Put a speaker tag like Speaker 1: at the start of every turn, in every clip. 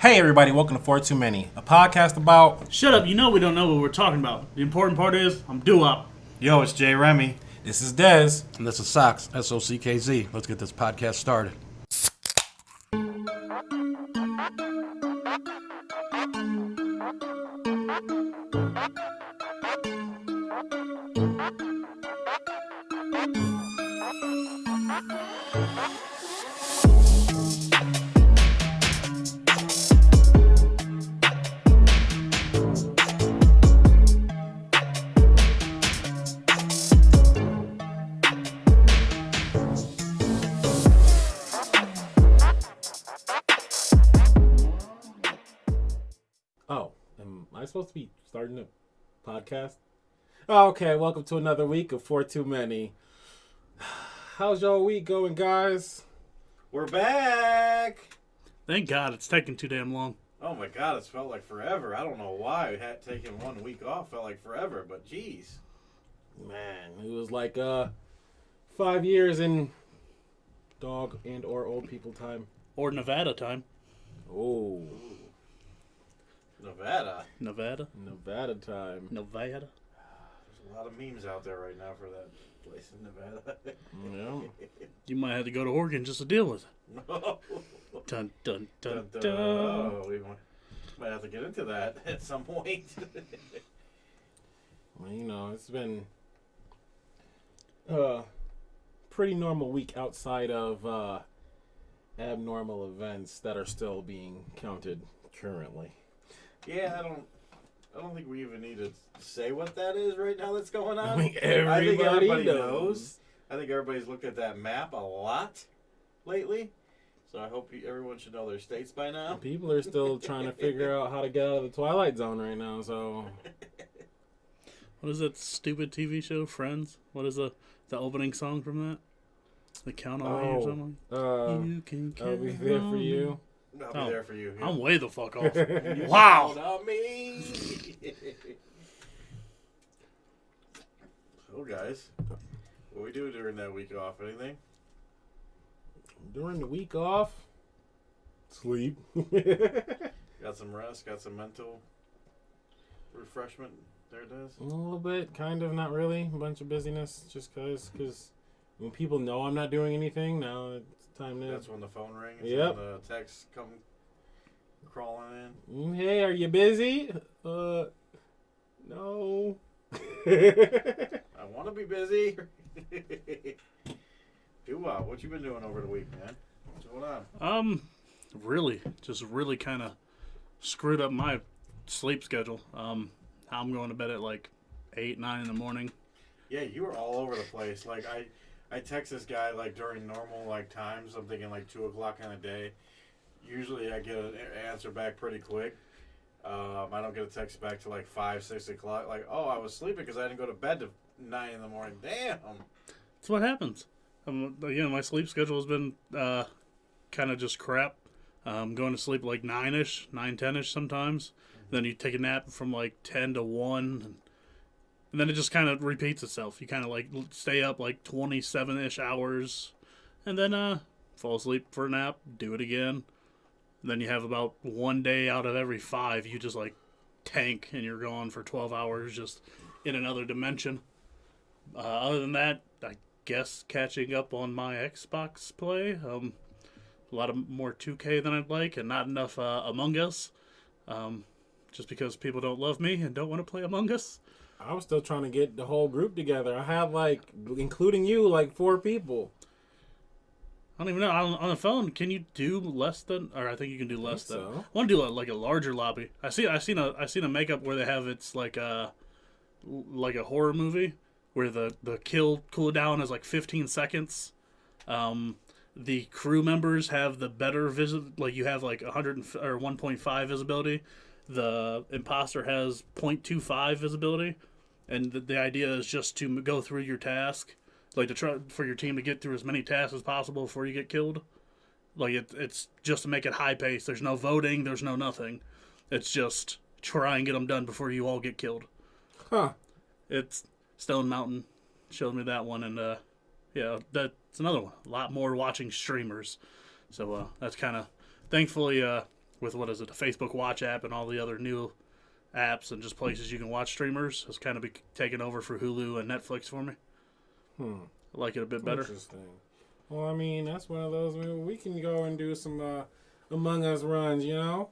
Speaker 1: Hey everybody, welcome to 4 Too Many, a podcast about...
Speaker 2: Shut up, you know we don't know what we're talking about. The important part is, I'm due-up.
Speaker 3: Yo, it's Jay Remy.
Speaker 1: This is Dez.
Speaker 4: And this is Sox, S-O-C-K-Z. Let's get this podcast started.
Speaker 1: Oh, am I supposed to be starting a podcast? Oh, okay, welcome to another week of 4 Too Many. How's y'all week going, guys?
Speaker 3: We're back.
Speaker 2: Thank God it's taking too damn long.
Speaker 3: Oh my God, it's felt like forever. I don't know why had taken 1 week off. Felt like forever, but geez.
Speaker 1: Man, it was like 5 years in dog and or old people time.
Speaker 2: Or Nevada time.
Speaker 1: Oh,
Speaker 3: Nevada.
Speaker 2: Nevada?
Speaker 1: Nevada time.
Speaker 2: Nevada?
Speaker 3: There's a lot of memes out there right now for that place in Nevada.
Speaker 1: Yeah.
Speaker 2: You might have to go to Oregon just to deal with it.
Speaker 3: No.
Speaker 2: Dun, dun, dun,
Speaker 3: Dun, dun.
Speaker 2: dun.
Speaker 3: Oh, we might have to get into that at some point.
Speaker 1: Well, you know, it's been pretty normal week outside of abnormal events that are still being counted currently.
Speaker 3: Yeah, I don't think we even need to say what that is right now that's going on.
Speaker 1: I think
Speaker 3: everybody
Speaker 1: everybody
Speaker 3: knows. I think everybody's looked at that map a lot lately. So I hope everyone should know their states by now.
Speaker 1: People are still trying to figure out how to get out of the Twilight Zone right now, so...
Speaker 2: What is that stupid TV show, Friends? What is the opening song from that? The Count on Me or something? You can count
Speaker 1: I'll be there for you.
Speaker 3: I'll be there for you.
Speaker 2: I'm way the fuck off.
Speaker 3: You
Speaker 2: Wow.
Speaker 3: count on me. So guys, what we do during that week off? Anything?
Speaker 1: During the week off, sleep.
Speaker 3: Got some rest, got some mental refreshment. There it is.
Speaker 1: A little bit, kind of, not really. A bunch of busyness, just because when people know I'm not doing anything, now it's time to...
Speaker 3: That's when the phone rings.
Speaker 1: Yep.
Speaker 3: And the texts come crawling in.
Speaker 1: Hey, are you busy? No.
Speaker 3: I want to be busy. What you been doing over the week, man? What's going on?
Speaker 2: Really kind of screwed up my sleep schedule. I'm going to bed at like 8, 9 in the morning.
Speaker 3: Yeah, you were all over the place. Like I text this guy like during normal like times. I'm thinking like 2 o'clock in the day. Usually I get an answer back pretty quick. I don't get a text back till like 5, 6 o'clock. Like, oh, I was sleeping because I didn't go to bed till 9 in the morning. Damn.
Speaker 2: That's what happens. My sleep schedule has been kind of just crap. Going to sleep like 9-ish, 9, 10-ish sometimes. Then you take a nap from like 10 to 1. And then it just kind of repeats itself. You kind of like stay up like 27-ish hours. And then fall asleep for a nap, do it again. And then you have about 1 day out of every 5, you just like tank and you're gone for 12 hours just in another dimension. Other than that, I guess catching up on my Xbox play. A lot of more 2K than I'd like, and not enough Among Us. Just because people don't love me and don't want to play Among Us.
Speaker 1: I was still trying to get the whole group together. I have like, including you, like 4 people.
Speaker 2: I don't even know. On the phone, can you do less than? Or I think you can do less than.
Speaker 1: So.
Speaker 2: I want to do like a larger lobby. I seen a makeup where they have it's like a horror movie where the kill cooldown is like 15 seconds. The crew members have the better like you have like 100 or 1.5 visibility. The imposter has 0.25 visibility, and the idea is just to go through your task, like to try for your team to get through as many tasks as possible before you get killed. Like it's just to make it high pace. There's no voting. There's no nothing. It's just try and get them done before you all get killed.
Speaker 1: Huh.
Speaker 2: It's Stone Mountain showed me that one, and yeah, that's another one. A lot more watching streamers. So that's kind of, thankfully, with what is it, the Facebook Watch app and all the other new apps and just places you can watch streamers has kind of taken over for Hulu and Netflix for me. I like it a bit better.
Speaker 1: Interesting. Well, I mean, that's one of those. We can go and do some Among Us runs, you know?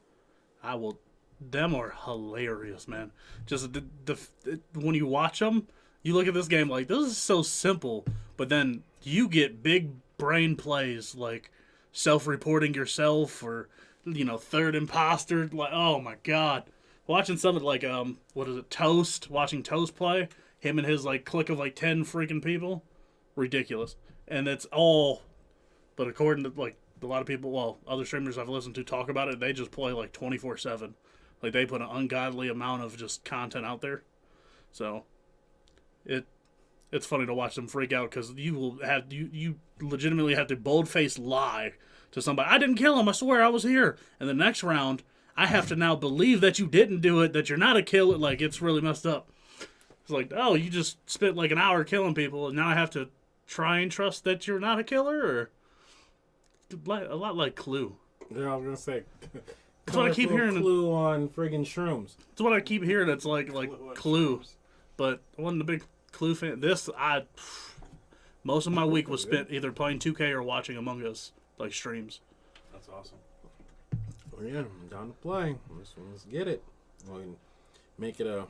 Speaker 2: I will. Them are hilarious, man. Just when you watch them, you look at this game like, this is so simple, but then you get big brain plays like self-reporting yourself or, third imposter. Like, oh my god. Watching something like, Toast, watching Toast play, him and his, clique of, 10 freaking people, ridiculous. And it's all, but according to, a lot of people, other streamers I've listened to talk about it, they just play, 24/7. They put an ungodly amount of just content out there. So, it's funny to watch them freak out because you legitimately have to bold-faced lie to somebody. I didn't kill him, I swear, I was here. And the next round, I have to now believe that you didn't do it, that you're not a killer. It's really messed up. It's oh, you just spent an hour killing people, and now I have to try and trust that you're not a killer? Or a lot like Clue.
Speaker 1: Yeah, I was going to say.
Speaker 2: That's what I keep hearing.
Speaker 1: Clue on friggin' shrooms.
Speaker 2: That's what I keep hearing. It's like Clue. But I wasn't a big Clue fan. Most of my week was spent either playing 2K or watching Among Us, streams.
Speaker 3: That's awesome.
Speaker 1: Well, yeah, I'm down to play. Let's get it. We can make it a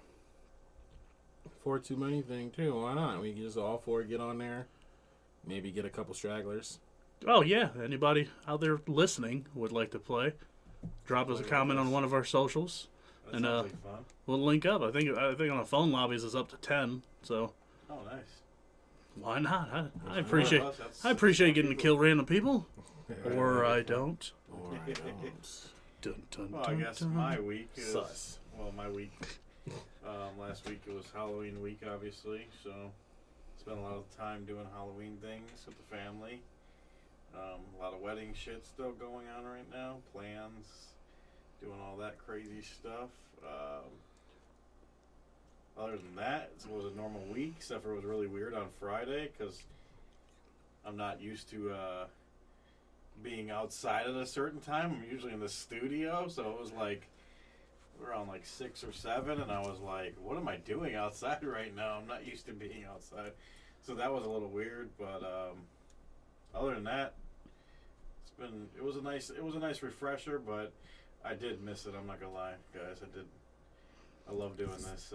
Speaker 1: 4 too many thing, too. Why not? We can just all 4 get on there. Maybe get a couple stragglers.
Speaker 2: Oh, yeah. Anybody out there listening would like to play, drop us a comment on one of our socials.
Speaker 3: That sounds like fun.
Speaker 2: We'll link up. I think on the phone lobbies is up to 10. So.
Speaker 3: Oh, nice.
Speaker 2: Why not? I appreciate getting to kill random people. Or I don't.
Speaker 1: Or I don't.
Speaker 2: Dun, dun,
Speaker 3: Well, I guess my week is...
Speaker 1: Sus.
Speaker 3: Well, my week... last week it was Halloween week, obviously, so spent a lot of time doing Halloween things with the family. A lot of wedding shit still going on right now. Plans, doing all that crazy stuff. Other than that, it was a normal week, except for it was really weird on Friday because I'm not used to being outside at a certain time. I'm usually in the studio, so it was around 6 or 7, and I was like, what am I doing outside right now? I'm not used to being outside. So that was a little weird, but other than that, it was a nice refresher, but I did miss it, I'm not gonna lie, guys. I love doing this,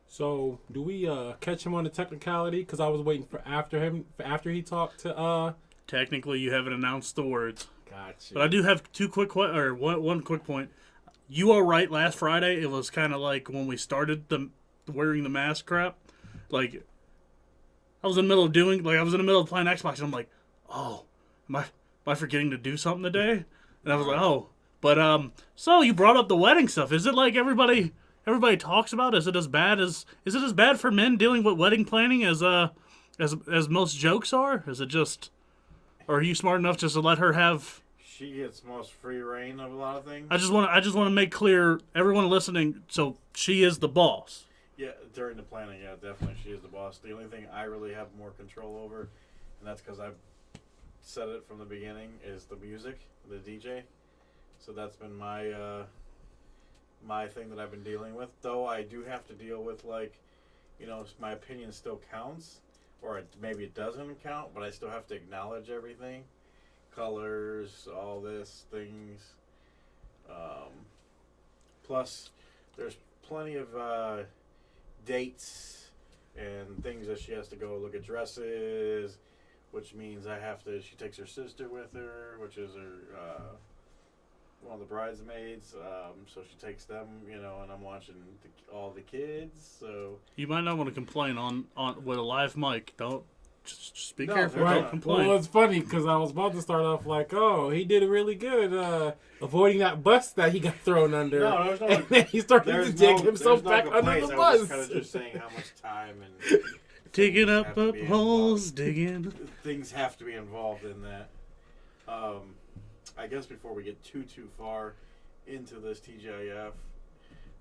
Speaker 1: So, do we catch him on the technicality? Because I was waiting for after he talked to
Speaker 2: Technically, you haven't announced the words.
Speaker 1: Gotcha.
Speaker 2: But I do have one quick point. You are right. Last Friday, it was kind of like when we started the wearing the mask crap. I was in the middle of playing Xbox, and I'm like, oh, am I forgetting to do something today? And I was like, oh, but so you brought up the wedding stuff. Is it like everybody talks about? Is it as bad for men dealing with wedding planning as most jokes are? Is it just, or are you smart enough just to let her have?
Speaker 3: She gets most free reign of a lot of things.
Speaker 2: I just want to make clear, everyone listening. So she is the boss.
Speaker 3: Yeah, during the planning, yeah, definitely she is the boss. The only thing I really have more control over, and that's because I've said it from the beginning, is the music, the DJ. So that's been my my thing that I've been dealing with. Though I do have to deal with my opinion still counts, or maybe it doesn't count, but I still have to acknowledge everything. Colors, all this, things. Plus, there's plenty of dates and things that she has to go look at dresses, which means she takes her sister with her, which is her, one of the bridesmaids, so she takes them, and I'm watching all the kids, so...
Speaker 2: You might not want to complain on with a live mic, don't... Just be
Speaker 3: No,
Speaker 2: careful.
Speaker 3: right.
Speaker 2: Don't complain.
Speaker 1: Well, it's funny because I was about to start off he did really good avoiding that bus that he got thrown under.
Speaker 3: No, there's no...
Speaker 1: And then he started to dig himself back under the
Speaker 3: I
Speaker 1: bus.
Speaker 3: was kind of just saying how much time and...
Speaker 2: Digging up
Speaker 3: have to be
Speaker 2: holes, digging.
Speaker 3: Things have to be involved in that. I guess before we get too far into this TGIF,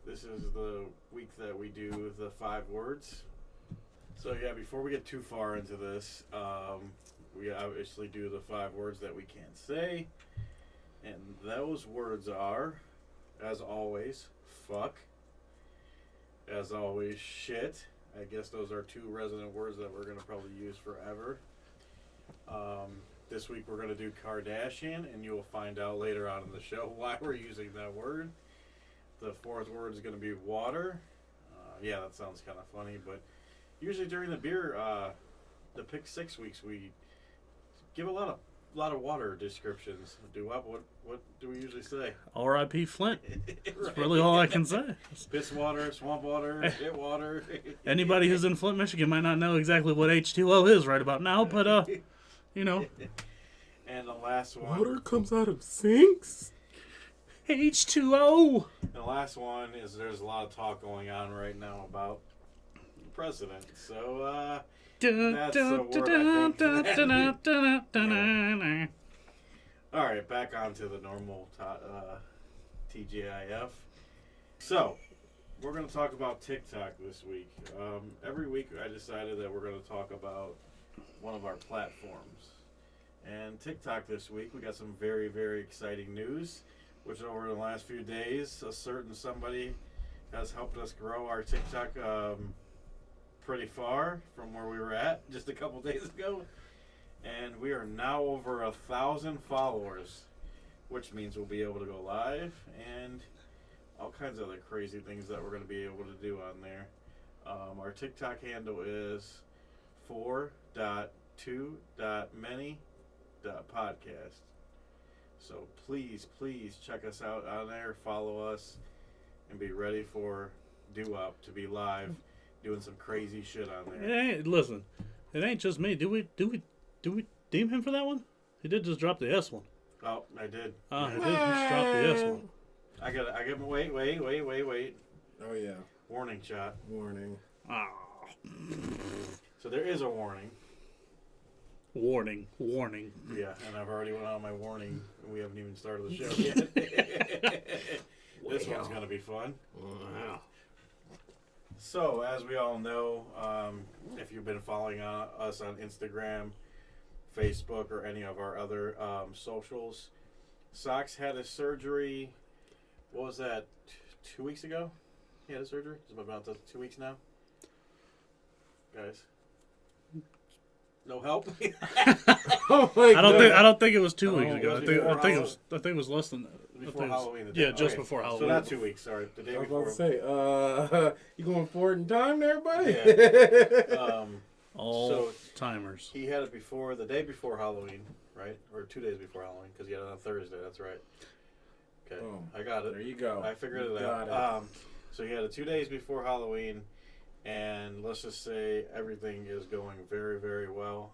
Speaker 3: this is the week that we do the 5 words. So yeah, before we get too far into this, we obviously do the 5 words that we can't say. And those words are, as always, fuck. As always, shit. I guess those are two resident words that we're going to probably use forever. This week we're going to do Kardashian, and you will find out later on in the show why we're using that word. The fourth word is going to be water. Yeah, that sounds kind of funny, but usually during the beer, the pick 6 weeks, we give a lot of water descriptions. What do we usually say?
Speaker 2: R.I.P. Flint.
Speaker 3: Right.
Speaker 2: That's really all I can say.
Speaker 3: Piss water, swamp water, shit water.
Speaker 2: Anybody who's in Flint, Michigan might not know exactly what H2O is right about now, but, you know.
Speaker 3: And the last one.
Speaker 1: Water comes out of sinks?
Speaker 2: H2O!
Speaker 3: And the last one is there's a lot of talk going on right now about the president. So, that's the word I think. All right, back onto the normal TGIF. So, we're going to talk about TikTok this week. Every week I decided that we're going to talk about one of our platforms. And TikTok this week, we got some very, very exciting news, which over the last few days, a certain somebody has helped us grow our TikTok pretty far from where we were at just a couple days ago. And we are now over 1,000 followers, which means we'll be able to go live and all kinds of other crazy things that we're going to be able to do on there. Our TikTok handle is 4.2.many.podcast. So please check us out on there, follow us, and be ready for Due Up to be live doing some crazy shit on there.
Speaker 2: Hey, listen, it ain't just me. Do we deem him for that one? He did just drop the S one.
Speaker 3: Oh, I did.
Speaker 2: He did just drop the S one.
Speaker 3: I got wait.
Speaker 1: Oh, yeah.
Speaker 3: Warning shot.
Speaker 1: Warning.
Speaker 2: Ah.
Speaker 3: So there is a warning.
Speaker 2: Warning.
Speaker 3: Yeah, and I've already went on my warning, and we haven't even started the show yet. This one's going to be fun.
Speaker 1: Wow.
Speaker 3: So, as we all know, if you've been following us on Instagram, Facebook, or any of our other socials, Sox had a surgery, what was that, 2 weeks ago? He had a surgery? It's about 2 weeks now? Guys? No help?
Speaker 1: Oh my
Speaker 2: I don't think it was 2 weeks ago.
Speaker 3: I
Speaker 2: I think it was less than that.
Speaker 3: Before Halloween.
Speaker 2: Yeah, just before Halloween.
Speaker 3: So not 2 weeks, sorry. The day
Speaker 1: I was
Speaker 3: before.
Speaker 1: about to say, you going forward in time there, buddy?
Speaker 3: Yeah.
Speaker 2: All timers.
Speaker 3: He had it the day before Halloween, right? Or 2 days before Halloween, because he had it on Thursday, that's right. Okay,
Speaker 1: Boom.
Speaker 3: I got it.
Speaker 1: There you go.
Speaker 3: I figured it
Speaker 1: Got
Speaker 3: out. So he had it 2 days before Halloween, and let's just say everything is going very, very well.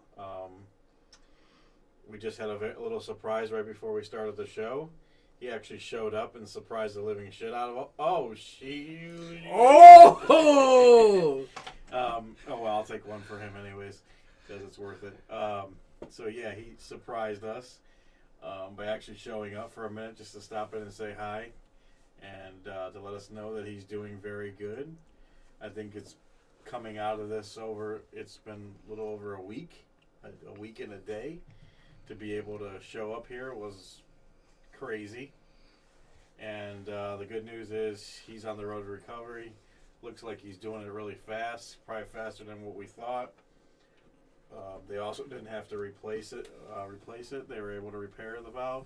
Speaker 3: We just had a little surprise right before we started the show. He actually showed up and surprised the living shit out of him. Oh, she.
Speaker 1: Oh!
Speaker 3: Oh, well, I'll take one for him anyways, because it's worth it. So, yeah, he surprised us by actually showing up for a minute just to stop in and say hi and to let us know that he's doing very good. I think it's coming out of this it's been a little over a week and a day. To be able to show up here was crazy. And the good news is he's on the road to recovery. Looks like he's doing it really fast, probably faster than what we thought. They also didn't have to replace it. They were able to repair the valve.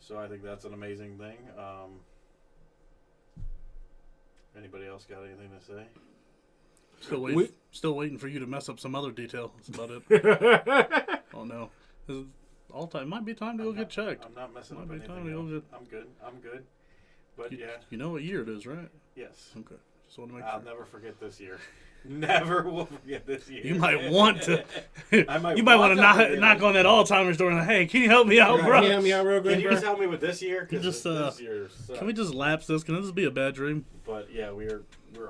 Speaker 3: So I think that's an amazing thing. Anybody else got anything to say?
Speaker 2: Still waiting for you to mess up some other detail. That's about it. Oh no. All time might be time to go get checked.
Speaker 3: I'm not messing up
Speaker 2: Might be
Speaker 3: anything.
Speaker 2: time to go get.
Speaker 3: I'm good. But yeah.
Speaker 2: You know what year it is, right?
Speaker 3: Yes.
Speaker 2: Okay. Just want to make
Speaker 3: I'll
Speaker 2: sure.
Speaker 3: never forget this year. Never will forget this year.
Speaker 2: You might want to.
Speaker 3: I might
Speaker 2: You might want to
Speaker 3: forget
Speaker 2: knock
Speaker 3: it.
Speaker 2: on that Alzheimer's door and hey, can you help me out, bro?
Speaker 1: Can you help me out real
Speaker 3: Can
Speaker 1: quick,
Speaker 3: you
Speaker 1: bro?
Speaker 3: just help me with this year?
Speaker 2: You
Speaker 3: 'Cause
Speaker 2: just,
Speaker 3: this year
Speaker 2: Can we just lapse this? Can this be a bad dream?
Speaker 3: But yeah, we're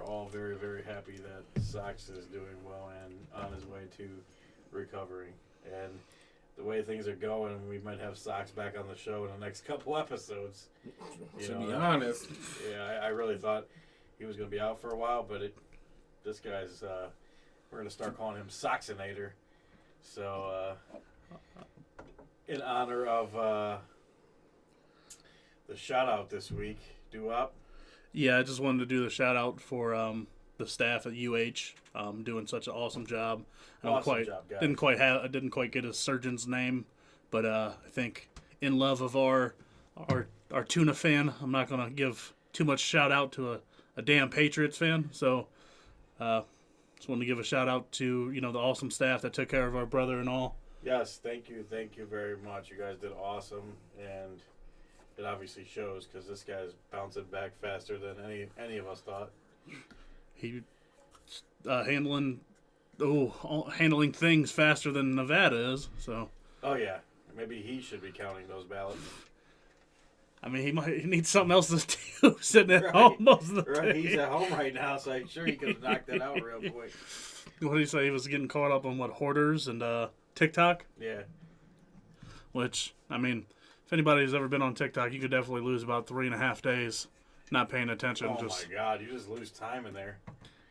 Speaker 3: all very, very happy that Sox is doing well and on his way to recovery. And the way things are going, we might have Sox back on the show in the next couple episodes.
Speaker 1: To be honest.
Speaker 3: Yeah, I really thought he was going to be out for a while, but this guy's we're going to start calling him Soxinator. So in honor of the shout out this week. Do up.
Speaker 2: Yeah, I just wanted to do the shout out for the staff at UH doing such an awesome job.
Speaker 3: Awesome job, guys.
Speaker 2: I didn't quite get his surgeon's name, but I think in love of our tuna fan, I'm not gonna give too much shout out to a damn Patriots fan. So just wanted to give a shout out to the awesome staff that took care of our brother and all.
Speaker 3: Yes, thank you very much. You guys did awesome, and it obviously shows because this guy's bouncing back faster than any of us thought.
Speaker 2: He handling things faster than Nevada is. So.
Speaker 3: Oh yeah, maybe he should be counting those ballots.
Speaker 2: I mean, he needs something else to do sitting at home most of the
Speaker 3: Right,
Speaker 2: day.
Speaker 3: he's at home right now, so I'm sure he could have knocked that out real quick.
Speaker 2: What did he say? He was getting caught up on hoarders and TikTok?
Speaker 3: Yeah.
Speaker 2: Which, I mean, if anybody's ever been on TikTok, you could definitely lose about 3.5 days not paying attention.
Speaker 3: Oh my God, you just lose time in there.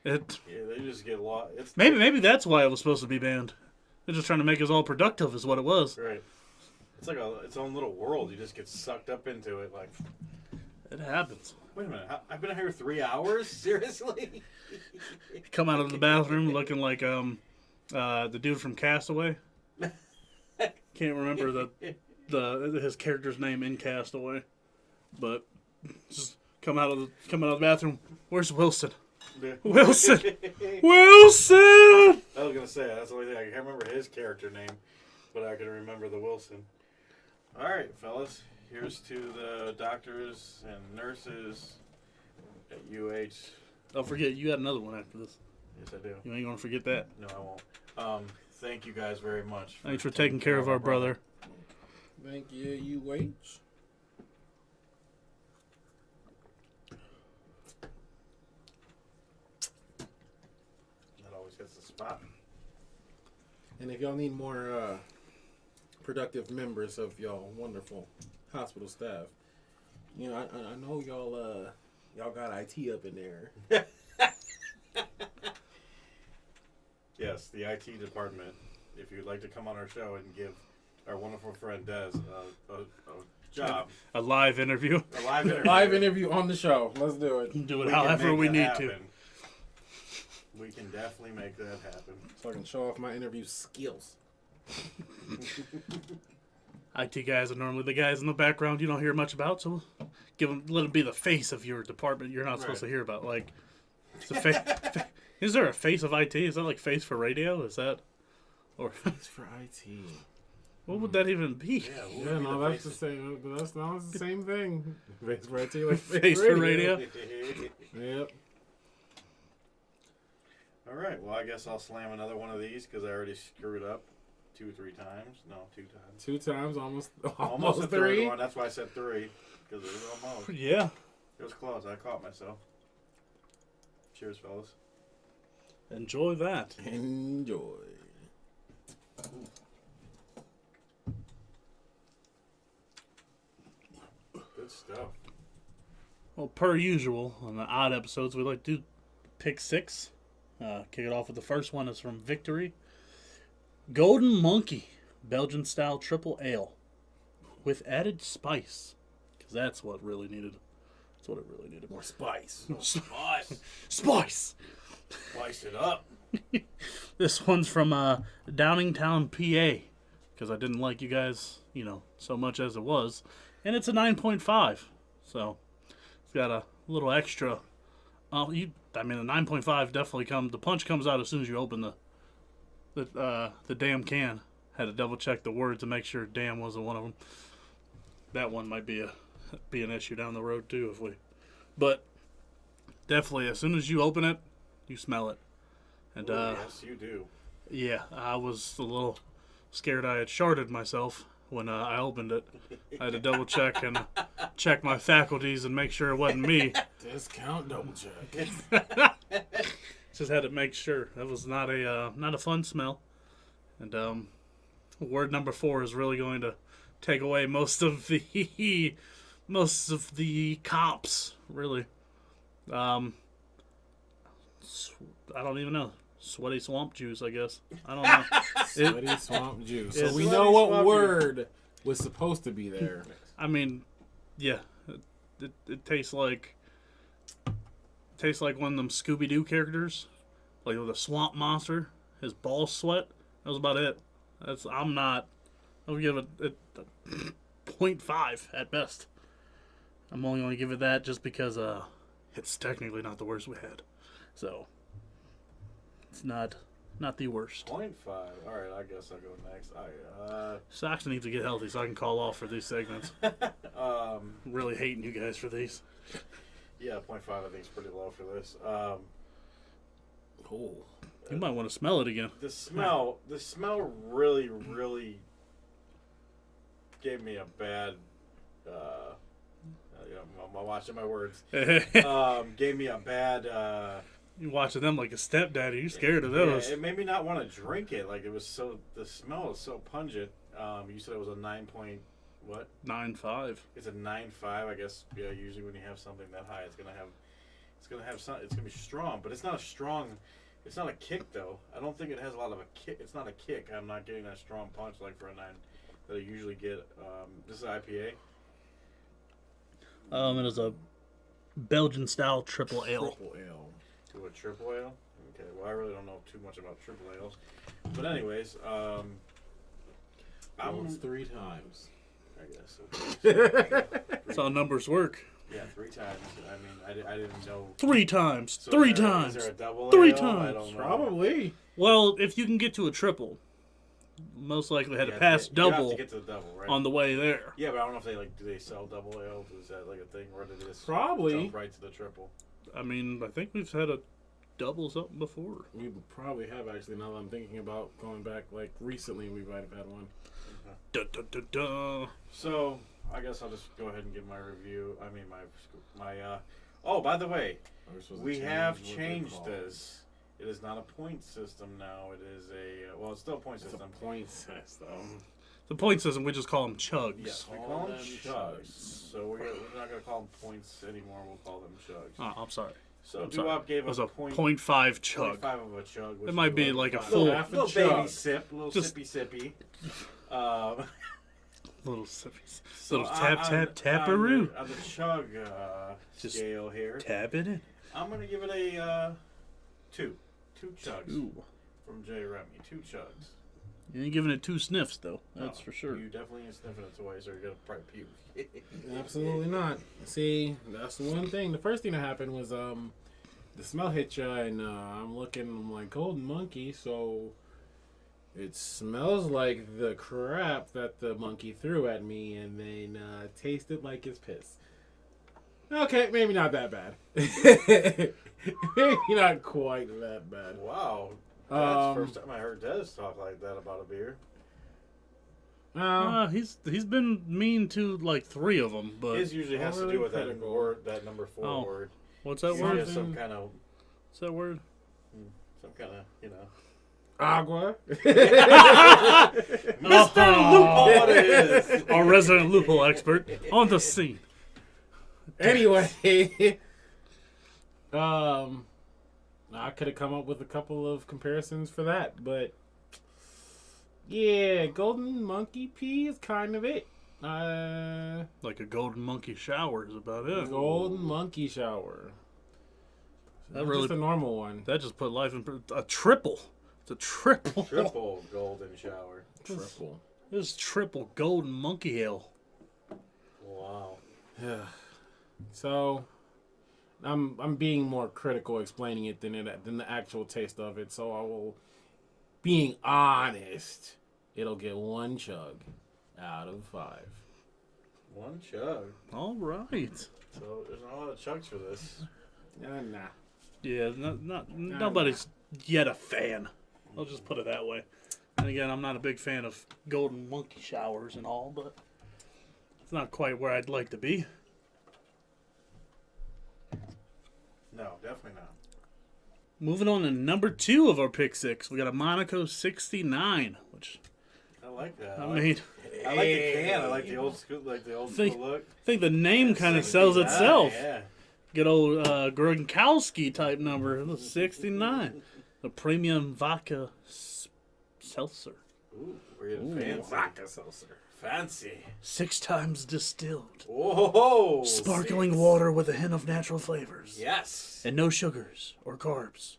Speaker 3: Yeah, they just get lost.
Speaker 2: Maybe that's why it was supposed to be banned. They're just trying to make us all productive, is what it was.
Speaker 3: Right. It's like its own little world. You just get sucked up into it. Like,
Speaker 2: it happens.
Speaker 3: Wait a minute. I've been here 3 hours? Seriously?
Speaker 2: Come out of the bathroom looking like the dude from Castaway. Can't remember his character's name in Castaway, but just come out of the bathroom. Where's Wilson? Wilson! Wilson!
Speaker 3: I was gonna say that's the only thing I can't remember his character name, but I can remember the Wilson. All right, fellas. Here's to the doctors and nurses at UH.
Speaker 2: Don't forget, you got another one after this.
Speaker 3: Yes, I do.
Speaker 2: You ain't gonna forget that.
Speaker 3: No, I won't. Thank you guys very much.
Speaker 2: Thanks for taking care of our brother.
Speaker 1: Thank you, UH.
Speaker 3: That always hits the spot.
Speaker 1: And if y'all need more productive members of y'all wonderful hospital staff, I know y'all got IT up in there.
Speaker 3: Yes, the IT department. If you'd like to come on our show and give our wonderful friend Des a job,
Speaker 2: A live interview.
Speaker 3: a live interview,
Speaker 1: Live interview on the show. Let's do it.
Speaker 2: Do it
Speaker 3: we can
Speaker 2: however
Speaker 3: make
Speaker 2: we
Speaker 3: that
Speaker 2: need
Speaker 3: happen.
Speaker 2: to.
Speaker 3: We can definitely make that happen.
Speaker 1: So I can show off my interview skills.
Speaker 2: IT guys are normally the guys in the background you don't hear much about, so let them be the face of your department you're not supposed to hear about. Like, is there a face of IT? Is that like face for radio? Is that, or
Speaker 1: It's for IT.
Speaker 2: what would that even be?
Speaker 1: Yeah, no, that's the same. But that's not the same thing. Face for IT, like
Speaker 2: Face for radio.
Speaker 1: Yep.
Speaker 3: All right. Well, I guess I'll slam another one of these because I already screwed up 2-3 times. No, 2 times.
Speaker 1: 2 times, almost
Speaker 3: Almost the
Speaker 1: 3.
Speaker 3: third one. That's why I said 3 because it was almost.
Speaker 2: Yeah.
Speaker 3: It was close. I caught myself. Cheers, fellas.
Speaker 2: Enjoy that.
Speaker 1: Enjoy.
Speaker 3: Good stuff.
Speaker 2: Well, per usual, on the odd episodes, we like to do pick 6. Kick it off with the first one is from Victory. Golden Monkey, Belgian style triple ale with added spice, because that's what really needed. That's what it really needed.
Speaker 1: More spice.
Speaker 3: Spice.
Speaker 2: Spice.
Speaker 3: Spice it up.
Speaker 2: This one's from Downingtown, PA, because I didn't like you guys, so much as it was, and it's a 9.5, so it's got a little extra. A 9.5 definitely comes. The punch comes out as soon as you open the damn can. Had to double check the word to make sure "damn" wasn't one of them. That one might be an issue down the road too but definitely as soon as you open it, you smell it. And
Speaker 3: Ooh, yes, you do.
Speaker 2: yeah, I was a little scared I had sharded myself when I opened it. I had to double check and check my faculties and make sure it wasn't me.
Speaker 1: Discount double check.
Speaker 2: Just had to make sure that was not a fun smell. And word number 4 is really going to take away most of the comps. Really, I don't even know. Sweaty swamp juice, I guess. I don't know.
Speaker 1: Sweaty swamp juice. So
Speaker 2: it's-
Speaker 1: we know what word was supposed to be there.
Speaker 2: I mean, yeah, it tastes like one of them Scooby Doo characters, like with a swamp monster. His balls sweat. That was about it. I'll give it 0.5 at best. I'm only going to give it that just because it's technically not the worst we had. So it's not the worst.
Speaker 3: 0.5. All right, I guess I'll go next.
Speaker 2: Saxon needs to get healthy so I can call off for these segments. I'm really hating you guys for these.
Speaker 3: Yeah, 0.5 I think is pretty low for this.
Speaker 2: Oh, you might want to smell it again.
Speaker 3: The smell really, really gave me a bad. I'm watching my words. Gave me a bad.
Speaker 2: You watching them like a stepdaddy. You scared of those?
Speaker 3: Yeah, it made me not want to drink it. Like the smell was so pungent. You said it was a 9 point what?
Speaker 2: 9.5.
Speaker 3: It's a 9.5. I guess usually when you have something that high, it's gonna be strong, but it's not a strong. It's not a kick though. I don't think it has a lot of a kick. It's not a kick. I'm not getting that strong punch like for a 9 that I usually get. This is IPA.
Speaker 2: It is a Belgian style triple ale.
Speaker 1: Triple ale.
Speaker 3: To a triple ale? Okay, well I really don't know too much about triple ales. But anyways,
Speaker 1: It's 3 times.
Speaker 3: I guess.
Speaker 2: That's how numbers work.
Speaker 3: Yeah, 3 times. I mean, I didn't know.
Speaker 2: 3 times.
Speaker 3: So
Speaker 2: 3
Speaker 3: is there
Speaker 2: times.
Speaker 3: a double
Speaker 2: 3
Speaker 3: ale?
Speaker 2: times.
Speaker 3: I don't know.
Speaker 1: Probably.
Speaker 2: Well, if you can get to a triple, most likely had to pass
Speaker 3: You have
Speaker 2: double
Speaker 3: to get to the double, right?
Speaker 2: on the way there.
Speaker 3: Yeah, but I don't know if do they sell double ale? Is that like a thing, or do they just
Speaker 1: Probably.
Speaker 3: jump right to the triple?
Speaker 2: I mean, I think we've had a double something before.
Speaker 1: We probably have actually. Now that I'm thinking about going back, like recently, we might have had one.
Speaker 2: Duh, duh, duh, duh.
Speaker 3: So I guess I'll just go ahead and give my review. I mean my. Oh, by the way, we have changed this. It is not a point system now. It is it's still a point
Speaker 1: It's
Speaker 3: system.
Speaker 1: a point system.
Speaker 2: The point system, we just call them chugs.
Speaker 3: Yes, we call them chugs. So we're not going to call them points anymore. We'll call them chugs.
Speaker 2: Oh, I'm sorry.
Speaker 3: So
Speaker 2: I'm sorry.
Speaker 3: Doo-Wop gave
Speaker 2: It was
Speaker 3: us
Speaker 2: a
Speaker 3: a point,
Speaker 2: 0.5 chug.
Speaker 3: 0.5 of a chug. Which
Speaker 2: It might
Speaker 3: is
Speaker 2: be like a
Speaker 3: five.
Speaker 2: full-
Speaker 1: half a
Speaker 3: little
Speaker 1: chug.
Speaker 3: baby sip, little
Speaker 2: Just-
Speaker 3: sippy.
Speaker 2: Little sippies.
Speaker 3: So
Speaker 2: Little taparoo.
Speaker 3: On the chug
Speaker 2: Just
Speaker 3: scale here,
Speaker 2: Tap it in.
Speaker 3: I'm going to give it a 2. 2 chugs
Speaker 2: Ooh.
Speaker 3: from J. Remy. 2 chugs.
Speaker 2: You ain't giving it 2 sniffs, though. That's
Speaker 3: No,
Speaker 2: for sure.
Speaker 3: You definitely ain't sniffing it twice or you're going to probably puke.
Speaker 1: Absolutely not. See, that's the one thing. The first thing that happened was the smell hit you, and I'm like Golden Monkey, so it smells like the crap that the monkey threw at me, and then tasted like his piss. Okay, maybe not that bad. Maybe not quite that bad.
Speaker 3: Wow. That's the first time I heard Des talk like that about a beer.
Speaker 2: He's been mean to like 3 of them, but
Speaker 3: His usually has to
Speaker 1: really
Speaker 3: do with that
Speaker 1: critical.
Speaker 3: word, that number 4
Speaker 2: Oh.
Speaker 3: word.
Speaker 2: what's that
Speaker 3: Usually
Speaker 2: word?
Speaker 3: has some kind of,
Speaker 2: What's that word?
Speaker 1: Agua.
Speaker 3: Mr. Loophole it is.
Speaker 2: Our resident loophole expert on the scene.
Speaker 1: Anyway, I could have come up with a couple of comparisons for that, but yeah, Golden Monkey Pee is kind of it.
Speaker 2: Like a golden monkey shower is about it.
Speaker 1: Golden Monkey Shower.
Speaker 2: That
Speaker 1: Not
Speaker 2: really
Speaker 1: just a normal one.
Speaker 2: that just put life in a triple. It's a triple.
Speaker 3: Triple golden shower.
Speaker 1: Triple.
Speaker 2: This is triple golden monkey ale.
Speaker 3: Wow.
Speaker 1: Yeah. So, I'm being more critical explaining it than the actual taste of it. So I will, being honest, it'll get 1 chug out of 5.
Speaker 3: 1 chug.
Speaker 2: All right.
Speaker 3: So there's not a lot of chugs for this.
Speaker 1: Nah.
Speaker 2: Yeah, nobody's yet a fan. I'll just put it that way. And again, I'm not a big fan of golden monkey showers and all, but it's not quite where I'd like to be.
Speaker 3: No, definitely not.
Speaker 2: Moving on to number 2 of our pick 6, we got a Monaco 69, which
Speaker 3: I like that.
Speaker 2: I mean,
Speaker 3: I like the can. I like the old school,
Speaker 2: Think-
Speaker 3: look.
Speaker 2: I think the name kind of sells itself.
Speaker 3: Yeah.
Speaker 2: Good old Gronkowski type number, 69. The premium vodka seltzer.
Speaker 3: Ooh, we're getting fancy.
Speaker 1: Vodka seltzer.
Speaker 3: Fancy.
Speaker 2: 6 times distilled.
Speaker 3: Whoa.
Speaker 2: Sparkling
Speaker 3: 6.
Speaker 2: water with a hint of natural flavors.
Speaker 3: Yes.
Speaker 2: And no sugars or carbs.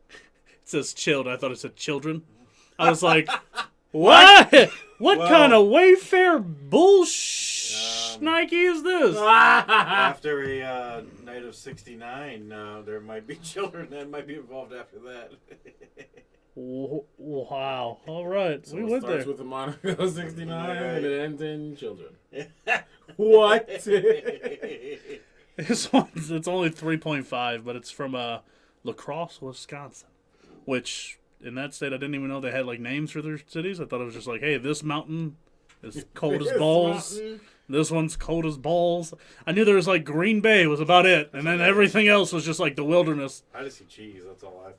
Speaker 2: It says chilled. I thought it said children. I was like, what? What
Speaker 3: well,
Speaker 2: kind of Wayfair bullshit Nike is this?
Speaker 3: After a night of 69, there might be children that might be involved after that.
Speaker 2: Wow. All right.
Speaker 1: So
Speaker 2: we
Speaker 1: it
Speaker 2: went
Speaker 1: starts
Speaker 2: there.
Speaker 1: with the Monaco 69
Speaker 3: Right.
Speaker 1: and it ends in children. What?
Speaker 2: This one's, it's only 3.5, but it's from La Crosse, Wisconsin. Which, in that state, I didn't even know they had like names for their cities. I thought it was just like, hey, this mountain is cold as
Speaker 1: This
Speaker 2: balls.
Speaker 1: mountain.
Speaker 2: This one's cold as balls. I knew there was like Green Bay was about it, and then everything else was just like the wilderness.
Speaker 3: I just see cheese. That's all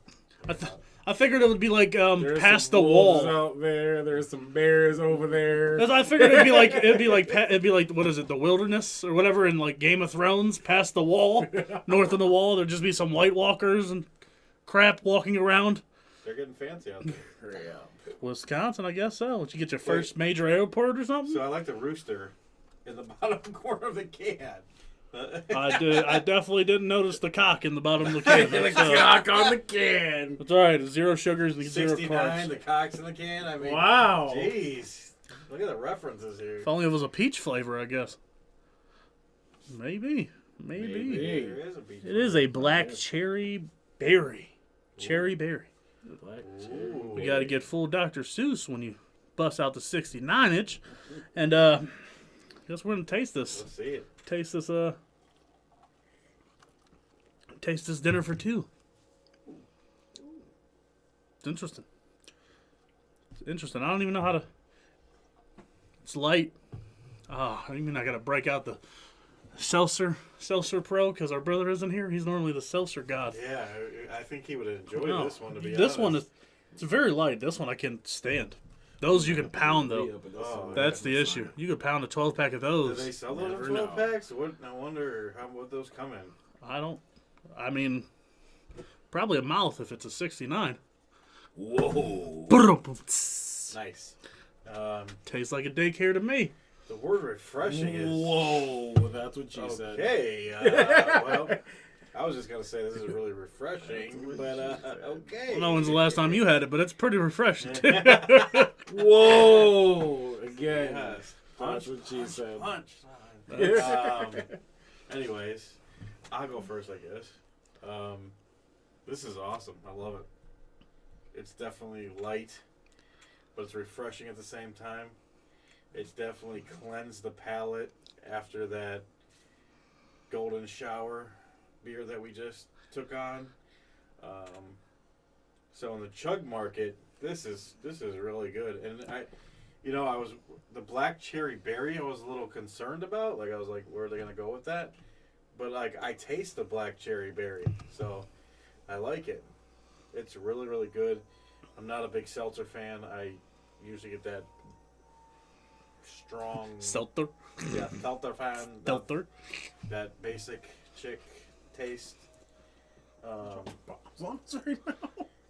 Speaker 2: I figured it would be like
Speaker 1: There's
Speaker 2: past
Speaker 1: some
Speaker 2: the
Speaker 1: wolves
Speaker 2: wall.
Speaker 1: out there. There's some bears over there.
Speaker 2: 'Cause I figured it'd be like what is it, the wilderness or whatever in like Game of Thrones, past the wall, north of the wall. There'd just be some White Walkers and crap walking around.
Speaker 3: They're getting fancy out there.
Speaker 1: Yeah.
Speaker 2: Wisconsin, I guess so. Did you get your first major airport or something?
Speaker 3: So I like the rooster in the bottom corner of the can.
Speaker 2: I definitely didn't notice the cock in the bottom of the can.
Speaker 1: The
Speaker 2: That's,
Speaker 1: cock on the can.
Speaker 2: that's all right. 0 sugars and 0
Speaker 3: 69,
Speaker 2: carbs.
Speaker 3: the cock's in the can. I mean,
Speaker 1: Wow.
Speaker 3: jeez. Look at the references here.
Speaker 2: If only it was a peach flavor, I guess. Maybe.
Speaker 1: Maybe.
Speaker 3: There is a beach.
Speaker 2: It is a black cherry berry. Cherry berry.
Speaker 1: Black
Speaker 3: Ooh.
Speaker 2: We got to get full Dr. Seuss when you bust out the 69-inch. And guess we're going to taste this.
Speaker 3: Let's see it.
Speaker 2: Taste this dinner for 2. It's interesting. It's interesting. I don't even know how to. It's light. Oh, I mean, I got to break out the Seltzer Pro because our brother isn't here. He's normally the Seltzer god.
Speaker 3: Yeah, I think he would enjoy
Speaker 2: No,
Speaker 3: this one, to be
Speaker 2: this
Speaker 3: honest.
Speaker 2: one is it's very light. This one I can stand. Those you can pound though.
Speaker 3: Oh,
Speaker 2: That's the issue. You could pound a 12-pack of
Speaker 3: Do
Speaker 2: those.
Speaker 3: they sell those in
Speaker 1: Never
Speaker 3: 12
Speaker 1: know.
Speaker 3: packs? What? I wonder what those come in.
Speaker 2: I mean, probably a mouth if it's a 69.
Speaker 1: Whoa.
Speaker 3: Nice.
Speaker 2: Tastes like a daycare to me.
Speaker 3: The word refreshing is...
Speaker 1: Whoa. That's what she said.
Speaker 3: Okay. Well, I was just going to say this is really refreshing, but okay.
Speaker 2: I don't know when's the last time you had it, but it's pretty refreshing.
Speaker 1: Whoa. Again.
Speaker 3: Yes.
Speaker 1: That's what she said.
Speaker 3: Punch. Anyways, I'll go first, I guess. This is awesome. I love it. It's definitely light, but it's refreshing at the same time. It's definitely cleansed the palate after that golden shower beer that we just took on. So in the chug market, this is really good. And I was the black cherry berry. I was a little concerned about. Like I was like, where are they gonna go with that? But like I taste the black cherry berry, so I like it. It's really really good. I'm not a big seltzer fan. I usually get that strong
Speaker 2: Seltzer.
Speaker 3: yeah seltzer fan.
Speaker 2: Seltzer.
Speaker 3: That basic chick taste.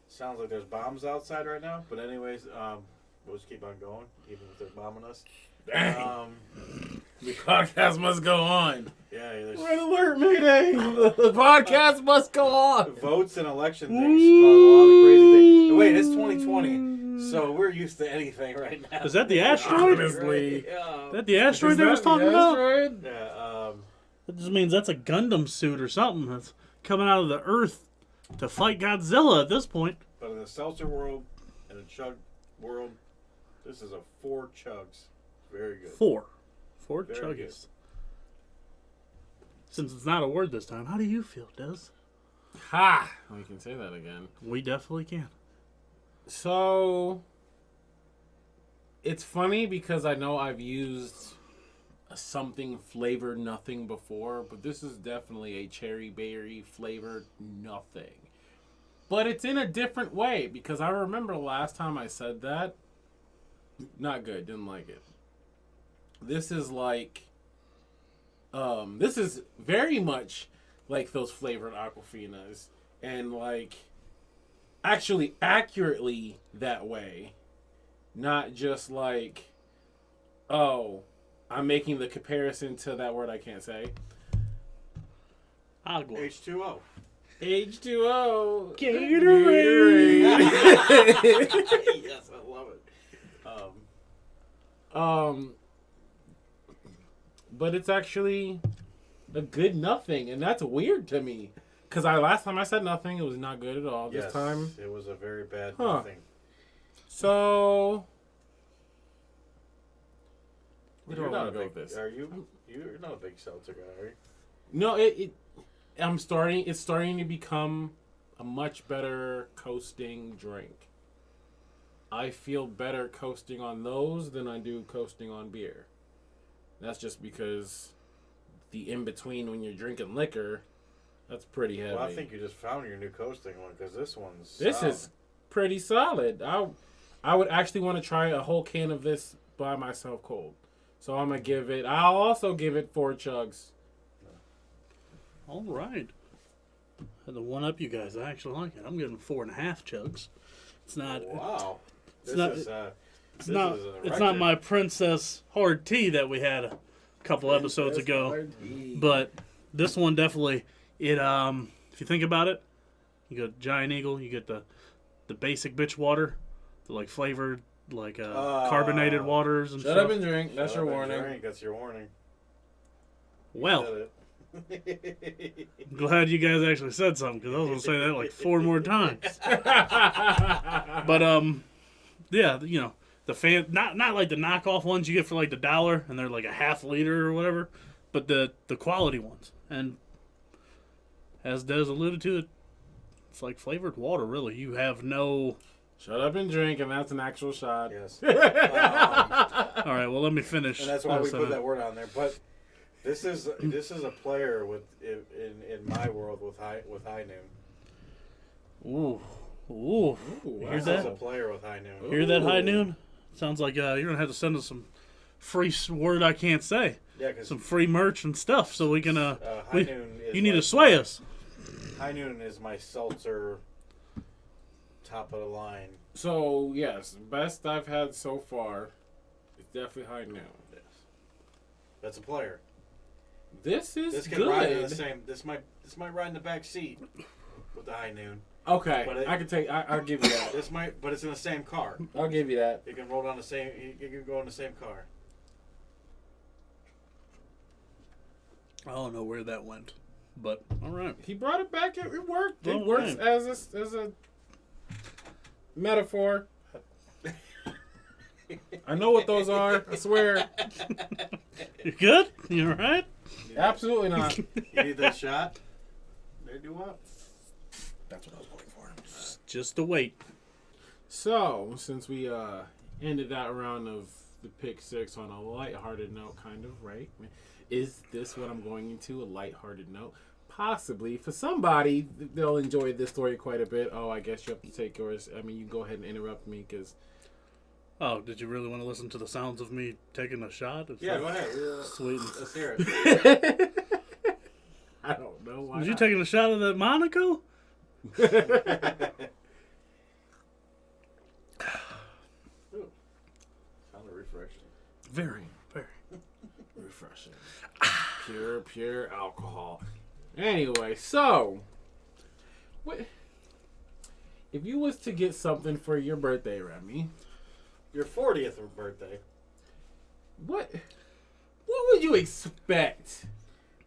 Speaker 3: Sounds like there's bombs outside right now. But anyways, we'll just keep on going, even if they're bombing us.
Speaker 1: The podcast must go on.
Speaker 3: Yeah, there's
Speaker 1: Red alert, Mayday! The podcast must go on.
Speaker 3: votes and election things cause a lot of crazy things. Wait, it's 2020, so we're used to anything right now.
Speaker 2: Is that the asteroid?
Speaker 1: Honestly.
Speaker 3: Yeah.
Speaker 2: Is that the asteroid
Speaker 1: Is
Speaker 2: they
Speaker 1: that
Speaker 2: was
Speaker 1: the
Speaker 2: talking about?
Speaker 1: asteroid?
Speaker 3: Yeah,
Speaker 2: That just means that's a Gundam suit or something that's coming out of the Earth to fight Godzilla at this point.
Speaker 3: but in the seltzer world and the chug world, this is a 4 chugs. Very good.
Speaker 2: 4
Speaker 3: Very
Speaker 2: chuggies.
Speaker 3: good.
Speaker 2: Since it's not a word this time, how do you feel, Des?
Speaker 1: Ha! We can say that again.
Speaker 2: We definitely can.
Speaker 1: So, it's funny because I know I've used a something flavored nothing before, but this is definitely a cherry berry flavored nothing. But it's in a different way because I remember last time I said that. Not good, didn't like it. This is like, this is very much like those flavored Aquafinas, and like, actually accurately that way. not just like, oh, I'm making the comparison to that word I can't say.
Speaker 2: Agua.
Speaker 3: H2O.
Speaker 1: H2O.
Speaker 2: Gatorade.
Speaker 3: Yes, I love it.
Speaker 1: But it's actually a good nothing, and that's weird to me. Because last time I said nothing, it was not good at all. This time,
Speaker 3: it was a very bad
Speaker 1: Huh.
Speaker 3: nothing.
Speaker 1: so where do I
Speaker 3: You're
Speaker 1: want
Speaker 3: not
Speaker 1: to go
Speaker 3: a
Speaker 1: with
Speaker 3: big.
Speaker 1: this?
Speaker 3: Are you? You're not a big seltzer guy, are you?
Speaker 1: No, it's starting to become a much better coasting drink. I feel better coasting on those than I do coasting on beer. That's just because the in between when you're drinking liquor, that's pretty heavy.
Speaker 3: Well, I think you just found your new coasting one because this one's.
Speaker 1: This
Speaker 3: solid.
Speaker 1: is pretty solid. I would actually want to try a whole can of this by myself cold. So I'm gonna give it. I'll also give it 4 chugs.
Speaker 2: All right. Had to one up you guys. I actually like it. I'm giving 4.5 chugs. It's not.
Speaker 3: Wow.
Speaker 2: It's not.
Speaker 3: This
Speaker 2: It's not.
Speaker 3: is a
Speaker 2: It's not
Speaker 3: record.
Speaker 2: my Princess Hard Tea that we had a couple episodes ago. But this one definitely. It. If you think about it, you got Giant Eagle. You get the basic bitch water, the like flavored like carbonated waters and
Speaker 1: Shut
Speaker 2: stuff.
Speaker 1: up and drink. That's
Speaker 3: Shut
Speaker 1: your
Speaker 3: up and
Speaker 1: warning.
Speaker 3: drink, that's your warning.
Speaker 2: Well,
Speaker 3: Said
Speaker 2: I'm glad you guys actually said something because I was gonna say that like 4 more times. But yeah, you know the not like the knockoff ones you get for like $1 and they're like a half liter or whatever, but the quality ones. And as Des alluded to, it's like flavored water. Really, you have no.
Speaker 1: Shut up and drink, and that's an actual shot.
Speaker 3: Yes.
Speaker 2: All right, well let me finish.
Speaker 3: And that's why we
Speaker 2: So-
Speaker 3: put that word on there. But this is a player with in my world with high noon.
Speaker 2: Ooh, ooh.
Speaker 1: Ooh,
Speaker 2: Hear
Speaker 3: This
Speaker 2: that?
Speaker 3: is a player with high noon.
Speaker 2: Hear that, High
Speaker 1: Ooh.
Speaker 2: Noon? Sounds like you're gonna have to send us some free word I can't say,
Speaker 3: Yeah, because
Speaker 2: some free merch and stuff, so we can.
Speaker 3: high
Speaker 2: we-
Speaker 3: noon. Is
Speaker 2: You need to
Speaker 3: like
Speaker 2: sway
Speaker 3: my-
Speaker 2: us.
Speaker 3: High noon is my seltzer top of the line.
Speaker 1: So yes, best I've had so far. It's definitely high noon.
Speaker 3: Yes. That's a player.
Speaker 1: This is
Speaker 3: This can
Speaker 1: good.
Speaker 3: ride in the same. This might ride in the back seat with the high noon.
Speaker 1: Okay,
Speaker 3: But it-
Speaker 1: I can take. I'll give you that.
Speaker 3: This might, but it's in the same car.
Speaker 1: I'll give you that.
Speaker 3: It can roll down the same. It can go in the same car.
Speaker 2: I don't know where that went, but all right.
Speaker 1: He brought it back. It worked. It
Speaker 2: All
Speaker 1: works
Speaker 2: right.
Speaker 1: as a metaphor. I know what those are. I swear.
Speaker 2: You good? You all right?
Speaker 1: Absolutely not.
Speaker 3: You need that shot? There you what?
Speaker 1: That's what I was looking for.
Speaker 2: Just a wait.
Speaker 1: So, since we ended that round of the pick six on a lighthearted note, kind of, right? Is this what I'm going into? A lighthearted note? Possibly. For somebody, they'll enjoy this story quite a bit. Oh, I guess you have to take yours. I mean, you go ahead and interrupt me because...
Speaker 2: Oh, did you really want to listen to the sounds of me taking a shot? It's
Speaker 3: Yeah,
Speaker 2: like
Speaker 3: go ahead.
Speaker 2: Sweet.
Speaker 3: Let's hear it.
Speaker 1: I don't know why.
Speaker 2: Was you
Speaker 1: not.
Speaker 2: taking a shot of that Monaco?
Speaker 3: Sounded refreshing.
Speaker 2: Very, very.
Speaker 1: Refreshing. Pure alcohol. Anyway, so... What, if you was to get something for your birthday, Remy...
Speaker 3: Your 40th birthday.
Speaker 1: What would you expect?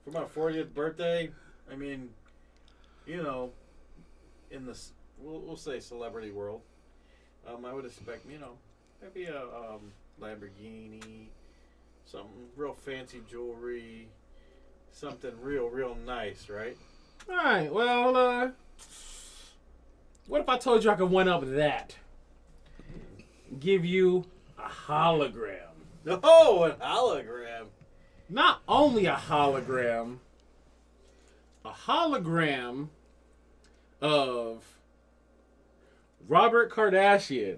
Speaker 3: For my 40th birthday, I mean, you know, in the we'll say celebrity world, I would expect, you know, maybe a Lamborghini, something real fancy jewelry, something real nice, right?
Speaker 1: All right. Well, what if I told you I could one up that? Give you a hologram.
Speaker 3: Oh, an hologram.
Speaker 1: Not only a hologram of Robert Kardashian.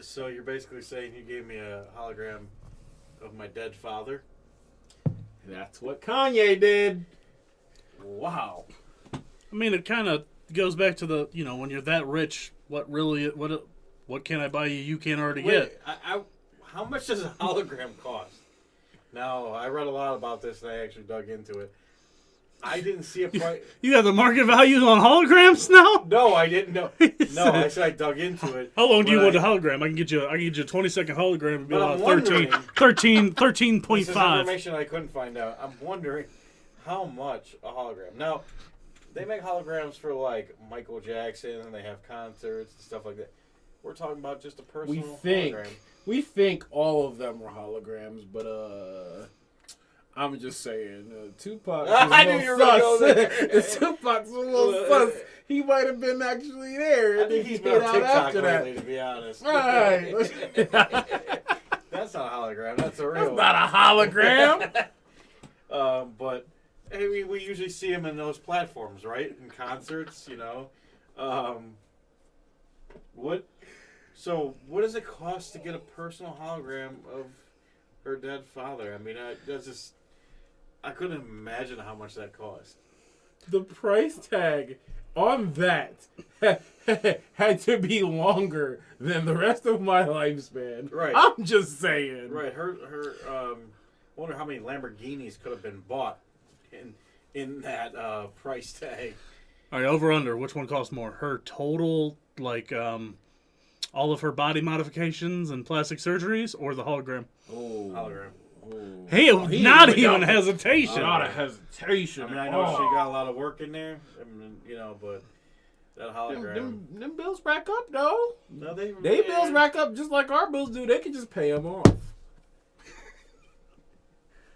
Speaker 3: So you're basically saying you gave me a hologram of my dead father?
Speaker 1: That's what Kanye did.
Speaker 3: Wow.
Speaker 2: I mean, it kind of goes back to the, you know, when you're that rich, what What can I buy you can't already
Speaker 3: Wait,
Speaker 2: get?
Speaker 3: how much does a hologram cost? Now, I read a lot about this and I actually dug into it. I didn't see a price.
Speaker 2: You got the market values on holograms now?
Speaker 3: No, I didn't know. No, I said I dug into it.
Speaker 2: How long do you
Speaker 3: But
Speaker 2: want a hologram? I can get you a 20-second hologram and be
Speaker 3: But I'm
Speaker 2: about
Speaker 3: wondering-
Speaker 2: 13.5.
Speaker 3: This is information I couldn't find out. I'm wondering how much a hologram. Now, they make holograms for like Michael Jackson and they have concerts and stuff like that. We're talking about just a personal hologram.
Speaker 1: We think all of them were holograms, but I'm just saying, Tupac.
Speaker 3: I knew you were gonna go there.
Speaker 1: Tupac's a little sus. He might have been actually there.
Speaker 3: I think he's
Speaker 1: he
Speaker 3: been
Speaker 1: hit
Speaker 3: on
Speaker 1: out
Speaker 3: TikTok
Speaker 1: after
Speaker 3: lately,
Speaker 1: that.
Speaker 3: to be honest.
Speaker 1: All right.
Speaker 3: That's not a hologram. That's a real
Speaker 1: That's not a hologram.
Speaker 3: But I mean, we usually see him in those platforms, right? In concerts, you know. So what does it cost to get a personal hologram of her dead father? I mean, I couldn't imagine how much that cost.
Speaker 1: The price tag on that had to be longer than the rest of my lifespan.
Speaker 3: Right.
Speaker 1: I'm just saying.
Speaker 3: Right. Her. Wonder how many Lamborghinis could have been bought in that price tag.
Speaker 2: All right, over under. Which one costs more? Her total, like, all of her body modifications and plastic surgeries, or the hologram?
Speaker 1: Oh.
Speaker 3: Hologram.
Speaker 1: Oh.
Speaker 2: Hey, not even hesitation.
Speaker 1: Not a hesitation.
Speaker 3: I mean, I know she got a lot of work in there. I mean, you know, but that hologram.
Speaker 1: Them bills rack up, though.
Speaker 3: No, they
Speaker 1: bills rack up just like our bills do. They can just pay them off.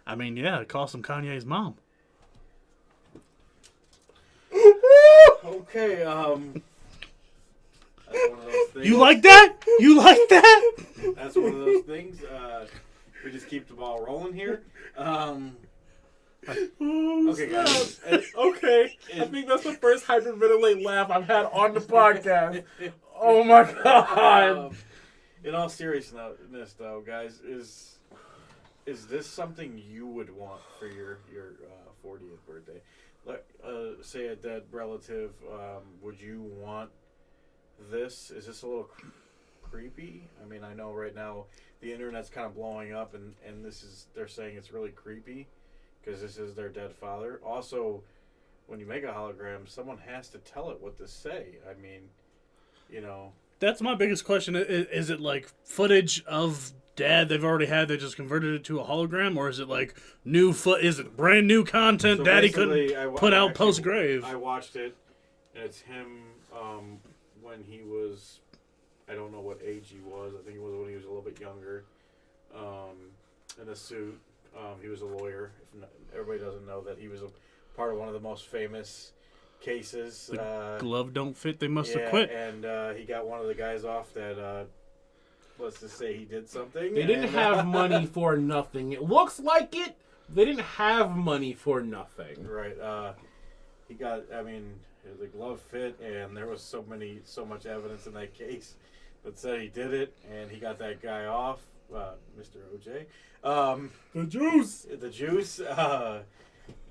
Speaker 2: I mean, yeah, it cost him Kanye's mom.
Speaker 3: Okay, that's one of those things.
Speaker 2: You like that? You like that?
Speaker 3: That's one of those things. We just keep the ball rolling here. Okay, guys.
Speaker 1: Okay. I think that's the first hyperventilate laugh I've had on the podcast. Oh my god.
Speaker 3: In all seriousness, though, guys, is this something you would want for your 40th birthday? Like, say a dead relative, would you want this? Is this a little creepy? I mean, I know right now the internet's kind of blowing up, and they're saying it's really creepy because this is their dead father. Also, when you make a hologram, someone has to tell it what to say. I mean, you know.
Speaker 2: That's my biggest question. Is it like footage of Dad they've already had, they just converted it to a hologram, or is it like is it brand new content
Speaker 3: So
Speaker 2: Daddy
Speaker 3: basically,
Speaker 2: couldn't put out post grave?
Speaker 3: I watched it, and it's him when he was, I don't know what age he was. I think it was when he was a little bit younger, in a suit. He was a lawyer. Everybody doesn't know that he was a part of one of the most famous cases.
Speaker 2: Glove don't fit, they must
Speaker 3: yeah,
Speaker 2: have quit.
Speaker 3: And he got one of the guys off that, let's just say he did something.
Speaker 1: They didn't have money for nothing. It looks like it. They didn't have money for nothing.
Speaker 3: Right. He got, I mean, the glove fit, and there was so much evidence in that case that said he did it, and he got that guy off, Mr. OJ.
Speaker 1: The juice.
Speaker 3: The juice.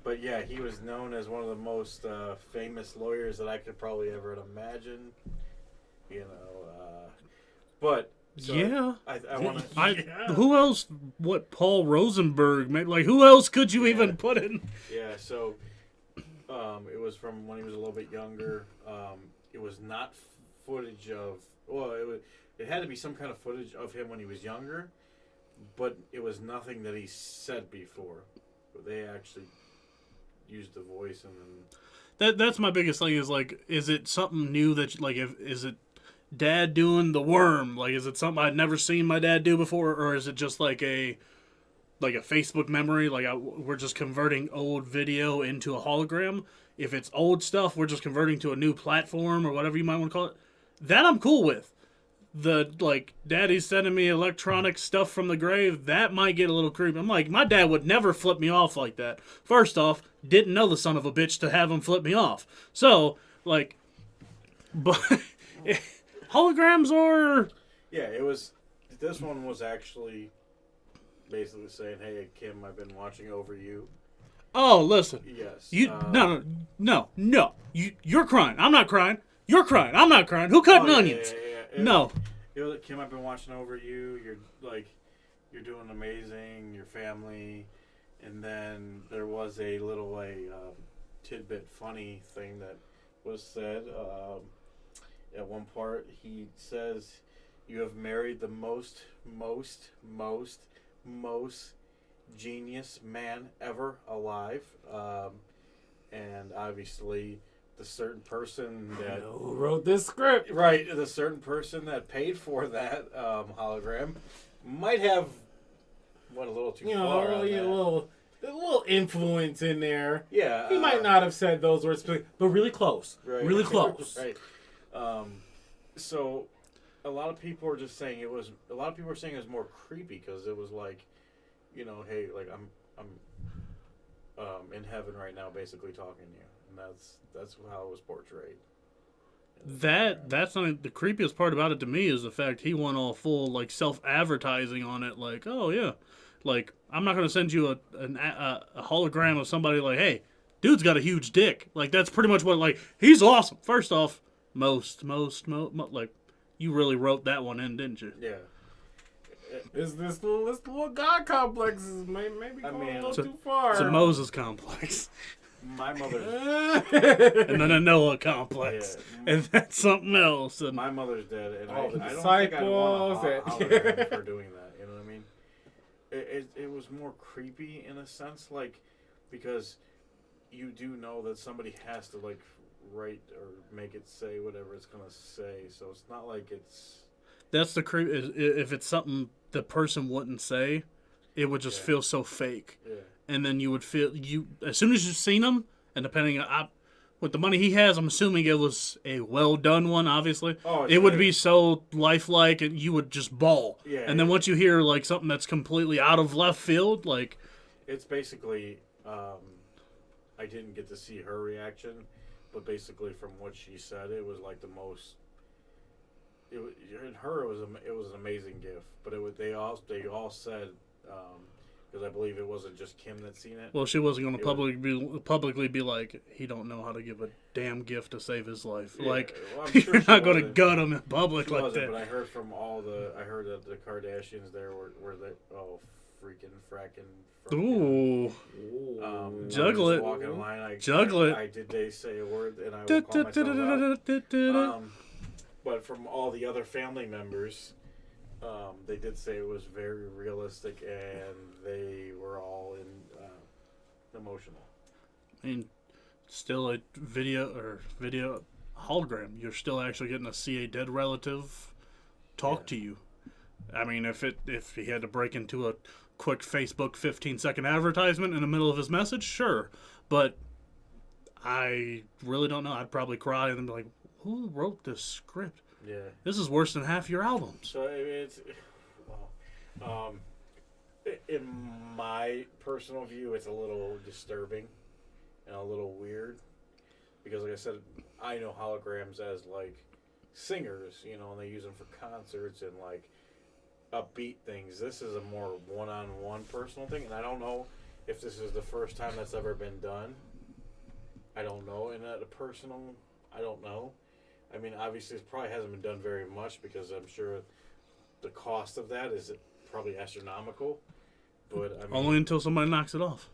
Speaker 3: But yeah, he was known as one of the most famous lawyers that I could probably ever imagine. You know, but so
Speaker 2: yeah.
Speaker 3: I want to.
Speaker 2: Who else? What, Paul Rosenberg? Like, who else could you even put in?
Speaker 3: Yeah. So, it was from when he was a little bit younger. It was not footage of. Well, it had to be some kind of footage of him when he was younger, but it was nothing that he said before. But they actually used the voice and then.
Speaker 2: That's my biggest thing. Is like, is it something new that like is it Dad doing the worm? Like, is it something I'd never seen my dad do before, or is it just like a Facebook memory? Like, we're just converting old video into a hologram. If it's old stuff, we're just converting to a new platform or whatever you might want to call it. That I'm cool with. The, like, Daddy's sending me electronic stuff from the grave, that might get a little creepy. I'm like, my dad would never flip me off like that. First off, didn't know the son of a bitch to have him flip me off. So, like, but holograms are...
Speaker 3: Yeah, it was. This one was actually basically saying, "Hey, Kim, I've been watching over you."
Speaker 2: Oh, listen.
Speaker 3: Yes.
Speaker 2: You no. You're crying. I'm not crying. You're crying. I'm not crying. Who cut an onions?
Speaker 3: Yeah.
Speaker 2: No.
Speaker 3: Kim, I've been watching over you. You're doing amazing. Your family, and then there was a little tidbit funny thing that was said. At one part, he says, "You have married the most genius man ever alive," and obviously the certain person that
Speaker 1: Who wrote this script?
Speaker 3: right, the certain person that paid for that hologram might have went a little too far. On that.
Speaker 1: A little influence in there.
Speaker 3: Yeah,
Speaker 1: He might not have said those words, but really close.
Speaker 3: right.
Speaker 1: Really close.
Speaker 3: Right. So a lot of people are just saying it was. A lot of people are saying it was more creepy because it was like, hey, like I'm in heaven right now, basically talking to you, and that's how it was portrayed.
Speaker 2: That's not the creepiest part about it to me is the fact he went all full like self-advertising on it. Like, oh yeah, like I'm not gonna send you a hologram of somebody like, hey, dude's got a huge dick. Like that's pretty much what like he's awesome. First off, most like you really wrote that one in, didn't you?
Speaker 3: Yeah.
Speaker 1: Is this little God complex is maybe going a little too far?
Speaker 2: It's a Moses complex.
Speaker 3: My mother's
Speaker 2: And then a Noah complex.
Speaker 3: Yeah.
Speaker 2: And that's something else. And
Speaker 3: my mother's dead, and
Speaker 1: All the
Speaker 3: I don't think I'd want a
Speaker 1: disciples
Speaker 3: hologram for doing that. You know what I mean? It was more creepy in a sense, like because you do know that somebody has to like write or make it say whatever it's gonna say, so it's not like it's.
Speaker 2: that's the creep. If it's something the person wouldn't say, it would just feel so fake.
Speaker 3: Yeah.
Speaker 2: And then you would feel as soon as you've seen him, and depending on with the money he has, I'm assuming it was a well done one. Obviously, it would be so lifelike, and you would just bawl.
Speaker 3: Yeah.
Speaker 2: And then once you hear like something that's completely out of left field, like
Speaker 3: It's basically. I didn't get to see her reaction, but basically from what she said, it was like the most. It was in her. It was an amazing gift, but they all said. Because I believe it wasn't just Kim that seen it.
Speaker 2: well, she wasn't going to publicly be like, he don't know how to give a damn gift to save his life.
Speaker 3: Yeah,
Speaker 2: like,
Speaker 3: well, I'm sure
Speaker 2: you're
Speaker 3: she
Speaker 2: not going to
Speaker 3: wasn't.
Speaker 2: gut him in public
Speaker 3: She
Speaker 2: like
Speaker 3: wasn't,
Speaker 2: that.
Speaker 3: but I heard from I heard that the Kardashians there were they freaking fracking.
Speaker 2: Ooh. Juggle it.
Speaker 3: Walking in line,
Speaker 2: Juggle it.
Speaker 3: I did they say a word, and I will call myself out. But from all the other family members, they did say it was very realistic, and they were all emotional.
Speaker 2: I mean, still a video hologram. You're still actually getting to see a dead relative talk to you. I mean, if he had to break into a quick Facebook 15-second advertisement in the middle of his message, sure. But I really don't know. I'd probably cry and then be like, who wrote this script?
Speaker 3: Yeah.
Speaker 2: This is worse than half your albums.
Speaker 3: So it's in my personal view, it's a little disturbing and a little weird because, like I said, I know holograms as like singers, and they use them for concerts and like upbeat things. This is a more one-on-one personal thing, and I don't know if this is the first time that's ever been done. I don't know, and at a personal, I don't know. I mean, obviously, it probably hasn't been done very much because I'm sure the cost of that is probably astronomical. But I mean,
Speaker 2: only until somebody knocks it off.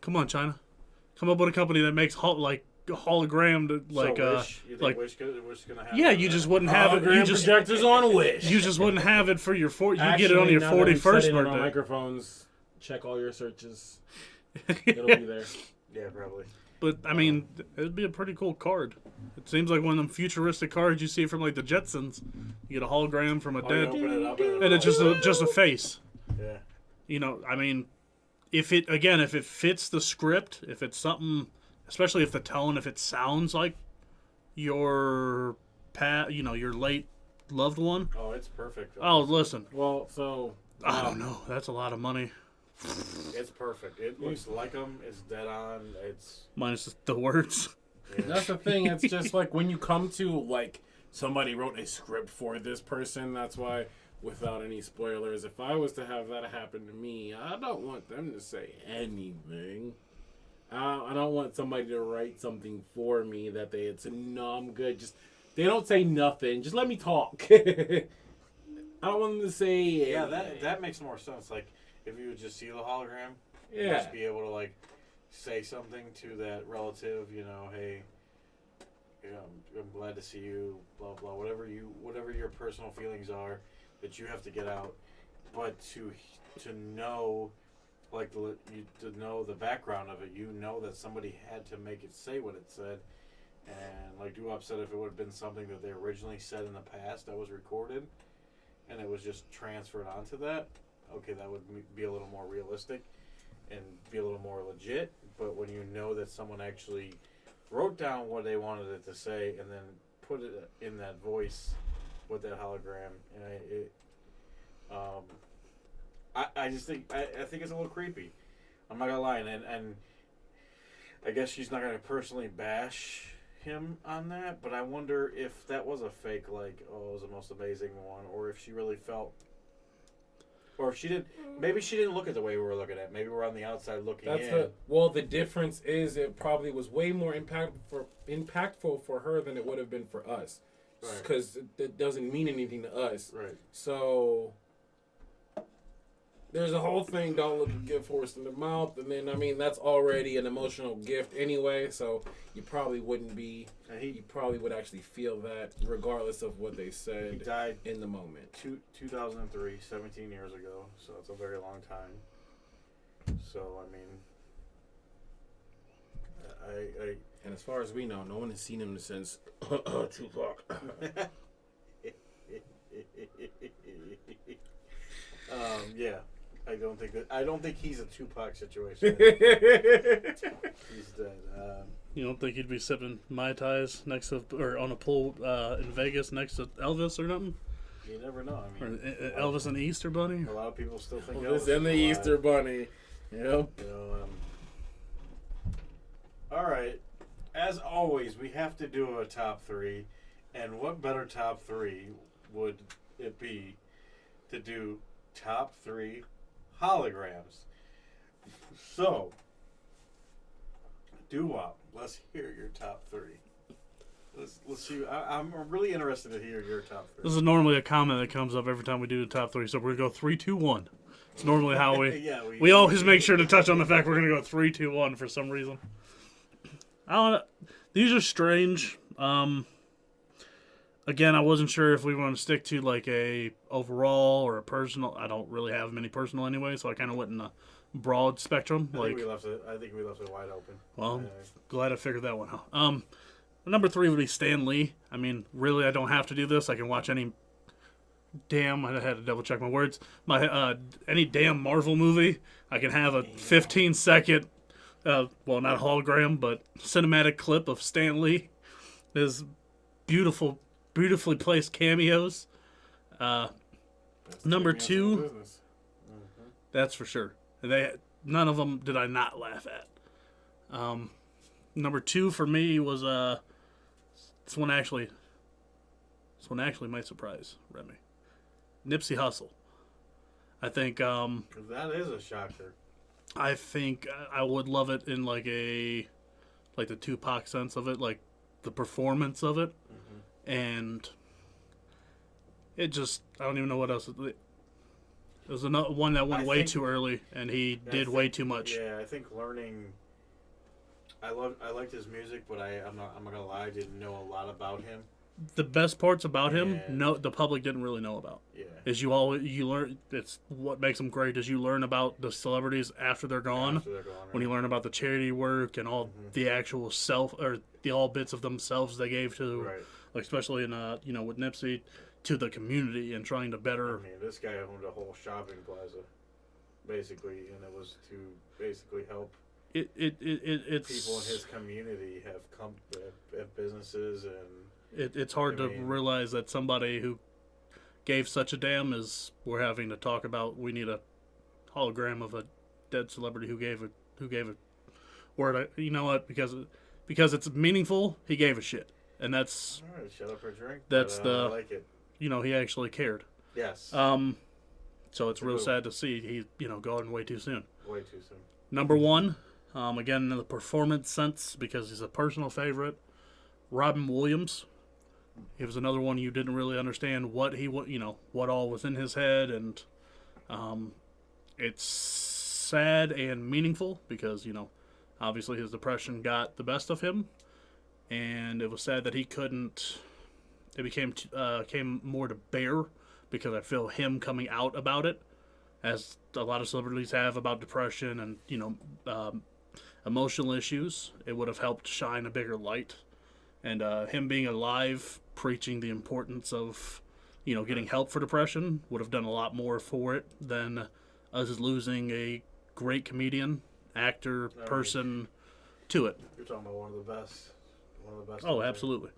Speaker 2: Come on, China. Come up with a company that makes hologram to, like
Speaker 3: Wish, you think
Speaker 2: like
Speaker 3: Wish gonna have
Speaker 2: yeah,
Speaker 3: that?
Speaker 2: you just wouldn't have it. You just
Speaker 1: projectors on Wish.
Speaker 2: you just wouldn't have it for your you get it on your 41st
Speaker 1: On
Speaker 2: birthday.
Speaker 1: microphones. Check all your searches. It'll be there.
Speaker 3: Yeah, probably.
Speaker 2: But I mean, it'd be a pretty cool card. It seems like one of them futuristic cards you see from like the Jetsons. You get a hologram from a
Speaker 3: You
Speaker 2: dead,
Speaker 3: open it up
Speaker 2: and it's just a face.
Speaker 3: yeah.
Speaker 2: I mean, if it fits the script, if it's something, especially if the tone, if it sounds like your your late loved one.
Speaker 3: Oh, it's perfect.
Speaker 2: Oh, listen.
Speaker 1: Well, so
Speaker 2: I don't know. That's a lot of money.
Speaker 3: It's perfect. It looks like them. It's dead on. It's
Speaker 2: Minus the words.
Speaker 3: yeah.
Speaker 1: that's the thing. It's just like when you come to like somebody wrote a script for this person. That's why, without any spoilers, if I was to have that happen to me, I don't want them to say anything. I don't want somebody to write something for me that it's no, I'm good. Just they don't say nothing. Just let me talk. I don't want them to say.
Speaker 3: Yeah, that makes more sense. Like if you would just see the hologram,
Speaker 1: Yeah.
Speaker 3: just be able to like say something to that relative. You know, hey, you know, I'm glad to see you. Blah blah. Whatever your personal feelings are that you have to get out, but to know. Like to know the background of it, you know that somebody had to make it say what it said, and like do upset if it would have been something that they originally said in the past that was recorded, and it was just transferred onto that. Okay, that would be a little more realistic, and be a little more legit. But when you know that someone actually wrote down what they wanted it to say and then put it in that voice with that hologram, and I just think I think it's a little creepy. I'm not gonna lie, and I guess she's not gonna personally bash him on that, but I wonder if that was a fake, like, oh, it was the most amazing one, or if she really felt, or if she did. Maybe she didn't look at the way we were looking at it. Maybe we're on the outside looking in.
Speaker 1: The difference is it probably was way more impactful for her than it would have been for us, because it doesn't mean anything to us.
Speaker 3: Right.
Speaker 1: So. There's a whole thing, don't look a gift horse in the mouth, and then, I mean, that's already an emotional gift anyway, so you probably wouldn't be, you probably would actually feel that regardless of what they said.
Speaker 3: He died
Speaker 1: in the moment.
Speaker 3: 2003, 17 years ago, so it's a very long time. So, I mean, I
Speaker 1: and as far as we know, no one has seen him since Tupac.
Speaker 3: Yeah. I don't think he's a Tupac situation. He's dead.
Speaker 2: You don't think he'd be sipping Mai Tais next to, or on a pool in Vegas next to Elvis or nothing?
Speaker 3: You never know. I mean,
Speaker 2: or Elvis and the Easter Bunny?
Speaker 3: A lot of people still think
Speaker 1: Elvis
Speaker 3: Elvis
Speaker 1: and the Easter Bunny. Yep.
Speaker 3: You know, all right. As always, we have to do a top three, and what better top three would it be to do top three holograms? So, Doo-Wop, let's hear your top three. Let's see. I'm really interested to hear your top three.
Speaker 2: This is normally a comment that comes up every time we do the top three, so we're going to go 3, 2, 1. It's normally how we always make sure to touch on the fact we're going to go 3, 2, 1 for some reason. I don't know. These are strange. Again, I wasn't sure if we want to stick to like a overall or a personal. I don't really have many personal anyway, so I kind of went in a broad spectrum.
Speaker 3: I think we left it wide open.
Speaker 2: Well, glad I figured that one out. Number 3 would be Stan Lee. I mean, really, I don't have to do this. I can watch any damn. I had to double check my words. Any damn Marvel movie. I can have a 15-second, well, not hologram, but cinematic clip of Stan Lee. His beautifully placed cameos. Number 2, that's for sure. None of them did I not laugh at. Number 2 for me was this one actually might surprise Remy. Nipsey Hussle. I think
Speaker 3: that is a shocker.
Speaker 2: I think I would love it in like the Tupac sense of it, like the performance of it. And it just, I don't even know what else. It was another one that went way too early, and he did way too much.
Speaker 3: Yeah, I think learning. I liked his music, but I'm not gonna lie, I didn't know a lot about him.
Speaker 2: The best parts about him, the public didn't really know about.
Speaker 3: Yeah,
Speaker 2: is you learn. It's what makes them great. Is you learn about the celebrities after they're gone.
Speaker 3: Right.
Speaker 2: When you learn about the charity work and all the actual all bits of themselves they gave to.
Speaker 3: Right.
Speaker 2: Like especially in with Nipsey, to the community and trying to better.
Speaker 3: I mean, this guy owned a whole shopping plaza, basically, and it was to basically help
Speaker 2: it's
Speaker 3: people in his community have businesses, and
Speaker 2: it's hard to realize that somebody who gave such a damn is we're having to talk about. We need a hologram of a dead celebrity who gave a word. You know what? Because it's meaningful. He gave a shit. And that's
Speaker 3: all right. Shut up or drink.
Speaker 2: That's
Speaker 3: I like it.
Speaker 2: He actually cared.
Speaker 3: Yes.
Speaker 2: So it's real sad to see he going way too soon.
Speaker 3: Way too soon.
Speaker 2: Number 1, again in the performance sense because he's a personal favorite. Robin Williams. he was another one you didn't really understand what what all was in his head, and it's sad and meaningful because obviously his depression got the best of him, and it was sad that he couldn't. It came more to bear because I feel him coming out about it, as a lot of celebrities have about depression and emotional issues. It would have helped shine a bigger light, and him being alive, preaching the importance of getting help for depression would have done a lot more for it than us losing a great comedian, actor, person to it.
Speaker 3: You're talking about one of the best.
Speaker 2: Oh, absolutely.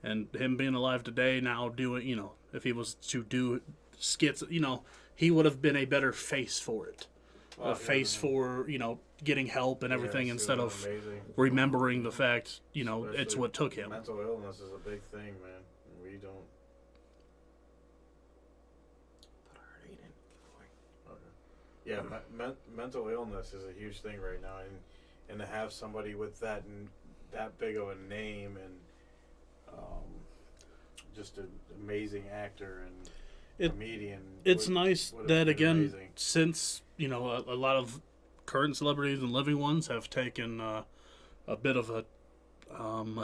Speaker 2: And him being alive today, now doing, if he was to do skits, he would have been a better face for it. A face for, getting help and everything instead of remembering the fact, it's what took him.
Speaker 3: Mental illness is a big thing, man. We don't.
Speaker 1: Put our heart in.
Speaker 3: Okay. Yeah, mental illness is a huge thing right now, and to have somebody with that big of a name and just an amazing actor and comedian.
Speaker 2: It's nice that again,
Speaker 3: amazing.
Speaker 2: since a lot of current celebrities and living ones have taken a bit of a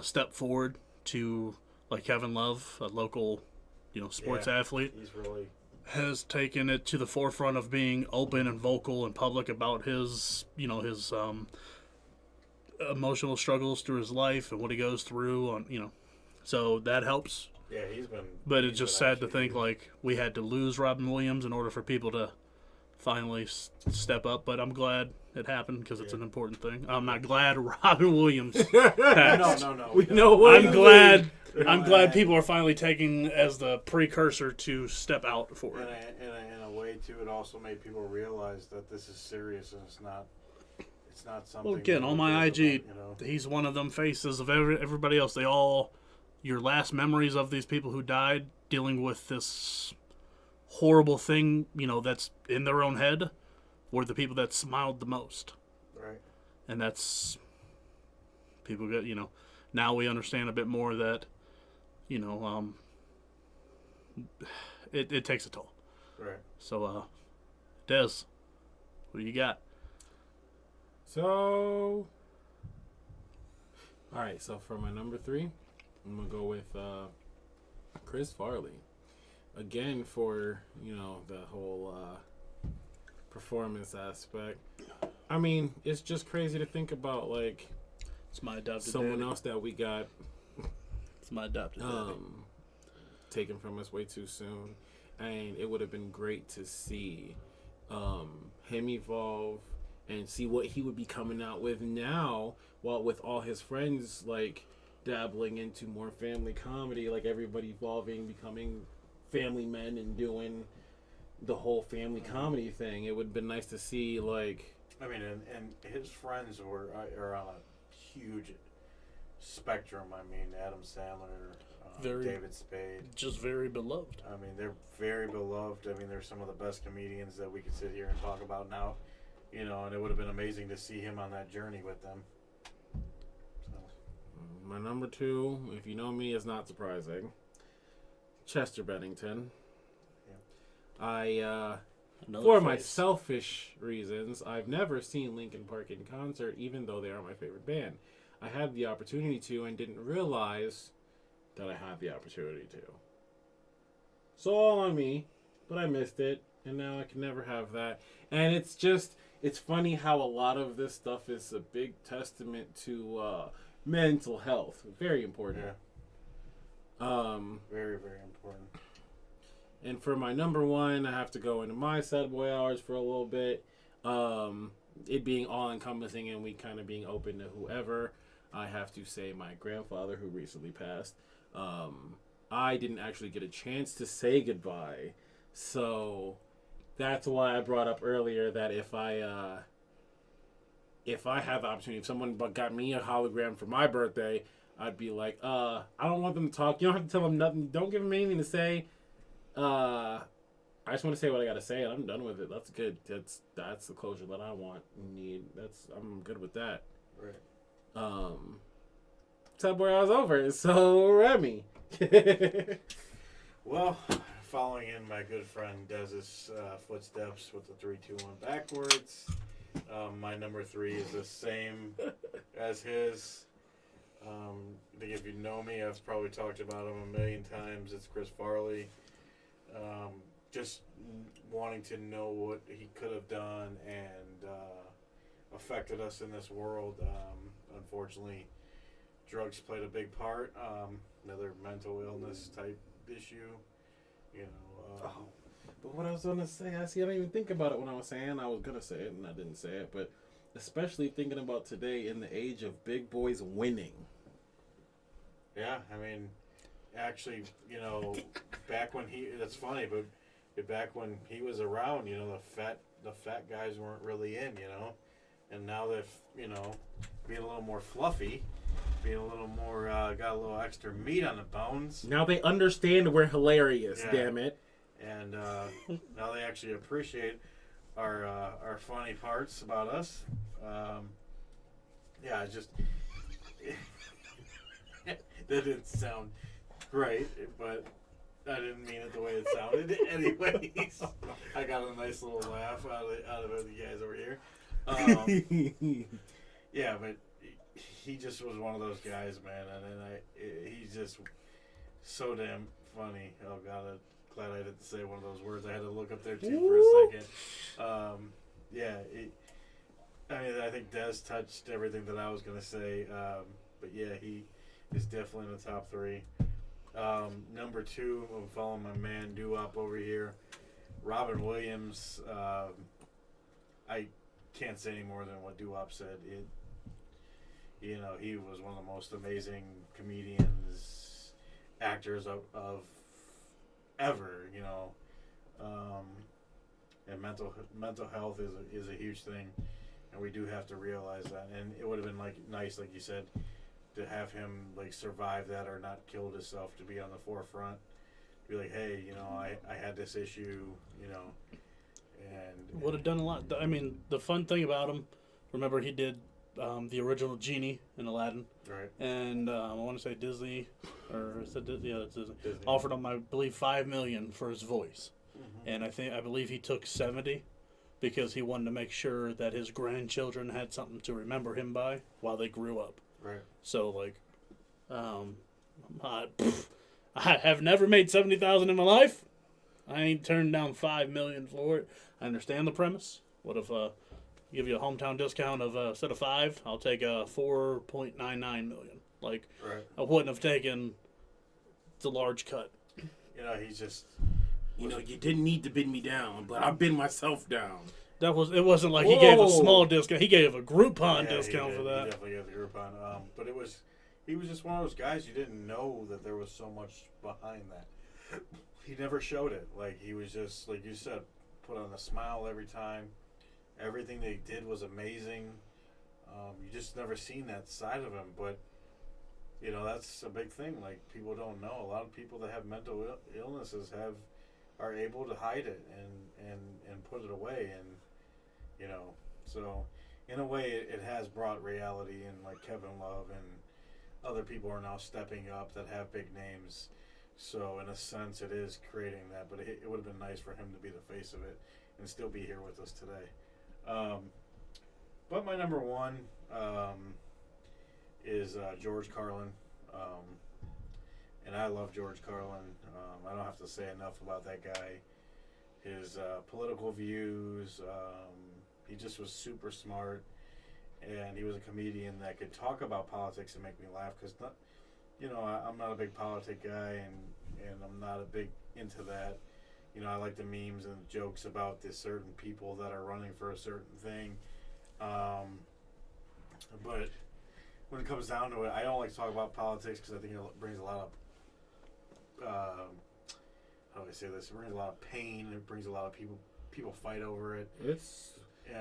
Speaker 2: step forward to, like Kevin Love, a local sports athlete.
Speaker 3: He's really
Speaker 2: has taken it to the forefront of being open and vocal and public about his emotional struggles through his life and what he goes through so that helps.
Speaker 3: Yeah, he's been.
Speaker 2: But it's just sad to think like we had to lose Robin Williams in order for people to finally step up. But I'm glad it happened because it's an important thing. I'm not glad Robin Williams passed.
Speaker 3: No.
Speaker 1: We know what
Speaker 2: I'm glad people are finally taking as the precursor to step out for it.
Speaker 3: In a way too, it also made people realize that this is serious and it's not something.
Speaker 2: Well, again, on my IG, he's one of them faces of everybody else. They all, your last memories of these people who died dealing with this horrible thing, that's in their own head, were the people that smiled the most.
Speaker 3: Right.
Speaker 2: And that's, people get, now we understand a bit more that, it takes a toll.
Speaker 3: Right.
Speaker 2: So, Des, what do you got?
Speaker 1: So, all right. So for my number 3, I'm gonna go with Chris Farley. Again, for the whole performance aspect. I mean, it's just crazy to think about like
Speaker 2: It's my adopted
Speaker 1: someone
Speaker 2: daddy.
Speaker 1: else that we got
Speaker 2: It's my adopted daddy.
Speaker 1: taken from us way too soon, and it would have been great to see him evolve and see what he would be coming out with now, while with all his friends like dabbling into more family comedy, like everybody evolving, becoming family men and doing the whole family comedy thing. It would have been nice to see, like,
Speaker 3: I mean, and his friends are on a huge spectrum. I mean, Adam Sandler, David Spade.
Speaker 2: Just very beloved.
Speaker 3: I mean, they're very beloved. I mean, they're some of the best comedians that we could sit here and talk about now. And it would have been amazing to see him on that journey with them. So.
Speaker 1: My number 2, if you know me, is not surprising. Chester Bennington.
Speaker 3: Yeah.
Speaker 1: For my selfish reasons, I've never seen Linkin Park in concert, even though they are my favorite band. I had the opportunity to and didn't realize that I had the opportunity to. So all on me, but I missed it, and now I can never have that. And it's funny how a lot of this stuff is a big testament to mental health. Very important.
Speaker 3: Yeah. Very, very important.
Speaker 1: And for my number 1, I have to go into my sad boy hours for a little bit. It being all-encompassing and we kind of being open to whoever, I have to say my grandfather who recently passed. I didn't actually get a chance to say goodbye. So that's why I brought up earlier that if I had the opportunity, if someone got me a hologram for my birthday, I'd be like, I don't want them to talk. You don't have to tell them nothing. Don't give them anything to say. I just want to say what I got to say, and I'm done with it. That's good. That's the closure that I want and need. I'm good with that.
Speaker 3: Right.
Speaker 1: Sad boy, I was over. So Remy,
Speaker 3: Well, following in my good friend Dez's footsteps with the 3-2-1 backwards, my number 3 is the same as his. I think if you know me, I've probably talked about him a million times. It's Chris Farley. Just wanting to know what he could have done and affected us in this world. Unfortunately, drugs played a big part. Another mental illness type issue.
Speaker 1: But what I was gonna say, I didn't even think about it when I was saying I was gonna say it and I didn't say it, but especially thinking about today in the age of big boys winning.
Speaker 3: Yeah, I mean, actually, back when that's funny, but back when he was around, the fat guys weren't really in, and now they've, being a little more fluffy, being a little more, got a little extra meat on the bones.
Speaker 1: Now they understand we're hilarious,
Speaker 3: Yeah.
Speaker 1: damn it.
Speaker 3: And now they actually appreciate our funny parts about us. Yeah, just that didn't sound great, but I didn't mean it the way it sounded. Anyways, I got a nice little laugh out of you guys over here. Yeah, but he just was one of those guys, man, and he's just so damn funny. Oh God, I'm glad I didn't say one of those words. I had to look up there too for a second. Yeah, I mean, I think Des touched everything that I was gonna say. But yeah, he is definitely in the top 3. Number 2, I'm following my man Doo-Wop over here, Robin Williams. I can't say any more than what Doo-Wop said. He was one of the most amazing comedians, actors of ever. And mental health is a huge thing, and we do have to realize that. And it would have been nice, like you said, to have him survive that or not killed himself, to be on the forefront, be like, hey, I had this issue, and
Speaker 2: Would have done a lot. I mean, the fun thing about him, remember he did the original Genie in Aladdin,
Speaker 3: right,
Speaker 2: and I want to say Disney, or is it Disney? Yeah, it's Disney.
Speaker 3: Disney.
Speaker 2: Offered him, I believe, $5 million for his voice, and I believe he took 70 because he wanted to make sure that his grandchildren had something to remember him by while they grew up.
Speaker 3: right.
Speaker 2: So I have never made $70,000 in my life. I ain't turned down $5 million for it. I understand the premise. What if give you a hometown discount of instead of 5, I'll take a 4.99 million.
Speaker 3: Right.
Speaker 2: I wouldn't have taken the large cut.
Speaker 3: He's just.
Speaker 1: You didn't need to bid me down, but I bid myself down.
Speaker 2: It wasn't like he gave a small discount. He gave a Groupon
Speaker 3: Yeah,
Speaker 2: discount
Speaker 3: he
Speaker 2: for
Speaker 3: did.
Speaker 2: that.
Speaker 3: He definitely gave the Groupon. But he was just one of those guys you didn't know that there was so much behind that. He never showed it. He was just, like you said, put on a smile every time. Everything they did was amazing. You just never seen that side of him. But, that's a big thing. People don't know. A lot of people that have mental illnesses are able to hide it and put it away. And, so in a way it has brought reality, and Kevin Love and other people are now stepping up that have big names. So in a sense it is creating that, but it would have been nice for him to be the face of it and still be here with us today. But my number 1 is George Carlin. And I love George Carlin. I don't have to say enough about that guy. His political views, he just was super smart, and he was a comedian that could talk about politics and make me laugh, because I'm not a big politic guy, and I'm not a big into that. I like the memes and the jokes about the certain people that are running for a certain thing. But when it comes down to it, I don't like to talk about politics because I think it brings a lot of how do I say this? It brings a lot of pain. It brings a lot of people fight over it.
Speaker 1: It's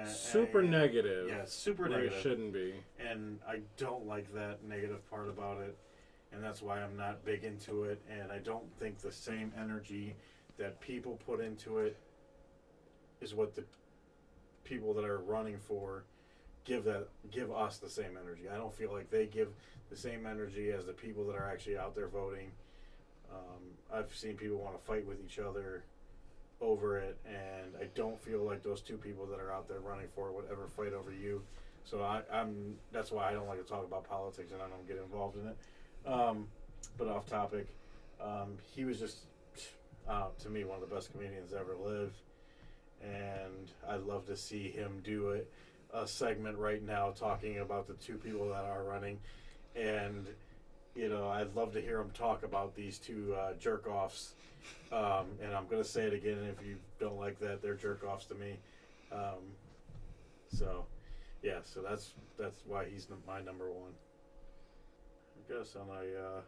Speaker 1: super negative.
Speaker 3: Yeah, it's super
Speaker 1: where
Speaker 3: negative.
Speaker 1: It shouldn't be.
Speaker 3: And I don't like that negative part about it, and that's why I'm not big into it. And I don't think the same energy that people put into it is what the people that are running for give us the same energy. I don't feel like they give the same energy as the people that are actually out there voting. I've seen people want to fight with each other over it, and I don't feel like those two people that are out there running for it would ever fight over you. So I'm that's why I don't like to talk about politics, and I don't get involved in it. But off topic, he was just to me one of the best comedians ever lived, and I'd love to see him do a segment right now talking about the two people that are running, and I'd love to hear him talk about these two jerk offs. And I'm gonna say it again, and if you don't like that, they're jerk offs to me. So that's why he's my number one. I guess on a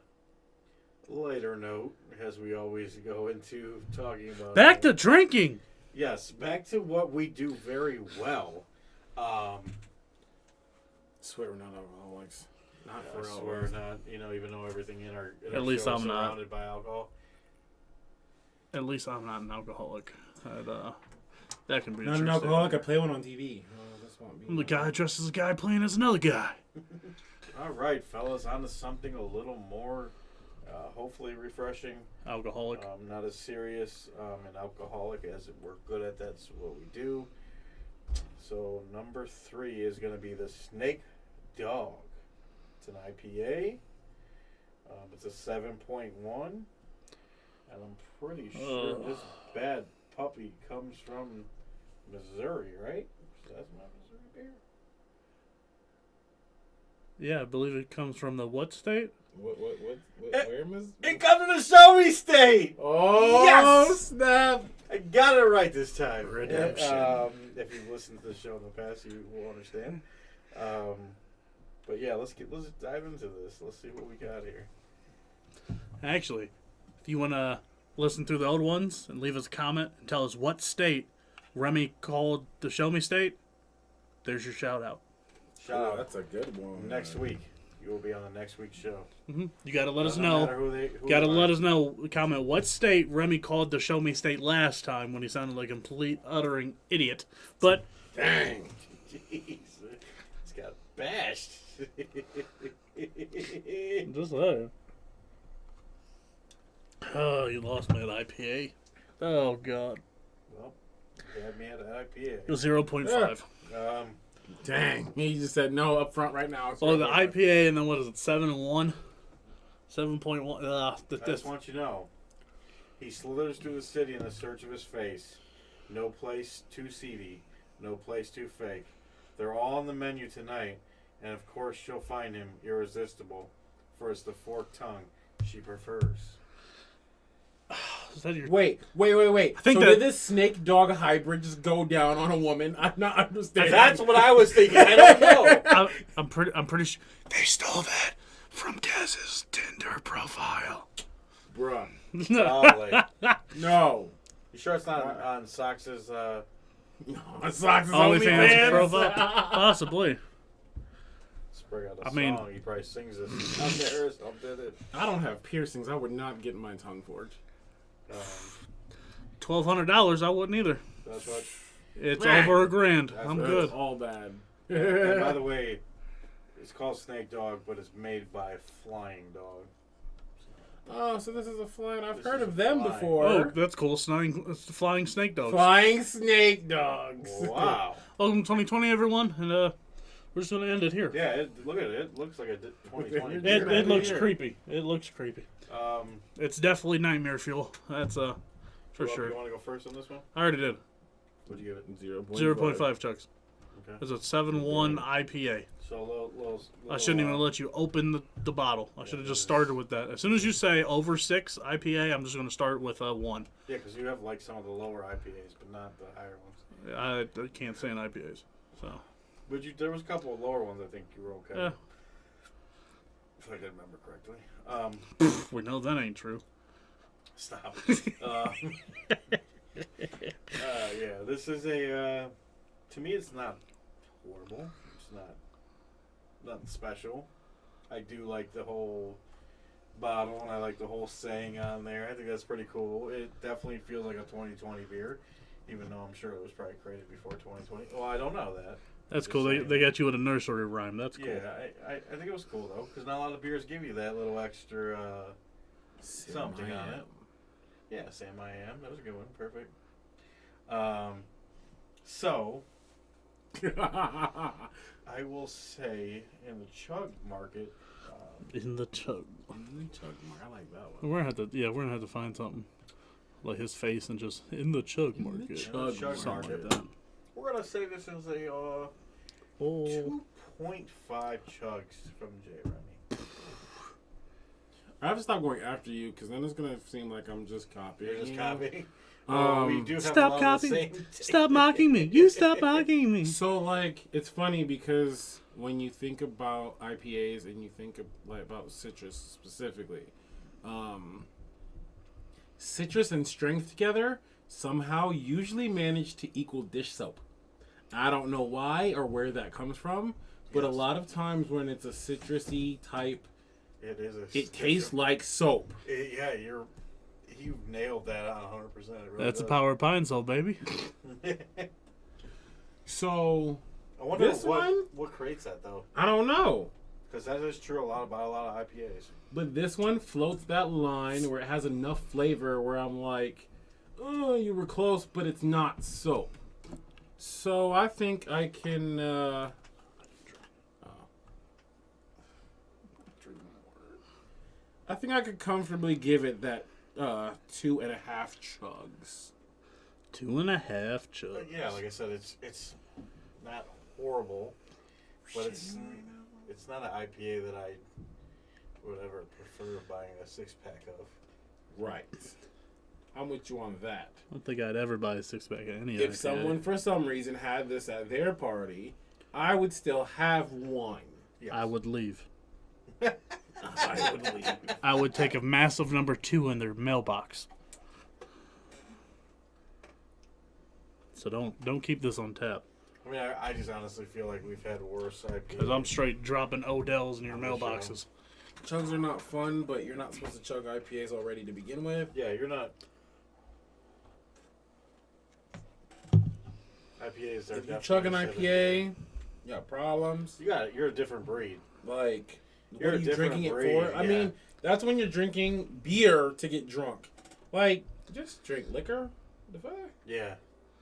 Speaker 3: lighter note, as we always go into talking about
Speaker 2: Back to drinking.
Speaker 3: Yes, back to what we do very well.
Speaker 1: Swear we're not alcoholics. Not
Speaker 3: I
Speaker 1: for
Speaker 3: swear
Speaker 1: always.
Speaker 3: not. Even though everything in our
Speaker 2: At least
Speaker 3: show is
Speaker 2: I'm not.
Speaker 3: surrounded by alcohol.
Speaker 2: At least I'm not an alcoholic. That can be a
Speaker 1: Not
Speaker 2: true
Speaker 1: an alcoholic. I
Speaker 2: statement.
Speaker 1: play one on TV. That's what
Speaker 2: I'm the guy dressed as a guy playing as another guy.
Speaker 3: All right, fellas, on to something a little more, hopefully refreshing.
Speaker 2: Alcoholic.
Speaker 3: Not as serious and alcoholic as we're good at. That's what we do. So number 3 is going to be the Snake Dog. It's an IPA. It's a 7.1. And I'm pretty sure this bad puppy comes from Missouri, right? So that's my Missouri beer.
Speaker 2: Yeah, I believe it comes from the what state?
Speaker 1: What where was
Speaker 3: It comes from the Show Me State!
Speaker 1: Oh,
Speaker 3: Yes!
Speaker 1: snap!
Speaker 3: I got it right this time.
Speaker 2: Redemption.
Speaker 3: If you've listened to the show in the past, you will understand. But yeah, let's dive into this. Let's see what we got here.
Speaker 2: Actually, if you want to listen through the old ones and leave us a comment and tell us what state Remy called the Show Me State, there's your shout out.
Speaker 3: Shout out.
Speaker 1: That's a good one.
Speaker 3: Next week, you will be on the next week's show.
Speaker 2: You got to let us
Speaker 3: Doesn't
Speaker 2: know.
Speaker 3: matter who
Speaker 2: Got to
Speaker 3: they
Speaker 2: let
Speaker 3: are.
Speaker 2: us know. Comment what state Remy called the Show Me State last time when he sounded like a complete uttering idiot. But
Speaker 1: Dang.
Speaker 3: Jeez, it's got bashed.
Speaker 2: just saying. Oh, you lost me at IPA. Oh God.
Speaker 3: Well, you had me at an IPA.
Speaker 2: 0.5.
Speaker 1: Dang. He just said no up front right now.
Speaker 2: Oh, the IPA, and then what is it? 7 and 1. 7.1.
Speaker 3: I just want you to know, he slithers through the city in the search of his face. No place too seedy, no place too fake. They're all on the menu tonight, and of course she'll find him irresistible, for it's the forked tongue she prefers.
Speaker 2: Is that your...
Speaker 1: Wait.
Speaker 2: I think
Speaker 1: so
Speaker 2: that-
Speaker 1: did this snake dog hybrid just go down on a woman? I'm not understanding.
Speaker 3: That's what I was thinking. I don't know.
Speaker 2: I'm pretty sure they stole that from Dez's Tinder profile.
Speaker 1: Bruh.
Speaker 3: Probably.
Speaker 1: No.
Speaker 3: You sure it's not on Sox's?
Speaker 1: No. Socks is
Speaker 2: OnlyFans
Speaker 1: OnlyFans.
Speaker 2: profile? Possibly.
Speaker 3: Spray out a
Speaker 2: I mean-
Speaker 3: song. He probably sings this. I'm there. Some did it.
Speaker 1: I don't have piercings. I would not get my tongue forged.
Speaker 2: $1,200. I wouldn't either.
Speaker 3: That's what.
Speaker 2: It's
Speaker 1: Man.
Speaker 2: over $1,000.
Speaker 3: That's
Speaker 2: I'm
Speaker 3: right.
Speaker 2: good.
Speaker 1: It's all bad.
Speaker 3: And by the way, it's called Snake Dog, but it's made by Flying Dog.
Speaker 1: Oh, so this is a flying. I've
Speaker 3: This
Speaker 1: heard
Speaker 3: is
Speaker 1: of
Speaker 3: a
Speaker 1: them
Speaker 3: flying.
Speaker 1: before.
Speaker 2: Oh, that's cool. It's the flying snake dogs.
Speaker 1: Flying snake dogs.
Speaker 3: Wow.
Speaker 2: Welcome to 2020, everyone. And we're just going to end it here.
Speaker 3: Yeah, look at it. It looks like a 2020.
Speaker 1: It-
Speaker 2: It looks
Speaker 1: Here.
Speaker 2: creepy. It looks creepy. It's definitely nightmare fuel. That's for sure.
Speaker 3: You want to go first on this one?
Speaker 2: I already did.
Speaker 3: What'd you give it?
Speaker 2: 0.5 chucks.
Speaker 3: Okay.
Speaker 2: It's a 7.1 IPA.
Speaker 3: So little
Speaker 2: I shouldn't even let you open the bottle. I should have just started with that. As soon as you say over 6 IPA, I'm just going to start with 1.
Speaker 3: Yeah, because you have like some of the lower IPAs, but not the higher ones.
Speaker 2: I can't say an IPAs. So
Speaker 3: But there was a couple of lower ones I think you were okay.
Speaker 2: Yeah.
Speaker 3: If I can remember correctly.
Speaker 2: we know that ain't true.
Speaker 3: Stop. Yeah, this is a. To me, it's not horrible. It's not nothing special. I do like the whole bottle, and I like the whole saying on there. I think that's pretty cool. It definitely feels like a 2020 beer, even though I'm sure it was probably created before 2020. Well, I don't know that.
Speaker 2: That's
Speaker 3: Just
Speaker 2: cool.
Speaker 3: saying.
Speaker 2: They got you with a nursery rhyme. That's cool.
Speaker 3: Yeah, I think it was cool though, because not a lot of beers give you that little extra something on it. Yeah, Sam I Am. That was a good one. Perfect. So, I will say in the chug market.
Speaker 2: In the chug.
Speaker 1: I like that one.
Speaker 2: We're gonna have to find something like his face and just in the chug market.
Speaker 3: Chug
Speaker 2: Something
Speaker 3: market.
Speaker 2: like that.
Speaker 3: We're gonna say this is a 2.5 chugs from J. Remy.
Speaker 1: I have to stop going after you because then it's gonna seem like I'm just copying.
Speaker 3: You're just
Speaker 1: you.
Speaker 3: copying. We do have
Speaker 2: Stop
Speaker 3: a lot
Speaker 2: copying.
Speaker 3: of the same
Speaker 2: Stop mocking me. You stop mocking me.
Speaker 1: So like it's funny because when you think about IPAs and you think of, like about citrus specifically, citrus and strength together somehow usually manage to equal dish soap. I don't know why or where that comes from, but a lot of times when it's a citrusy type, it tastes like soap.
Speaker 3: You nailed that on 100%. Really
Speaker 2: That's the power of pine salt, baby.
Speaker 1: So
Speaker 3: I wonder
Speaker 1: this one,
Speaker 3: what creates that though,
Speaker 1: I don't know.
Speaker 3: because that is true about a lot of IPAs.
Speaker 1: But this one floats that line where it has enough flavor where I'm like, oh, you were close, but it's not soap. So I think I can. I think I could comfortably give it that 2.5 chugs.
Speaker 2: 2.5 chugs.
Speaker 3: Yeah, like I said, it's not horrible, but it's not an IPA that I would ever prefer buying a 6-pack of.
Speaker 1: Right. I'm with you on that.
Speaker 2: I don't think I'd ever buy a 6-pack of any
Speaker 1: If
Speaker 2: IPA.
Speaker 1: someone for some reason had this at their party, I would still have one.
Speaker 3: Yes.
Speaker 2: I would leave.
Speaker 1: I would leave.
Speaker 2: I would take a massive number 2 in their mailbox. So don't keep this on tap.
Speaker 3: I mean, I just honestly feel like we've had worse IPAs.
Speaker 2: Because I'm straight dropping Odell's in your
Speaker 3: On the
Speaker 2: mailboxes.
Speaker 1: Chugs are not fun, but you're not supposed to chug IPAs already to begin with.
Speaker 3: Yeah, you're not. IPAs are
Speaker 1: If you
Speaker 3: definitely
Speaker 1: chug an
Speaker 3: acidic.
Speaker 1: IPA, you got problems.
Speaker 3: You're a different breed.
Speaker 1: Like,
Speaker 3: You're
Speaker 1: what
Speaker 3: a
Speaker 1: are you drinking it
Speaker 3: different
Speaker 1: for?
Speaker 3: breed,
Speaker 1: I
Speaker 3: yeah.
Speaker 1: mean, that's when you're drinking beer to get drunk. Like, just drink liquor. The fuck?
Speaker 3: Yeah.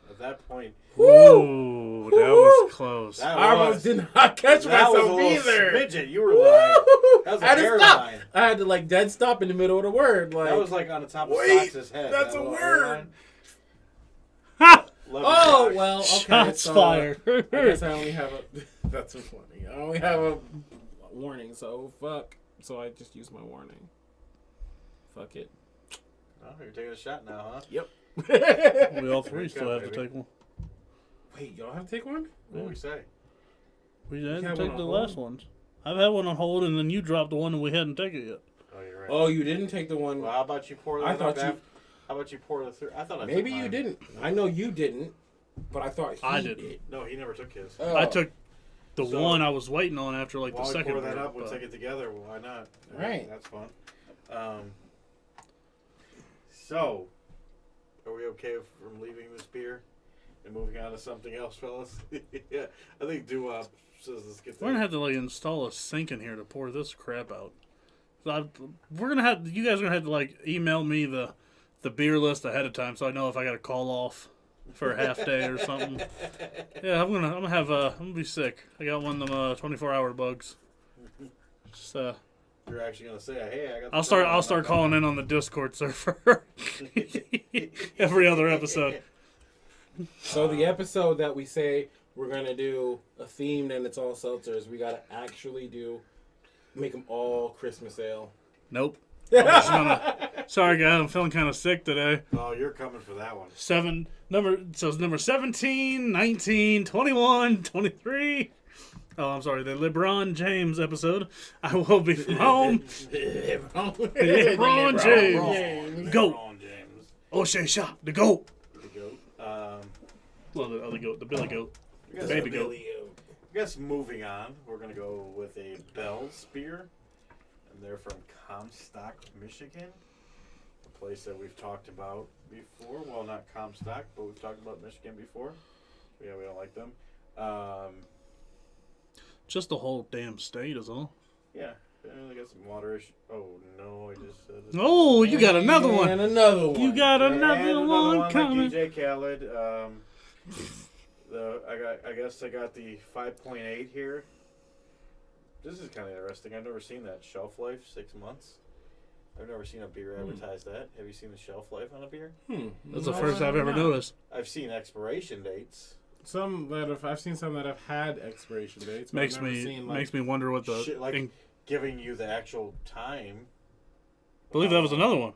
Speaker 3: At that point,
Speaker 2: Ooh, that was close.
Speaker 3: That
Speaker 1: I
Speaker 3: was-
Speaker 1: almost did not catch
Speaker 3: that was a
Speaker 1: myself
Speaker 3: little
Speaker 1: either.
Speaker 3: smidgen. You were like, that was a
Speaker 1: I had to
Speaker 3: hairline.
Speaker 1: stop. I had to like dead stop in the middle of the word. Like,
Speaker 3: That was like on the top of
Speaker 1: wait,
Speaker 3: Fox's head.
Speaker 1: that's
Speaker 3: that
Speaker 1: a
Speaker 3: little
Speaker 1: word.
Speaker 3: hairline.
Speaker 2: Ha!
Speaker 3: Love
Speaker 1: oh
Speaker 3: you,
Speaker 1: well. Okay,
Speaker 2: Shots
Speaker 1: so
Speaker 2: fired.
Speaker 1: I guess I only have a. That's so funny. I only have a warning. So fuck. So I just use my warning. Fuck it.
Speaker 3: Oh, you're taking a shot now, huh?
Speaker 1: Yep.
Speaker 2: We all three still have to
Speaker 3: baby.
Speaker 2: take one.
Speaker 1: Wait, y'all have to take one?
Speaker 3: What do we say?
Speaker 2: We
Speaker 1: had
Speaker 2: hadn't
Speaker 1: one
Speaker 2: taken
Speaker 1: on
Speaker 2: the
Speaker 1: hold?
Speaker 2: last ones. I've had one on hold, and then you dropped the one, and we hadn't taken it yet.
Speaker 3: Oh, you're right.
Speaker 1: Oh, you didn't take the one.
Speaker 3: Well, how about you pour that
Speaker 1: I thought
Speaker 3: up
Speaker 1: you-
Speaker 3: after? How about you pour the through? I thought I
Speaker 1: Maybe
Speaker 3: took
Speaker 1: you
Speaker 3: mine.
Speaker 1: didn't. I know you didn't, but I thought
Speaker 2: I
Speaker 1: he
Speaker 2: didn't.
Speaker 1: did.
Speaker 3: No, he never took his.
Speaker 1: Oh.
Speaker 2: I took the
Speaker 3: So,
Speaker 2: one I was waiting on after like
Speaker 3: While
Speaker 2: the
Speaker 3: we
Speaker 2: second.
Speaker 3: pour that
Speaker 2: beer,
Speaker 3: up, we'll
Speaker 2: but-
Speaker 3: take it together. Why not?
Speaker 1: Right.
Speaker 3: That's fun. So, are we okay from leaving this beer and moving on to something else, fellas? Yeah, I think Doo-Wop says let's get
Speaker 2: We're gonna have to like install a sink in here to pour this crap out. So we're gonna have you guys are gonna have to like email me the beer list ahead of time so I know if I got to call off for a half day or something. Yeah, I'm gonna be sick. I got one of them 24-hour bugs. Just
Speaker 3: You're actually gonna say, "Hey, I got." the
Speaker 2: I'll start
Speaker 3: corona."
Speaker 2: calling in on the Discord server every other episode.
Speaker 1: So the episode that we say we're gonna do a themed and it's all seltzers, we gotta actually make them all Christmas ale.
Speaker 2: Nope. I'm just gonna, sorry guys, I'm feeling kind of sick today.
Speaker 3: Oh, you're coming for that one.
Speaker 2: Number 17, 19, 21, 23. Oh, I'm sorry, the LeBron James episode. I will be from home. LeBron James. Go.
Speaker 3: LeBron James.
Speaker 2: O'Shea Shop, the goat.
Speaker 3: The goat.
Speaker 2: Well, the other goat, the Billy goat.
Speaker 3: I guess-
Speaker 2: Baby goat.
Speaker 3: I guess moving on, we're gonna go with a Bell's beer, and they're from Comstock, Michigan, a place that we've talked about before. Well, not Comstock, but we've talked about Michigan before. Yeah, we don't like them.
Speaker 2: Just the whole damn state is all.
Speaker 3: Yeah, I got some water. Oh no, I just said it.
Speaker 2: Oh, you got another one.
Speaker 1: And another one.
Speaker 2: You got
Speaker 3: And
Speaker 2: another one coming.
Speaker 3: Like DJ Khaled. I guess I got the 5.8 here. This is kind of interesting. I've never seen that shelf life 6 months. I've never seen a beer advertise that. Have you seen the shelf life on a beer?
Speaker 2: That's the first I've ever noticed.
Speaker 3: I've seen expiration dates.
Speaker 1: I've seen some that have had expiration dates. But
Speaker 2: Makes
Speaker 1: I've never
Speaker 2: me
Speaker 1: seen,
Speaker 2: makes me wonder what the.
Speaker 3: Shit, like giving you the actual time.
Speaker 2: I believe that was another one. I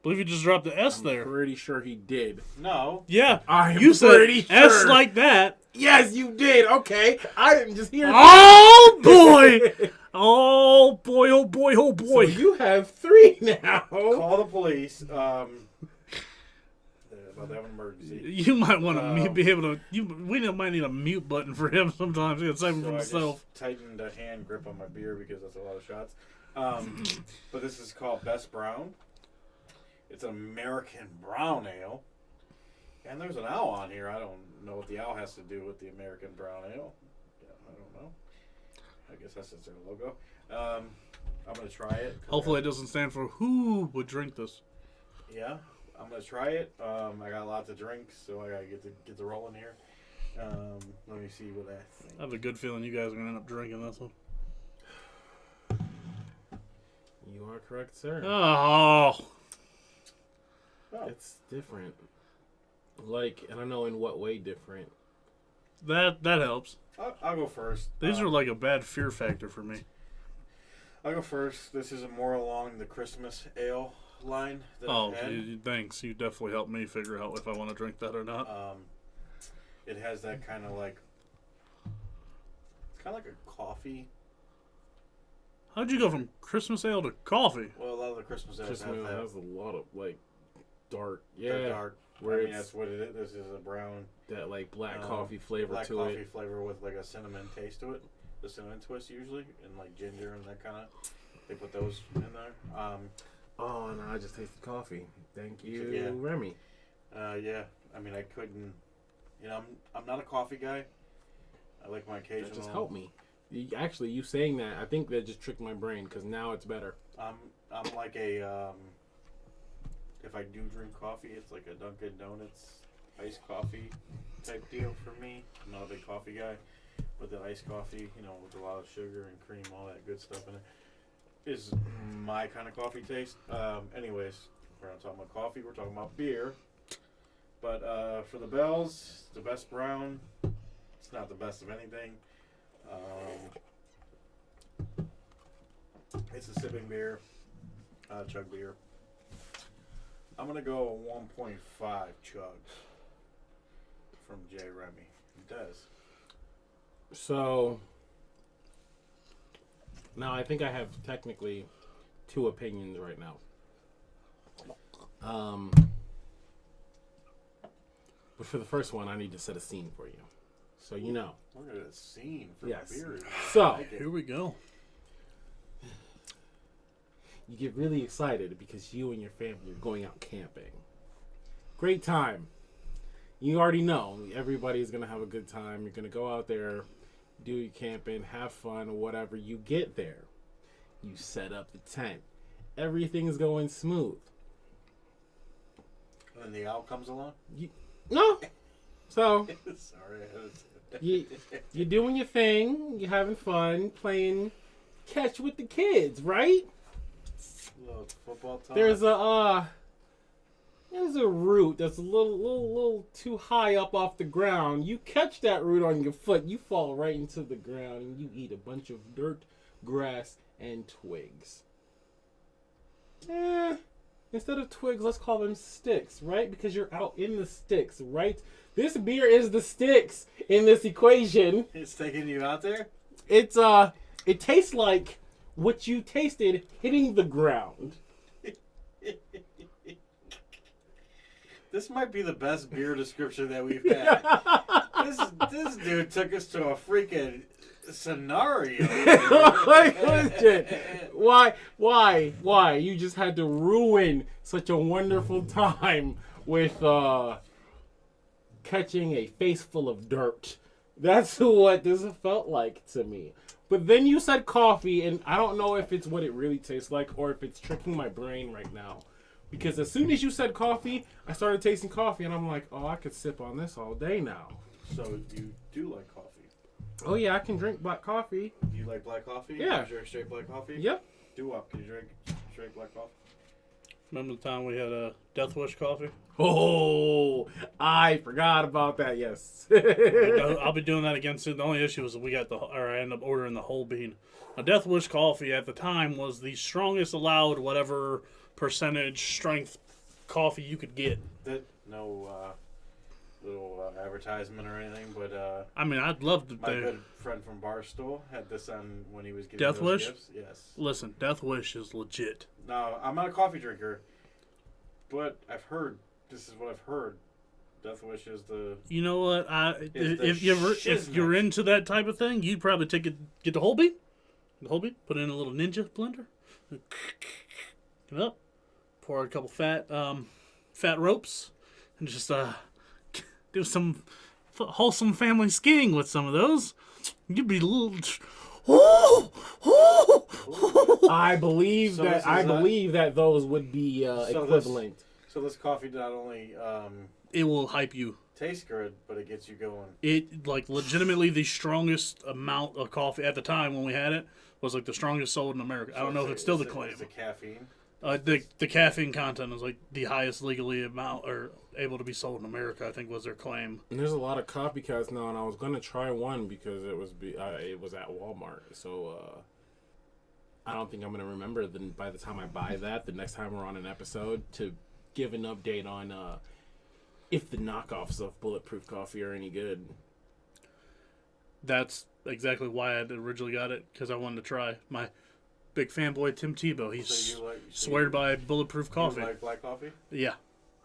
Speaker 2: believe you just dropped the S
Speaker 1: I'm
Speaker 2: there.
Speaker 1: pretty sure he did.
Speaker 3: No.
Speaker 2: Yeah,
Speaker 1: I'm
Speaker 2: you said
Speaker 1: pretty sure.
Speaker 2: S like that.
Speaker 1: Yes, you did. Okay, I didn't just hear.
Speaker 2: Oh boy! Oh boy! Oh boy! Oh boy!
Speaker 1: So you have 3 now.
Speaker 3: Call the police. About to have an emergency.
Speaker 2: You might want to be able to. We might need a mute button for him sometimes. He can save him from
Speaker 3: I
Speaker 2: himself.
Speaker 3: just tightened the hand grip on my beer because that's a lot of shots. But this is called Best Brown. It's an American brown ale. And there's an owl on here. I don't know what the owl has to do with the American brown ale. Yeah, I don't know. I guess that's just their logo. I'm going to try it.
Speaker 2: Hopefully, it doesn't stand for who would drink this.
Speaker 3: Yeah, I'm going to try it. I got a lot to drink, so I got to get the rolling here. Let me see what I think.
Speaker 2: I have a good feeling you guys are going to end up drinking this one.
Speaker 1: You are correct, sir.
Speaker 2: Oh.
Speaker 1: It's different. Like, I don't know in what way different.
Speaker 2: That helps.
Speaker 3: I'll go first.
Speaker 2: These are like a bad fear factor for me.
Speaker 3: I'll go first. This is more along the Christmas ale line that I've had.
Speaker 2: Thanks. You definitely helped me figure out if I want to drink that or not.
Speaker 3: It has that kind of like, it's kind of like a coffee.
Speaker 2: How'd you go from Christmas ale to coffee?
Speaker 3: Well, a lot of the Christmas ales
Speaker 1: Just
Speaker 3: have that.
Speaker 1: has a lot of like dark.
Speaker 3: They're
Speaker 1: Yeah.
Speaker 3: dark.
Speaker 1: Where
Speaker 3: I mean,
Speaker 1: it's
Speaker 3: that's what it is. This is a brown
Speaker 1: that like black coffee flavor
Speaker 3: black
Speaker 1: to
Speaker 3: coffee
Speaker 1: it.
Speaker 3: flavor with like a cinnamon taste to it. The cinnamon twist usually, and like ginger and that kind of. They put those in there.
Speaker 1: Oh no, I just tasted coffee. Thank you,
Speaker 3: Yeah.
Speaker 1: Remy.
Speaker 3: Yeah. I mean, I couldn't. You know, I'm not a coffee guy. I like my occasional.
Speaker 1: That just helped me. You saying that, I think that just tricked my brain because now it's better.
Speaker 3: I'm like a. If I do drink coffee, it's like a Dunkin' Donuts iced coffee type deal for me. I'm not a big coffee guy, but the iced coffee, you know, with a lot of sugar and cream, all that good stuff in it, is my kind of coffee taste. Anyways, we're not talking about coffee, we're talking about beer. But for the Bells, the Best Brown, it's not the best of anything. It's a sipping beer, chug beer. I'm going to go 1.5 chugs from J. Remy. It does.
Speaker 1: So now I think I have technically 2 opinions right now. But for the first one, I need to set a scene for you. So you know.
Speaker 3: Look at that scene for
Speaker 1: Yes.
Speaker 3: beer.
Speaker 1: So
Speaker 2: Here we go.
Speaker 1: you get really excited because you and your family are going out camping. Great time. You already know everybody's going to have a good time. You're going to go out there, do your camping, have fun, or whatever. You get there. You set up the tent. Everything's going smooth.
Speaker 3: And then the owl comes along?
Speaker 1: No. So
Speaker 3: Sorry.
Speaker 1: you're doing your thing. You're having fun, playing catch with the kids, right?
Speaker 3: Little football talk.
Speaker 1: There's a root that's a little too high up off the ground. You catch that root on your foot, you fall right into the ground, and you eat a bunch of dirt, grass, and twigs. Instead of twigs, let's call them sticks, right? Because you're out in the sticks, right? This beer is the sticks in this equation.
Speaker 3: It's taking you out there?
Speaker 1: It tastes like what you tasted hitting the ground.
Speaker 3: This might be the best beer description that we've had. This dude took us to a freaking scenario.
Speaker 1: Why? You just had to ruin such a wonderful time with catching a face full of dirt. That's what this felt like to me. But then you said coffee, and I don't know if it's what it really tastes like or if it's tricking my brain right now. Because as soon as you said coffee, I started tasting coffee, and I'm like, oh, I could sip on this all day now.
Speaker 3: So you do like coffee?
Speaker 1: Oh, yeah, I can drink black coffee.
Speaker 3: Do you like black coffee?
Speaker 1: Yeah.
Speaker 3: You drink straight black coffee?
Speaker 1: Yep.
Speaker 3: Do up. Can you drink straight black coffee?
Speaker 2: Remember the time we had a Death Wish coffee?
Speaker 1: Oh, I forgot about that, yes.
Speaker 2: I'll be doing that again soon. The only issue was that I ended up ordering the whole bean. A Death Wish coffee at the time was the strongest allowed whatever percentage strength coffee you could get.
Speaker 3: No little advertisement or anything, but
Speaker 2: I mean, I'd love to.
Speaker 3: my good friend from Barstool had this on when he was giving
Speaker 2: Death
Speaker 3: those
Speaker 2: Wish?
Speaker 3: gifts. Yes.
Speaker 2: Listen, Death Wish is legit.
Speaker 3: No, I'm not a coffee drinker, but I've heard. This is what I've heard. Death Wish is the.
Speaker 2: You know what?
Speaker 3: It's
Speaker 2: If you're into that type of thing, you'd probably get the whole bean. The whole bean. Put it in a little Ninja blender. Get it up. Pour a couple fat ropes, and just do some wholesome family skiing with some of those. You'd be a little.
Speaker 1: I believe
Speaker 3: So
Speaker 1: that that those would be equivalent.
Speaker 3: So this coffee not only
Speaker 2: It will hype you.
Speaker 3: tastes good, but it gets you going.
Speaker 2: It legitimately the strongest amount of coffee at the time when we had it was like the strongest sold in America. I don't know if it's still the claim.
Speaker 3: It's the caffeine.
Speaker 2: The caffeine content is like the highest legally amount or able to be sold in America. I think was their claim.
Speaker 1: And there's a lot of copycats now, and I was gonna try one because it was at Walmart. So I don't think I'm gonna remember. Then by the time I buy that, the next time we're on an episode to give an update on if the knockoffs of Bulletproof Coffee are any good.
Speaker 2: That's exactly why I originally got it because I wanted to try. My big fanboy Tim Tebow. He's swear by Bulletproof Coffee.
Speaker 3: You like black coffee?
Speaker 2: Yeah,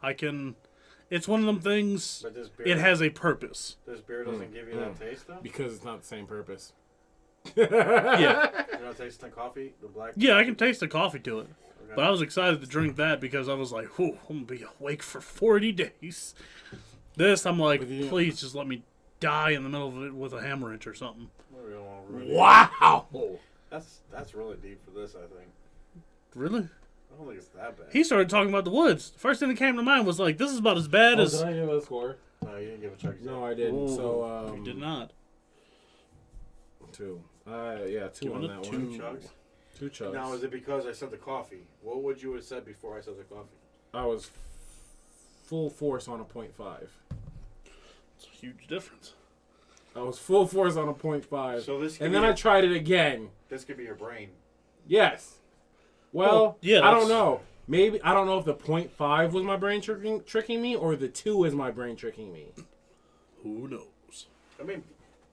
Speaker 2: I can. It's one of them things.
Speaker 3: But this beer,
Speaker 2: It has a purpose.
Speaker 3: This beer doesn't give you that taste, though?
Speaker 1: Because it's not the same purpose.
Speaker 2: Yeah,
Speaker 3: You're not tasting the coffee? The black
Speaker 2: yeah, I can taste the coffee to it.
Speaker 3: Okay.
Speaker 2: But I was excited to drink that because I was like, "Whew, I'm gonna be awake for 40 days." This, I'm like,
Speaker 1: With you-
Speaker 2: please just let me die in the middle of it with a hammer wrench or something.
Speaker 3: We don't wanna ruin it.
Speaker 1: Wow.
Speaker 3: That's really deep for this, I think.
Speaker 2: Really?
Speaker 3: I don't think it's that bad.
Speaker 2: He started talking about the woods. The first thing that came to mind was like, this is about as bad as.
Speaker 1: Did I give a score?
Speaker 3: No, you didn't give a check.
Speaker 1: No, I didn't.
Speaker 2: Ooh,
Speaker 1: So
Speaker 2: you did not.
Speaker 1: 2. Yeah, 2
Speaker 2: Giving
Speaker 1: on
Speaker 2: it
Speaker 1: that
Speaker 2: two.
Speaker 1: one.
Speaker 3: Chugs?
Speaker 1: 2 chugs.
Speaker 3: Now, is it because I said the coffee? What would you have said before I said the coffee?
Speaker 1: I was full force on a 0.5.
Speaker 2: It's a huge difference.
Speaker 1: I was full force on a 0.5.
Speaker 3: So this could
Speaker 1: and
Speaker 3: be
Speaker 1: then I tried it again.
Speaker 3: This could be your brain.
Speaker 1: Yes. Well,
Speaker 2: yeah,
Speaker 1: I don't
Speaker 2: that's-
Speaker 1: know. Maybe I don't know if the 0.5 was my brain tricking me or the 2 is my brain tricking me.
Speaker 2: Who knows?
Speaker 3: I mean,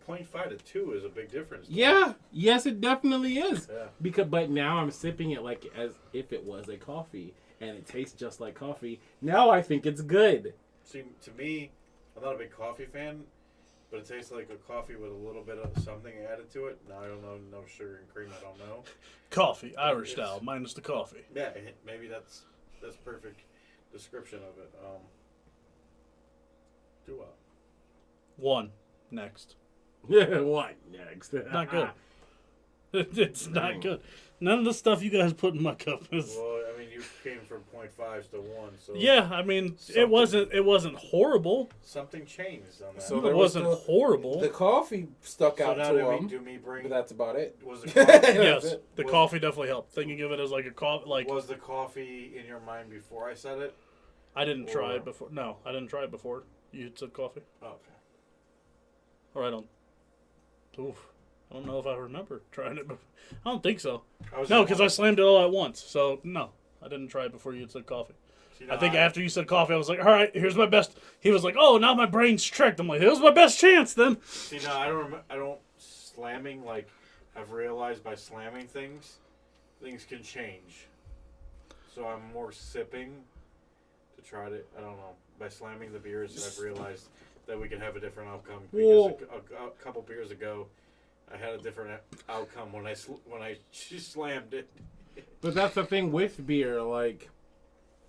Speaker 3: 0.5 to 2 is a big difference.
Speaker 1: Yeah. Yes, it definitely is.
Speaker 3: Yeah.
Speaker 1: But now I'm sipping it like as if it was a coffee, and it tastes just like coffee. Now I think it's good.
Speaker 3: See, to me, I'm not a big coffee fan, but it tastes like a coffee with a little bit of something added to it. Now I don't know, no sugar and cream. I don't know.
Speaker 2: Coffee, Irish
Speaker 3: It's-
Speaker 2: style, minus the coffee.
Speaker 3: Yeah, maybe that's perfect description of it. Do up.
Speaker 2: 1. Next.
Speaker 1: What next?
Speaker 2: Not good. It's not
Speaker 1: Dang.
Speaker 2: good. None of the stuff you guys put in my cup is.
Speaker 3: Well, I mean, you came from 0.5s to 1, so
Speaker 2: Yeah, I mean,
Speaker 3: Something-
Speaker 2: it wasn't horrible.
Speaker 3: something changed on that.
Speaker 1: So
Speaker 2: It
Speaker 1: there was
Speaker 2: wasn't horrible.
Speaker 1: The coffee stuck
Speaker 3: So
Speaker 1: out
Speaker 3: now
Speaker 1: to
Speaker 3: do
Speaker 1: him,
Speaker 3: me bring?
Speaker 1: but that's about it.
Speaker 3: Was the coffee,
Speaker 2: Yes,
Speaker 1: it.
Speaker 2: the
Speaker 3: Was-
Speaker 2: coffee definitely helped. Thinking of it as like a coffee, like
Speaker 3: was the coffee in your mind before I said it?
Speaker 2: I didn't try
Speaker 3: or-
Speaker 2: it before. No, I didn't try it before. You had said coffee,
Speaker 3: Oh, okay.
Speaker 2: or I don't. Oof, I don't know if I remember trying it. Before. I don't think so. No, because I slammed it all at once. So no, I didn't try it before you had said coffee. I think after you said coffee, I was like, all right, here's my best. He was like, oh, now my brain's tricked. I'm like, it was my best chance then.
Speaker 3: See, no, I don't. I don't slamming like I've realized by slamming things can change. So I'm more sipping to try to. I don't know. By slamming the beers, I've realized that we can have a different outcome. Because a couple beers ago, I had a different outcome when I slammed it.
Speaker 1: But that's the thing with beer. Like,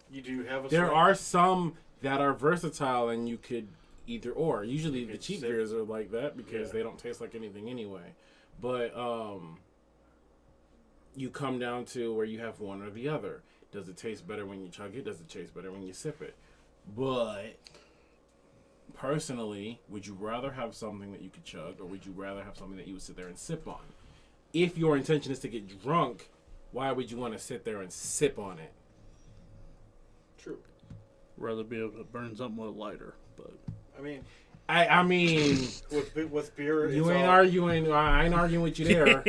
Speaker 3: You do have a.
Speaker 1: there
Speaker 3: slam?
Speaker 1: are some that are versatile, and you could either or. Usually,
Speaker 3: You
Speaker 1: the
Speaker 3: could
Speaker 1: cheap
Speaker 3: sip.
Speaker 1: beers are like that because
Speaker 3: Yeah.
Speaker 1: they don't taste like anything anyway. But you come down to where you have one or the other. Does it taste better when you chug it? Does it taste better when you sip it? But personally, would you rather have something that you could chug, or would you rather have something that you would sit there and sip on? If your intention is to get drunk, why would you want to sit there and sip on it?
Speaker 3: True.
Speaker 2: Rather be able to burn something with lighter, but
Speaker 3: I mean,
Speaker 1: I mean,
Speaker 3: with beer,
Speaker 1: you
Speaker 3: it's
Speaker 1: ain't
Speaker 3: all,
Speaker 1: arguing. I ain't arguing with you there.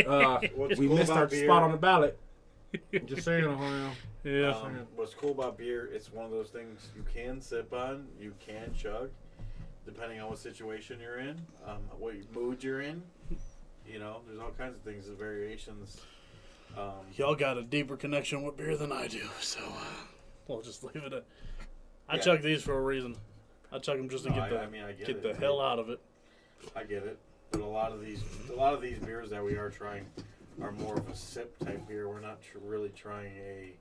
Speaker 3: What's
Speaker 1: We
Speaker 3: cool
Speaker 1: missed
Speaker 3: about
Speaker 1: our
Speaker 3: beer-
Speaker 1: spot on the ballot. Just saying, Ohio.
Speaker 2: yeah.
Speaker 3: What's cool about beer? It's one of those things you can sip on, you can chug, depending on what situation you're in, what mood you're in. You know, there's all kinds of things, the variations.
Speaker 2: Y'all got a deeper connection with beer than I do, so we'll just leave it at. I
Speaker 3: Yeah.
Speaker 2: chug these for a reason. I chug them just to
Speaker 3: No,
Speaker 2: get
Speaker 3: I get
Speaker 2: get
Speaker 3: it.
Speaker 2: the hell out of it.
Speaker 3: I get it, but a lot of these beers that we are trying are more of a sip type beer. We're not really trying a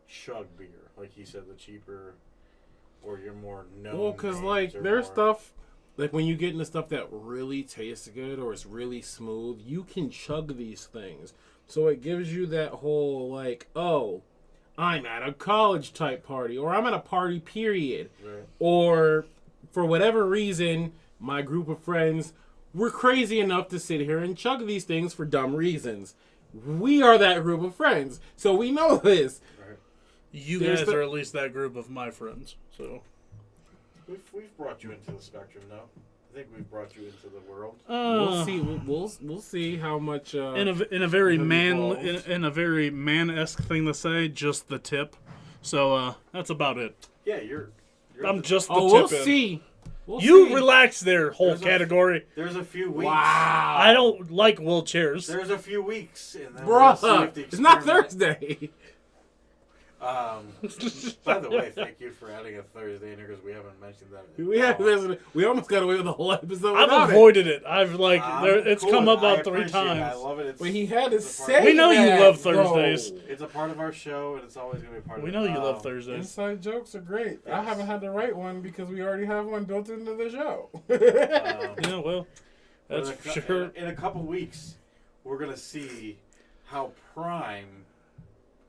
Speaker 3: chug beer, like he said, the cheaper or your more known.
Speaker 1: Well, because
Speaker 3: names
Speaker 1: like
Speaker 3: or
Speaker 1: there's
Speaker 3: more-
Speaker 1: stuff like when you get into stuff that really tastes good or it's really smooth, you can chug these things. So it gives you that whole like, oh, I'm at a college type party, or I'm at a party period,
Speaker 3: Right.
Speaker 1: or for whatever reason, my group of friends were crazy enough to sit here and chug these things for dumb reasons. We are that group of friends, so we know this.
Speaker 3: Right.
Speaker 2: You
Speaker 1: There's
Speaker 2: guys
Speaker 1: the-
Speaker 2: are at least that group of my friends, so.
Speaker 3: We've brought you into the spectrum, though. I think we've brought you into the world.
Speaker 1: We'll see. We'll see how much.
Speaker 2: In a very
Speaker 1: have evolved.
Speaker 2: in a very man-esque thing to say, just the tip. So that's about it.
Speaker 3: Yeah, you're
Speaker 2: I'm
Speaker 3: the-
Speaker 2: just the
Speaker 1: Oh, we'll
Speaker 2: tip in.
Speaker 1: see. We'll
Speaker 2: You
Speaker 1: see.
Speaker 2: relax there, whole
Speaker 3: There's a-
Speaker 2: category.
Speaker 3: There's a few weeks.
Speaker 1: Wow.
Speaker 2: I don't like wheelchairs.
Speaker 3: There's a few weeks, and then we'll see
Speaker 1: Bruh,
Speaker 3: if the
Speaker 1: it's not
Speaker 3: experiment-
Speaker 1: Thursday.
Speaker 3: By the way, thank you for adding a Thursday in here because we haven't mentioned that.
Speaker 1: We almost got away with the whole episode
Speaker 2: I've
Speaker 1: without it.
Speaker 2: avoided it. I've like it's
Speaker 3: Cool,
Speaker 2: come up
Speaker 3: I
Speaker 2: about 3
Speaker 3: appreciate it. I
Speaker 2: times.
Speaker 3: love it. It's,
Speaker 1: But he had to
Speaker 3: it's a part
Speaker 1: say
Speaker 3: of-
Speaker 2: We know you
Speaker 1: that,
Speaker 2: love Thursdays.
Speaker 1: though.
Speaker 3: It's a part of our show, and it's always going to be a part
Speaker 2: We
Speaker 3: of
Speaker 2: know
Speaker 3: it.
Speaker 2: you love Thursdays.
Speaker 1: Inside jokes are great. I
Speaker 3: Yes.
Speaker 1: haven't had to write one because we already have one built into the show.
Speaker 2: Yeah, well,
Speaker 3: But
Speaker 2: that's
Speaker 3: in
Speaker 2: for sure.
Speaker 3: In a couple weeks, we're going to see how Prime,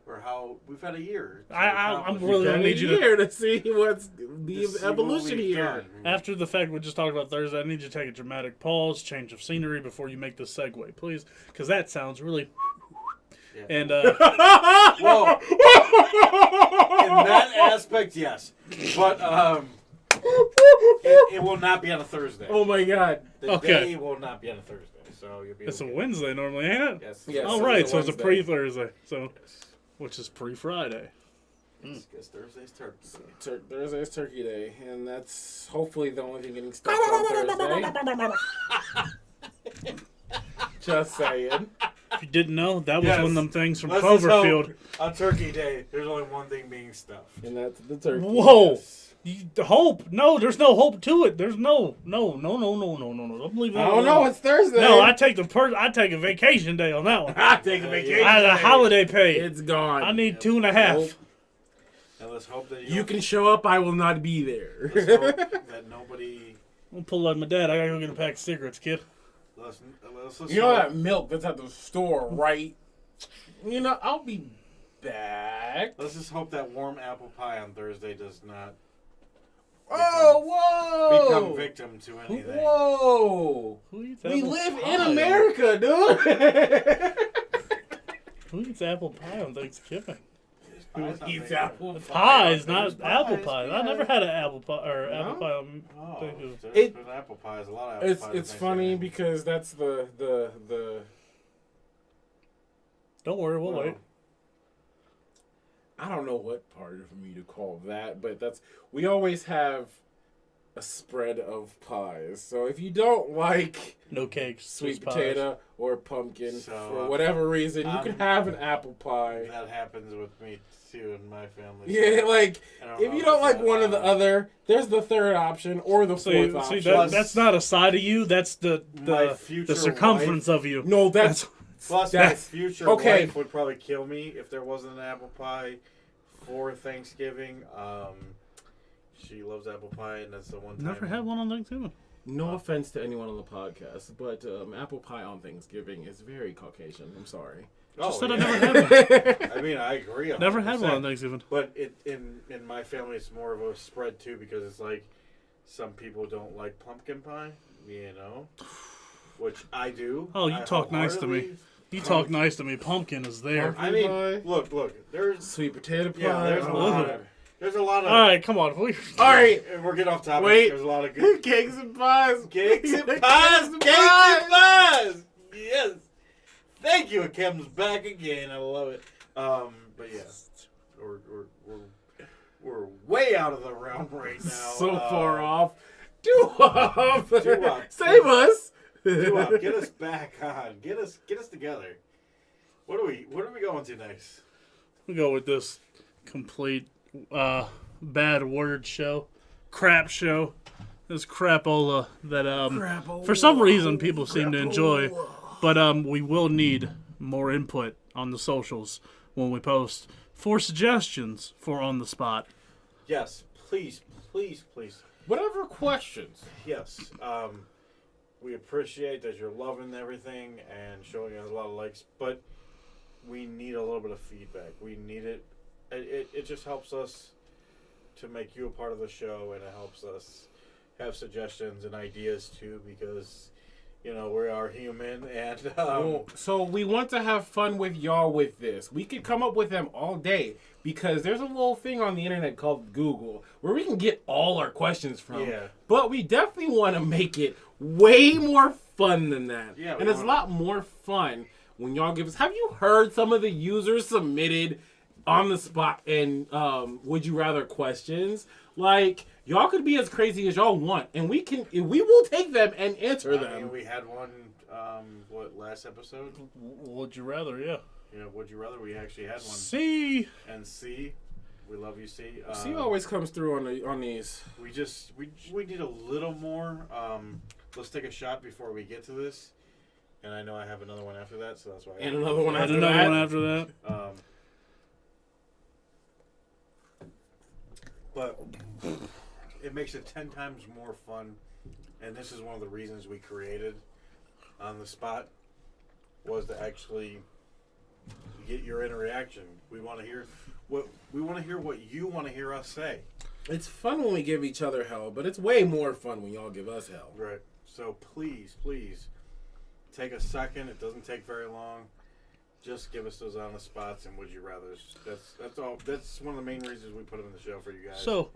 Speaker 3: or how we've had a year. to
Speaker 2: I'm
Speaker 3: accomplish
Speaker 2: really
Speaker 3: it.
Speaker 2: gonna
Speaker 1: I
Speaker 2: need you to-
Speaker 1: here to see what's
Speaker 3: To
Speaker 1: the
Speaker 3: see what
Speaker 1: evolution
Speaker 3: we've
Speaker 1: here.
Speaker 3: done.
Speaker 2: After the fact we just talked about Thursday, I need you to take a dramatic pause, change of scenery before you make this segue, please, because that sounds really.
Speaker 3: Yeah.
Speaker 2: And
Speaker 3: Well, in that aspect, yes. But it will not be on a Thursday.
Speaker 1: Oh my god.
Speaker 3: The
Speaker 2: Okay.
Speaker 3: day will not be on a Thursday. So you'll be
Speaker 2: it's a
Speaker 3: okay.
Speaker 2: Wednesday normally, ain't it?
Speaker 3: Yes.
Speaker 1: Yes.
Speaker 2: All
Speaker 1: so
Speaker 2: right,
Speaker 1: it's a
Speaker 2: so it's a
Speaker 1: Wednesday.
Speaker 2: pre-Thursday, so which is pre-Friday.
Speaker 3: Because Thursday's turkey.
Speaker 1: Thursday's Turkey Day, and that's hopefully the only thing getting stuck on Thursday. Just saying.
Speaker 2: If you didn't know, that was
Speaker 3: Yes.
Speaker 2: one of them things from
Speaker 3: Let's just
Speaker 2: Cloverfield.
Speaker 3: hope on Turkey Day, there's only one thing being stuffed.
Speaker 1: And that's the turkey.
Speaker 2: Whoa!
Speaker 3: Yes.
Speaker 2: Hope? No, there's no hope to it. There's no. Don't believe that.
Speaker 1: I don't know. It's Thursday.
Speaker 2: No, I take a vacation day on that one.
Speaker 1: I take a vacation.
Speaker 2: I had a
Speaker 1: day.
Speaker 2: holiday pay.
Speaker 1: It's gone.
Speaker 2: I need 2.5.
Speaker 1: Nope.
Speaker 3: And let's hope that
Speaker 1: You can show up. I will not be there.
Speaker 3: Let's hope that nobody.
Speaker 2: I'm pull out my dad. I gotta go get a pack of cigarettes, kid.
Speaker 3: Let's
Speaker 1: You know that milk that's at the store, right? You know, I'll be back.
Speaker 3: Let's just hope that warm apple pie on Thursday does not
Speaker 1: Oh,
Speaker 3: become
Speaker 1: whoa!
Speaker 3: victim to anything.
Speaker 1: Whoa!
Speaker 2: Who eats
Speaker 1: We
Speaker 2: apple
Speaker 1: live
Speaker 2: pie
Speaker 1: in
Speaker 2: on-
Speaker 1: America, dude.
Speaker 2: Who eats apple pie on Thanksgiving?
Speaker 3: Pie's not
Speaker 1: Eats
Speaker 3: big.
Speaker 1: apple
Speaker 2: Pies,
Speaker 3: There's
Speaker 2: not apple
Speaker 3: pies,
Speaker 2: pie.
Speaker 3: yeah.
Speaker 2: I never had an apple pie or
Speaker 1: No?
Speaker 2: apple pie on
Speaker 3: Oh,
Speaker 2: Thanksgiving.
Speaker 3: there's been apple pies. A lot of apple pies. on
Speaker 1: It's funny
Speaker 3: Thanksgiving.
Speaker 1: because that's the
Speaker 2: Don't worry, we'll
Speaker 3: Well,
Speaker 2: wait.
Speaker 1: I don't know what part of me to call that, but we always have a spread of pies. So if you don't like
Speaker 2: No cakes,
Speaker 1: sweet
Speaker 2: Swiss pies.
Speaker 1: potato or pumpkin
Speaker 3: So,
Speaker 1: for whatever reason, you can have an apple pie.
Speaker 3: That happens with me too in my family.
Speaker 1: Yeah, like
Speaker 3: I don't
Speaker 1: if
Speaker 3: know
Speaker 1: you don't
Speaker 3: if
Speaker 1: like
Speaker 3: that,
Speaker 1: one or the other, there's the third option or the
Speaker 2: See,
Speaker 1: fourth
Speaker 2: see
Speaker 1: option.
Speaker 2: that's not a side of you. That's the
Speaker 3: My future
Speaker 2: the circumference of you.
Speaker 1: No, that's
Speaker 3: Plus,
Speaker 1: That's-
Speaker 3: my future
Speaker 1: okay.
Speaker 3: wife would probably kill me if there wasn't an apple pie for Thanksgiving. She loves apple pie, and that's the one time.
Speaker 2: Never had one on Thanksgiving.
Speaker 1: No offense to anyone on the podcast, but apple pie on Thanksgiving is very Caucasian. I'm sorry.
Speaker 2: Just said I never had one.
Speaker 3: I mean, I agree. 100%.
Speaker 2: Never had one on Thanksgiving.
Speaker 3: But in my family, it's more of a spread too, because it's like some people don't like pumpkin pie, which I do.
Speaker 2: Oh, you talk nice to me. You talk nice to me. Pumpkin is there.
Speaker 3: I mean, look. There's
Speaker 1: Sweet potato pie.
Speaker 3: yeah. There's a lot of.
Speaker 2: All right, come on.
Speaker 1: All right.
Speaker 3: We're getting off topic.
Speaker 1: Wait.
Speaker 3: There's a lot of good
Speaker 1: Cakes and pies.
Speaker 3: cakes and pies. Yes. Thank you. It comes back again. I love it. But yeah, we're way out of the realm right now.
Speaker 1: So far off. Doo-wop.
Speaker 3: Doo-wop.
Speaker 1: Save us.
Speaker 3: Doo-wop, get us back on. Get us together. What are we going to next?
Speaker 2: We go with this complete bad word show, crap show. This crapola that for some reason people seem to enjoy. But we will need more input on the socials when we post for suggestions for On the Spot.
Speaker 3: Yes, please.
Speaker 1: Whatever questions.
Speaker 3: Yes. We appreciate that you're loving everything and showing us a lot of likes, but we need a little bit of feedback. We need it. It just helps us to make you a part of the show, and it helps us have suggestions and ideas too, because we are human, and
Speaker 1: so we want to have fun with y'all with this. We could come up with them all day, because there's a little thing on the internet called Google where we can get all our questions from.
Speaker 3: Yeah.
Speaker 1: But we definitely want to make it way more fun than that.
Speaker 3: Yeah,
Speaker 1: and it's a lot more fun when y'all give us. Have you heard some of the users submitted on the spot and would you rather questions? Like, y'all could be as crazy as y'all want, and we will take them and answer them.
Speaker 3: I mean, we had one, last episode?
Speaker 2: Would you rather? Yeah.
Speaker 3: Would you rather? We actually had one.
Speaker 2: C.
Speaker 3: And C, we love you, C.
Speaker 1: C always comes through on these.
Speaker 3: We need a little more. Let's take a shot before we get to this. And I know I have another one after that, so that's why.
Speaker 1: And another one after
Speaker 2: another
Speaker 1: that.
Speaker 2: one after that.
Speaker 3: But it makes it 10 times more fun, and this is one of the reasons we created On the Spot, was to actually get your interaction. We want to hear what you want to hear us say.
Speaker 1: It's fun when we give each other hell, but it's way more fun when y'all give us hell.
Speaker 3: Right. So please take a second. It doesn't take very long. Just give us those On the Spots and Would You Rathers. That's all. That's one of the main reasons we put them in the show for you guys.
Speaker 2: So,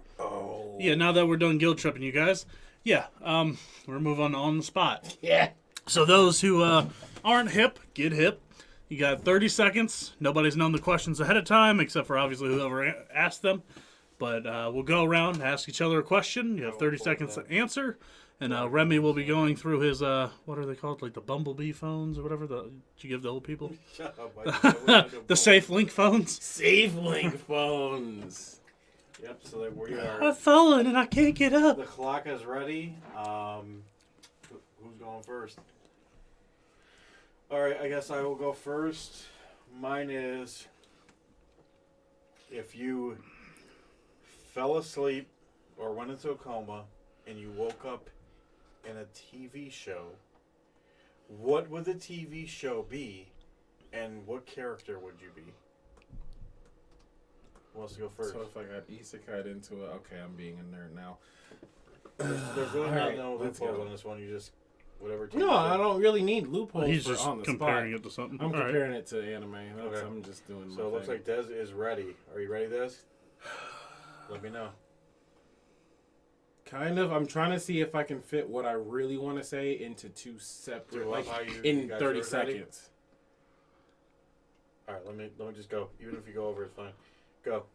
Speaker 2: yeah, now that we're done guilt tripping you guys, we're moving on the spot.
Speaker 1: Yeah.
Speaker 2: So those who aren't hip, get hip. You got 30 seconds. Nobody's known the questions ahead of time, except for obviously whoever asked them. But we'll go around, ask each other a question. You have 30 seconds to answer. And Remy will be going through his, what are they called? Like the Bumblebee phones or whatever that you give the old people?
Speaker 3: Shut up.
Speaker 2: The Safe Link phones?
Speaker 1: Safe Link phones.
Speaker 3: Yep, so that we are.
Speaker 2: I've fallen and I can't get up.
Speaker 3: The clock is ready. Who's going first? All right, I guess I will go first. Mine is, if you fell asleep or went into a coma and you woke up in a TV show, what would the TV show be, and what character would you be? Who wants to go first?
Speaker 1: So if I got isekai'd into it, okay, I'm being a nerd now.
Speaker 3: There's really
Speaker 1: Alright,
Speaker 3: no
Speaker 1: let's
Speaker 3: loopholes
Speaker 1: go.
Speaker 3: on this one. You just whatever. TV
Speaker 1: No,
Speaker 3: show.
Speaker 1: I don't really need loopholes
Speaker 2: He's
Speaker 1: for
Speaker 2: just
Speaker 1: on the
Speaker 2: comparing
Speaker 1: spot.
Speaker 2: it to something.
Speaker 1: I'm
Speaker 2: All right.
Speaker 1: comparing it to anime.
Speaker 3: Okay.
Speaker 1: I'm just doing my
Speaker 3: So it looks
Speaker 1: thing.
Speaker 3: like Des is ready. Are you ready, Des? Let me know.
Speaker 1: Kind of. I'm trying to see if I can fit what I really want to say into two separate,
Speaker 3: Do
Speaker 1: like
Speaker 3: how you
Speaker 1: in
Speaker 3: guys
Speaker 1: 30
Speaker 3: are ready?
Speaker 1: seconds.
Speaker 3: All right, let me just go. Even if you go over, it's fine. Go.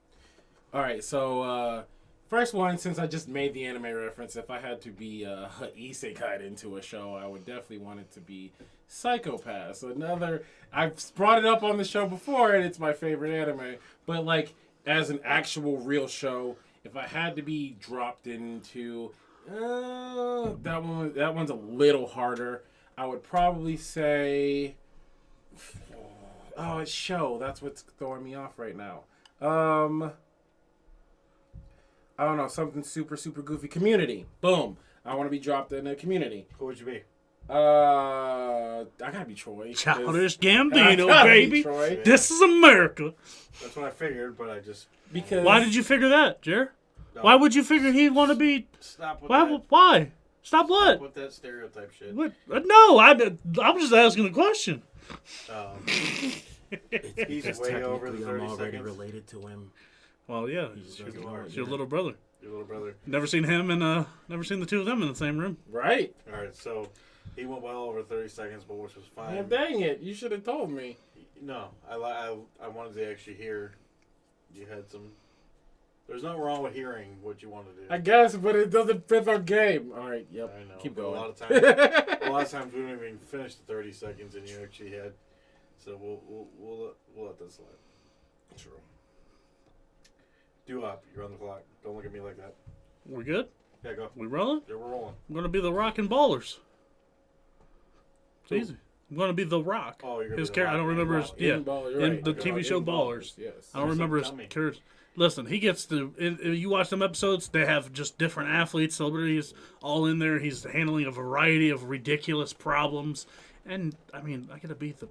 Speaker 1: All right, so first one, since I just made the anime reference, if I had to be isekai'd into a show, I would definitely want it to be Psychopaths. So I've brought it up on the show before, and it's my favorite anime. But like as an actual real show, if I had to be dropped into that one's a little harder. I would probably say, it's show. That's what's throwing me off right now. I don't know, something super, super goofy. Community. Boom. I want to be dropped in the community.
Speaker 3: Who would you be?
Speaker 1: I gotta be Troy.
Speaker 2: Childish
Speaker 1: I
Speaker 2: Gambino,
Speaker 1: gotta be
Speaker 2: baby.
Speaker 1: Troy.
Speaker 2: This is America.
Speaker 3: That's what I figured, but I just
Speaker 1: Because
Speaker 2: Why did you figure that, Jer?
Speaker 3: no,
Speaker 2: Why would you figure he'd want to be?
Speaker 3: stop with
Speaker 2: Why?
Speaker 3: that.
Speaker 2: Why? Stop what?
Speaker 3: With that stereotype shit.
Speaker 2: What? No, I'm just asking a question.
Speaker 3: He's
Speaker 1: Because
Speaker 3: way over the
Speaker 1: technically
Speaker 3: 30
Speaker 1: I'm already
Speaker 3: seconds.
Speaker 1: related to him.
Speaker 2: Well, yeah,
Speaker 1: He just
Speaker 2: it's
Speaker 1: doesn't
Speaker 3: know
Speaker 2: your,
Speaker 3: it
Speaker 2: it's your
Speaker 3: yet.
Speaker 2: little brother.
Speaker 3: Your little brother.
Speaker 2: Never seen him and never seen the two of them in the same room.
Speaker 1: Right.
Speaker 3: All right, so he went well over 30 seconds, but which was fine.
Speaker 1: Well, dang it! You should have told me.
Speaker 3: No, I wanted to actually hear. You had some. There's nothing wrong with hearing what you want to do.
Speaker 1: I guess, but it doesn't fit our game. All right. Yep.
Speaker 3: I know.
Speaker 1: Keep
Speaker 3: but
Speaker 1: going.
Speaker 3: A lot of times we don't even finish the 30 seconds, and you actually had. So we'll let this slide.
Speaker 1: True.
Speaker 3: Do up. You're on the clock. Don't look at me like that.
Speaker 2: We're good.
Speaker 3: Yeah, go.
Speaker 2: We rolling.
Speaker 3: Yeah, we're rolling.
Speaker 2: I'm gonna be the Rock and Ballers. It's
Speaker 3: Who?
Speaker 2: easy. I'm gonna be the Rock.
Speaker 3: Oh, you're gonna
Speaker 2: His
Speaker 3: be the
Speaker 2: character. I
Speaker 3: Rock.
Speaker 2: don't remember his. Yeah.
Speaker 1: In Baller, you're
Speaker 2: in
Speaker 1: right.
Speaker 2: the
Speaker 1: Okay.
Speaker 2: TV show
Speaker 1: In
Speaker 2: Ballers.
Speaker 1: Yes.
Speaker 2: I don't remember his
Speaker 3: dummy.
Speaker 2: character. Listen, he gets to. You watch them episodes. They have just different athletes, celebrities, all in there. He's handling a variety of ridiculous problems, and I mean, I gotta be the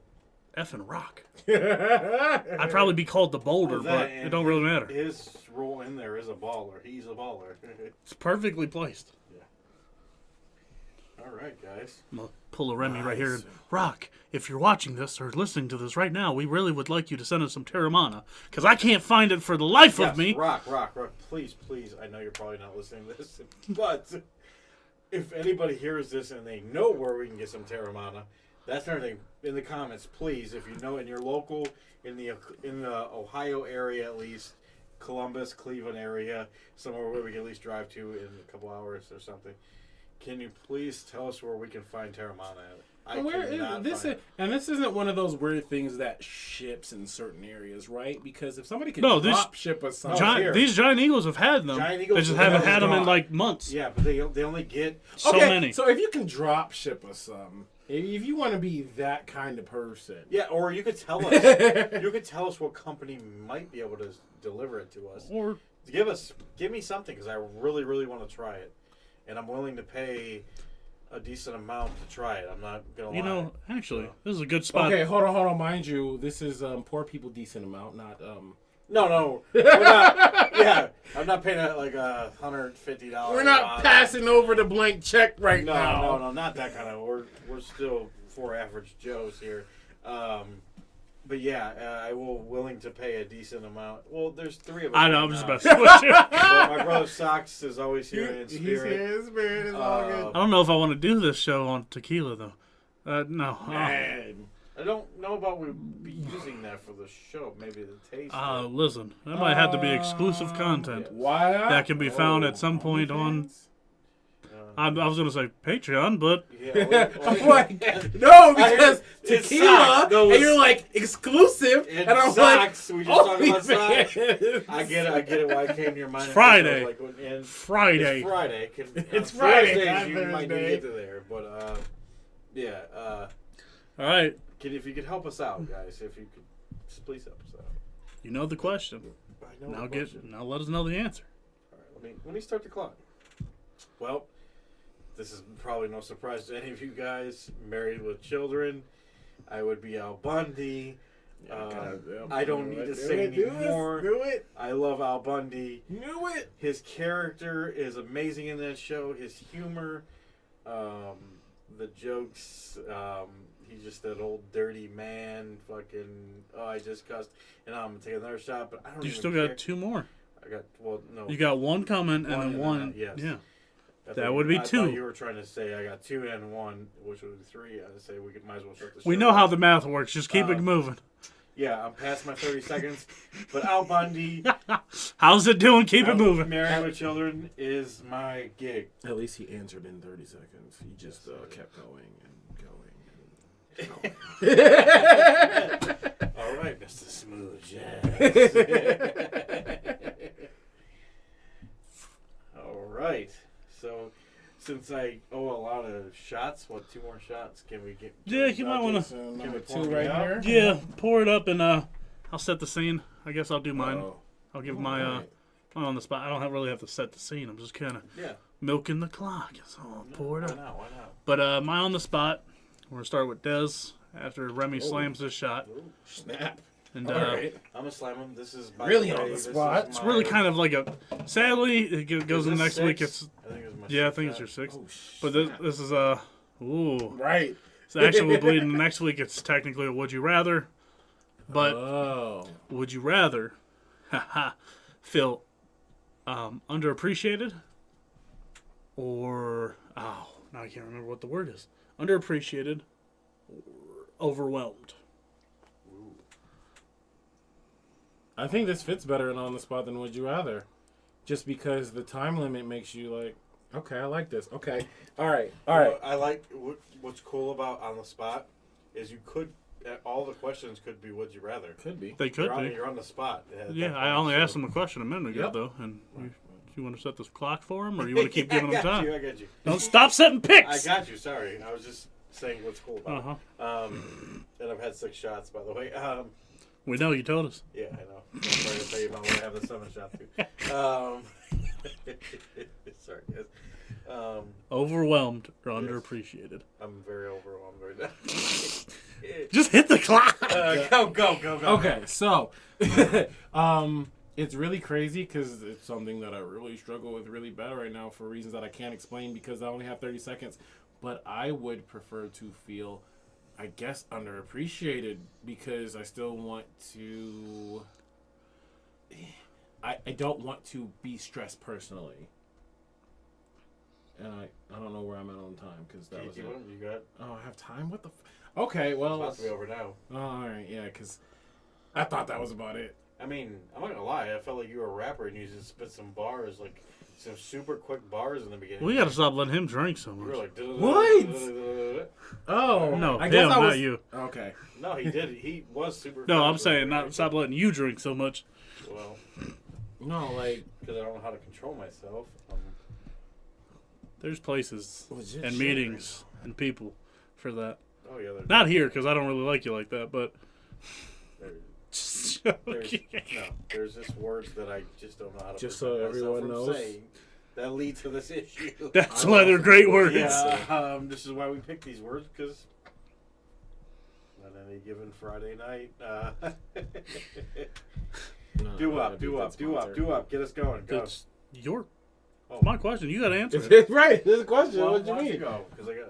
Speaker 2: effing Rock. I'd probably be called the Boulder,
Speaker 3: Well, that
Speaker 2: but it
Speaker 3: and
Speaker 2: don't really matter.
Speaker 3: His role in there is a baller. He's a baller.
Speaker 2: It's perfectly placed.
Speaker 3: All right, guys.
Speaker 2: I'm gonna pull a Remy right here.
Speaker 1: Nice.
Speaker 2: And, Rock, if you're watching this or listening to this right now, we really would like you to send us some Terramana, because I can't find it for the life
Speaker 3: Yes,
Speaker 2: of me.
Speaker 3: Rock. Please. I know you're probably not listening to this, but if anybody hears this and they know where we can get some Terramana, that's another thing. In the comments, please, if you know in your local, in the Ohio area at least, Columbus, Cleveland area, somewhere where we can at least drive to in a couple hours or something. Can you please tell us where we can find Terramana at? I cannot
Speaker 1: This
Speaker 3: find
Speaker 1: is, and this isn't one of those weird things that ships in certain areas, right? Because if somebody could
Speaker 2: No, this-
Speaker 1: drop ship us something,
Speaker 3: here.
Speaker 2: These Giant Eagles have had them.
Speaker 3: Giant Eagles
Speaker 2: they just
Speaker 3: have
Speaker 2: haven't had them in
Speaker 1: gone.
Speaker 2: like months.
Speaker 3: Yeah, but they only get
Speaker 2: So
Speaker 1: okay,
Speaker 2: many.
Speaker 1: So if you can drop ship us some, if you want to be that kind of person,
Speaker 3: or you could tell us. You could tell us what company might be able to deliver it to us.
Speaker 2: Or
Speaker 3: Give me something because I really, really want to try it, and I'm willing to pay a decent amount to try it. I'm not gonna lie.
Speaker 2: you know, actually, this is a good spot.
Speaker 1: okay, hold on. Mind you, this is poor people decent amount, not
Speaker 3: No, we're not. Yeah, I'm not paying like $150.
Speaker 1: We're not passing over the blank check right now.
Speaker 3: No, not that kind of. We're still four average Joes here. But yeah, I will willing to pay a decent amount. Well, there's three of us.
Speaker 2: I know,
Speaker 3: right
Speaker 2: I'm just
Speaker 3: now.
Speaker 2: about to switch it.
Speaker 3: But my brother Sox is always here in
Speaker 1: He's
Speaker 3: spirit.
Speaker 1: here in spirit. It's all good.
Speaker 2: I don't know if I want to do this show on tequila, though. No.
Speaker 1: Man.
Speaker 3: I don't know about we be using that for the show. Maybe the taste.
Speaker 2: Listen, that might have to be exclusive content.
Speaker 1: Why not?
Speaker 2: That can be found at some point on... I was going to say Patreon, but...
Speaker 3: Yeah,
Speaker 1: I'm like, no, because
Speaker 3: It's
Speaker 1: tequila,
Speaker 3: socks. No,
Speaker 1: and
Speaker 3: it's-
Speaker 1: you're like exclusive,
Speaker 3: and
Speaker 1: and I'm
Speaker 3: socks. We
Speaker 1: like,
Speaker 3: just talked about socks.
Speaker 1: OnlyFans.
Speaker 3: I get it. Why it came to your mind?
Speaker 2: It's Friday.
Speaker 3: Like, and
Speaker 2: Friday.
Speaker 3: It's Friday.
Speaker 1: It's
Speaker 3: on
Speaker 1: Friday,
Speaker 3: Thursdays,
Speaker 1: not
Speaker 3: you might need to
Speaker 1: Thursday.
Speaker 3: get to there, but yeah.
Speaker 2: All right.
Speaker 3: If you could help us out, guys, if you could, just please help us out.
Speaker 2: You know the question.
Speaker 3: I know the question.
Speaker 2: Now let us know the answer.
Speaker 3: All right, let me start the clock. Well, this is probably no surprise to any of you guys. Married with children, I would be Al Bundy. I don't need to say anymore.
Speaker 1: Do it.
Speaker 3: I love Al Bundy.
Speaker 1: Do it.
Speaker 3: His character is amazing in that show. His humor, the jokes. He's just that old dirty man. Fucking. Oh, I just cussed, and I'm gonna take another shot. But I don't.
Speaker 2: You
Speaker 3: even
Speaker 2: still
Speaker 3: care.
Speaker 2: got two more.
Speaker 3: I got no.
Speaker 2: You got one comment and then one.
Speaker 3: Yes.
Speaker 2: Yeah.
Speaker 3: I
Speaker 2: That
Speaker 3: thought-
Speaker 2: would be
Speaker 3: I
Speaker 2: two.
Speaker 3: thought you were trying to say I got two and one, which would be three. I'd say we might as well start the show.
Speaker 2: We know how the math works. Just keep it moving.
Speaker 3: Yeah, I'm past my 30 seconds. But Al Bundy,
Speaker 2: How's it doing? Keep it moving.
Speaker 3: Married with Children is my gig.
Speaker 1: At least he answered in 30 seconds. He just kept going and going.
Speaker 3: All right, Mr. Smooth Jazz. All right. So, since I owe a lot of shots, what, 2 more shots? Can we get?
Speaker 2: Yeah, you might want to.
Speaker 1: So
Speaker 3: Can
Speaker 1: number
Speaker 3: we pour
Speaker 1: 2
Speaker 3: me
Speaker 1: right
Speaker 3: out?
Speaker 1: here.
Speaker 2: Yeah, pour it up and I'll set the scene. I guess I'll do mine.
Speaker 1: Oh.
Speaker 2: I'll give my
Speaker 1: Alright.
Speaker 2: on the spot. I don't really have to set the scene. I'm just kind of
Speaker 3: Yeah.
Speaker 2: milking the clock. So I'll pour it
Speaker 3: Why
Speaker 2: up.
Speaker 3: not? Why not?
Speaker 2: But my on the spot, we're going to start with Dez after Remy
Speaker 1: Oh.
Speaker 2: slams his shot.
Speaker 1: Snap.
Speaker 2: And
Speaker 1: All right.
Speaker 3: I'm gonna slam him. This is
Speaker 1: Really
Speaker 3: the way,
Speaker 1: on the
Speaker 3: this is
Speaker 1: spot.
Speaker 2: it's really kind of like a. Sadly, it goes in the next week. It's
Speaker 3: I think it was my
Speaker 2: yeah, I
Speaker 3: sixth
Speaker 2: think it's
Speaker 3: shot.
Speaker 2: your sixth.
Speaker 1: Oh,
Speaker 2: But
Speaker 1: snap.
Speaker 2: this is ooh.
Speaker 1: Right.
Speaker 2: It's actually bleeding. Next week, it's technically a would you rather. But
Speaker 1: Oh.
Speaker 2: would you rather feel underappreciated or now I can't remember what the word is. Underappreciated or overwhelmed.
Speaker 1: I think this fits better in on the spot than would you rather, just because the time limit makes you like, okay, I like this. Okay, all right.
Speaker 3: Well, I like what's cool about on the spot is you could all the questions could be would you rather.
Speaker 1: Could be.
Speaker 2: They could be.
Speaker 3: You're on the spot.
Speaker 2: Yeah, I only asked him a question a minute ago,
Speaker 1: Yep.
Speaker 2: though. And you want to set this clock for him, or you want to keep giving him time?
Speaker 3: I got you.
Speaker 2: Don't stop setting
Speaker 3: I
Speaker 2: picks.
Speaker 3: got you. Sorry, I was just saying what's cool about
Speaker 2: Uh-huh.
Speaker 3: it. And I've had 6 shots, by the way.
Speaker 2: We know you told us.
Speaker 3: Yeah, I know. I'm sorry to tell you about when I have the 7 shot too. Sorry, guys.
Speaker 2: Overwhelmed or underappreciated.
Speaker 3: I'm very overwhelmed right now.
Speaker 2: Just hit the clock.
Speaker 3: Go.
Speaker 1: Okay, so it's really crazy because it's something that I really struggle with really bad right now for reasons that I can't explain because I only have 30 seconds. But I would prefer to feel, I guess, underappreciated because I still want to. I don't want to be stressed personally. And I don't know where I'm at on time because that was it.
Speaker 3: You got?
Speaker 1: Oh, I have time? What the okay, well.
Speaker 3: It's about to be over now.
Speaker 1: Oh, all right, yeah, because I thought that was about it.
Speaker 3: I mean, I'm not gonna lie. I felt like you were a rapper and you just spit some bars, like some super quick bars in the beginning.
Speaker 2: We got to stop letting him drink so
Speaker 3: You were
Speaker 2: much.
Speaker 3: like,
Speaker 1: What? Oh,
Speaker 2: No,
Speaker 1: I
Speaker 2: him,
Speaker 1: guess I was.
Speaker 2: not you.
Speaker 1: Okay.
Speaker 3: No, he did. He was super.
Speaker 2: No,
Speaker 3: fast
Speaker 2: I'm
Speaker 3: with
Speaker 2: saying
Speaker 3: it,
Speaker 2: not
Speaker 3: right?
Speaker 2: stop letting you drink so much.
Speaker 3: Well,
Speaker 1: No, like
Speaker 3: because I don't know how to control myself.
Speaker 2: There's places
Speaker 1: legit
Speaker 2: and
Speaker 1: shit
Speaker 2: meetings and people for that.
Speaker 3: Oh yeah,
Speaker 2: Not here because I don't really like you like that, but.
Speaker 3: There's,
Speaker 2: Okay.
Speaker 3: there's just words that I just don't know how to.
Speaker 1: Just
Speaker 3: prevent
Speaker 1: so
Speaker 3: myself
Speaker 1: everyone
Speaker 3: from
Speaker 1: knows.
Speaker 3: saying that lead to this issue.
Speaker 2: That's why they're great words.
Speaker 3: Yeah, this is why we pick these words because on any given Friday night,
Speaker 1: No,
Speaker 3: do
Speaker 1: I
Speaker 3: up,
Speaker 1: beat that sponsor.
Speaker 3: get us going, go.
Speaker 2: It's your
Speaker 3: Oh.
Speaker 2: my question. You got to answer it.
Speaker 1: Right, this is a question.
Speaker 3: Well,
Speaker 1: what do
Speaker 3: why
Speaker 1: you
Speaker 3: don't
Speaker 1: mean?
Speaker 3: go? Because I got.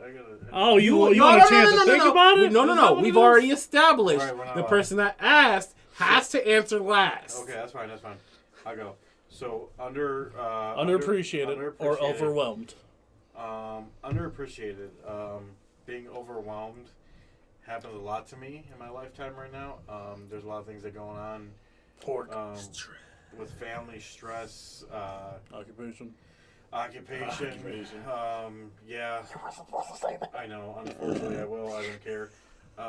Speaker 2: Oh, you
Speaker 1: No,
Speaker 2: want
Speaker 1: no,
Speaker 2: a
Speaker 1: no,
Speaker 2: chance
Speaker 1: no,
Speaker 2: to
Speaker 1: no,
Speaker 2: think
Speaker 1: no.
Speaker 2: about it?
Speaker 1: No, no,
Speaker 2: Is
Speaker 1: no.
Speaker 2: that what
Speaker 1: We've
Speaker 2: it is?
Speaker 1: already established
Speaker 3: All right, we're not
Speaker 1: the
Speaker 3: allowed.
Speaker 1: person that asked has to answer last.
Speaker 3: Okay, that's fine. I'll go. So
Speaker 2: Underappreciated or overwhelmed.
Speaker 3: Underappreciated. Being overwhelmed happens a lot to me in my lifetime right now. There's a lot of things that are going on with family stress,
Speaker 2: Occupation.
Speaker 3: occupation. Yeah. You were supposed to say that. I know. Unfortunately, I will. I don't care.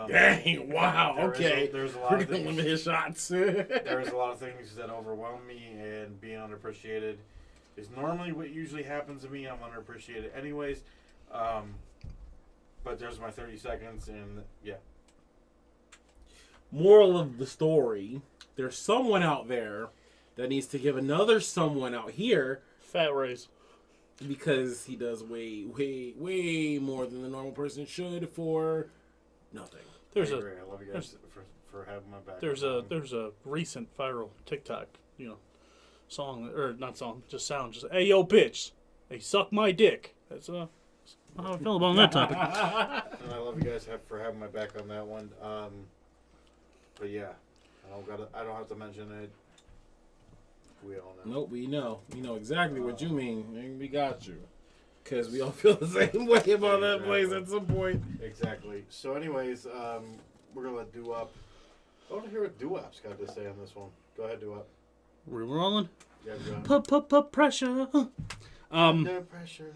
Speaker 1: Dang! Wow. Okay.
Speaker 3: There's a lot
Speaker 1: We're
Speaker 3: of
Speaker 1: gonna
Speaker 3: things.
Speaker 1: limit his shots.
Speaker 3: There's a lot of things that overwhelm me, and being underappreciated is normally what usually happens to me. I'm underappreciated anyways. But there's my 30 seconds, and yeah.
Speaker 1: Moral of the story: there's someone out there that needs to give another someone out here
Speaker 2: Fat raise.
Speaker 1: because he does way, way, way more than the normal person should for nothing.
Speaker 3: I agree. I love you guys for having my back.
Speaker 2: There's a recent viral TikTok, song or not song, just sound. Just hey yo bitch, hey suck my dick. That's how I feel about that topic.
Speaker 3: And I love you guys for having my back on that one. But yeah, I don't have to mention it. We all know.
Speaker 1: Nope, we know. We know exactly what you mean. And we got you. Because we all feel the same way about that place at some point.
Speaker 3: Exactly. So, anyways, we're gonna let Do-Up. I want to hear what Do-Up's got to say on this one. Go ahead, Do-Up.
Speaker 2: We're rolling.
Speaker 3: Yeah, go ahead.
Speaker 2: Put pressure.
Speaker 3: Under pressure.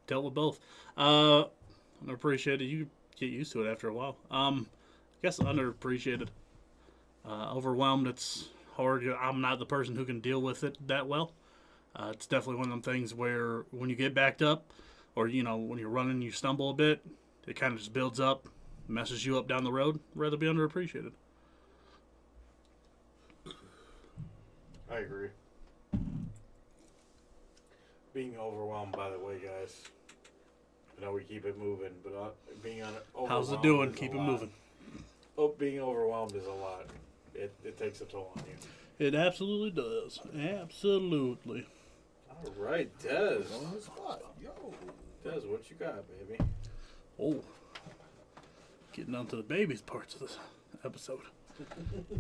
Speaker 2: Dealt with both. Underappreciated. You get used to it after a while. I guess underappreciated. Overwhelmed. It's hard. I'm not the person who can deal with it that well. It's definitely one of them things where when you get backed up, or when you're running, you stumble a bit. It kind of just builds up, messes you up down the road. Rather be underappreciated.
Speaker 3: I agree. being overwhelmed, by the way, guys. I know we keep it moving, but being overwhelmed.
Speaker 2: How's it doing?
Speaker 3: is a
Speaker 2: Keep it
Speaker 3: lot.
Speaker 2: moving.
Speaker 3: Oh, being overwhelmed is a lot. It takes a toll on you.
Speaker 2: It absolutely does. Absolutely.
Speaker 3: All right, Des.
Speaker 1: On the spot. Yo.
Speaker 3: Des, what you got, baby?
Speaker 2: Oh. Getting on to the babies parts of this episode.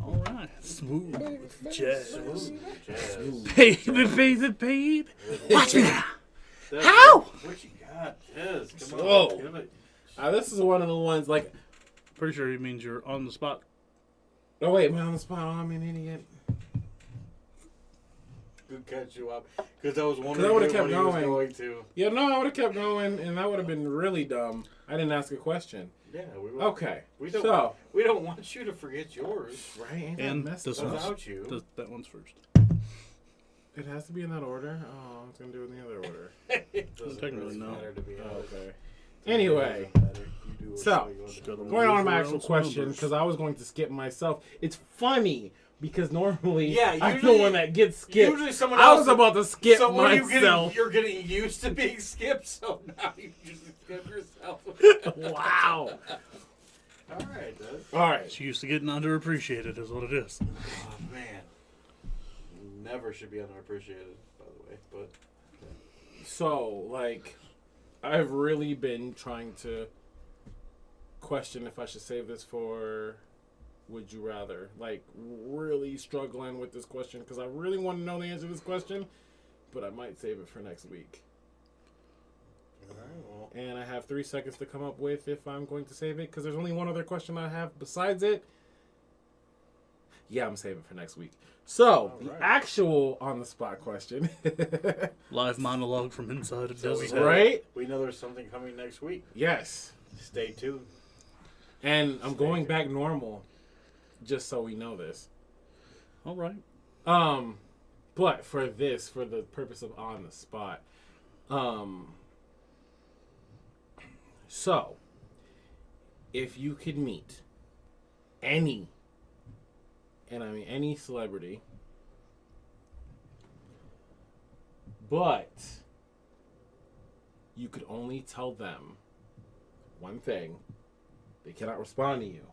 Speaker 2: All right. Smooth jazz.
Speaker 3: Jazz.
Speaker 2: Baby. Watch me now.
Speaker 3: Des,
Speaker 2: How?
Speaker 3: What you got, Des? Come on.
Speaker 1: Whoa.
Speaker 3: Give it.
Speaker 1: This is one of the ones like.
Speaker 2: Pretty sure he means you're on the spot.
Speaker 1: Oh wait, am I on the spot? Oh, I'm an idiot.
Speaker 3: Good catch you up. Because I was
Speaker 1: 'Cause
Speaker 3: wondering
Speaker 1: I would've
Speaker 3: what
Speaker 1: kept
Speaker 3: he was
Speaker 1: going.
Speaker 3: going to.
Speaker 1: Yeah, no, I would have kept going, and that would have been really dumb. I didn't ask a question.
Speaker 3: Yeah, we were.
Speaker 1: Okay.
Speaker 3: We don't.
Speaker 1: So,
Speaker 3: We don't want you to forget yours
Speaker 1: right? Ain't that
Speaker 2: And
Speaker 1: messed
Speaker 2: this
Speaker 1: up?
Speaker 2: one's-
Speaker 3: without you.
Speaker 2: That one's first.
Speaker 1: It has to be in that order. Oh, I was gonna do it in the other order.
Speaker 3: It doesn't
Speaker 2: Technically,
Speaker 3: really
Speaker 2: no.
Speaker 3: matter, to be
Speaker 1: Oh,
Speaker 3: honest.
Speaker 1: okay.
Speaker 3: It
Speaker 1: Anyway,
Speaker 3: doesn't matter. You do
Speaker 1: so,
Speaker 3: what you want to
Speaker 2: go
Speaker 3: do.
Speaker 2: to
Speaker 1: going on to my
Speaker 2: Those are
Speaker 1: actual
Speaker 2: else
Speaker 1: question
Speaker 2: numbers.
Speaker 1: because I was going to skip myself. It's funny because normally
Speaker 3: Yeah,
Speaker 1: I'm the
Speaker 3: usually-
Speaker 1: one that gets skipped.
Speaker 3: Usually someone
Speaker 1: I
Speaker 3: else.
Speaker 1: was about to skip
Speaker 3: so when
Speaker 1: myself.
Speaker 3: you're getting used to being skipped, so now you just skip yourself.
Speaker 1: Wow.
Speaker 3: All right, Des.
Speaker 1: All right.
Speaker 2: She used to getting underappreciated, is what it is.
Speaker 3: Oh man, never should be underappreciated, by the way. But
Speaker 1: So, like, I've really been trying to question if I should save this for Would You Rather. Like, really struggling with this question because I really want to know the answer to this question, but I might save it for next week.
Speaker 3: all right, well,
Speaker 1: And I have 3 seconds to come up with if I'm going to save it because there's only one other question I have besides it. Yeah, I'm saving it for next week. So, the
Speaker 3: right.
Speaker 1: actual on the spot question.
Speaker 2: Live monologue from inside of
Speaker 3: So we
Speaker 2: Des's
Speaker 3: know-
Speaker 2: head.
Speaker 1: Right?
Speaker 3: we know there's something coming next week.
Speaker 1: Yes.
Speaker 3: Stay tuned.
Speaker 1: And I'm going back normal, just so we know this.
Speaker 2: All right.
Speaker 1: But for this, for the purpose of on the spot, so if you could meet any, and I mean any celebrity, but you could only tell them one thing, they cannot respond to you.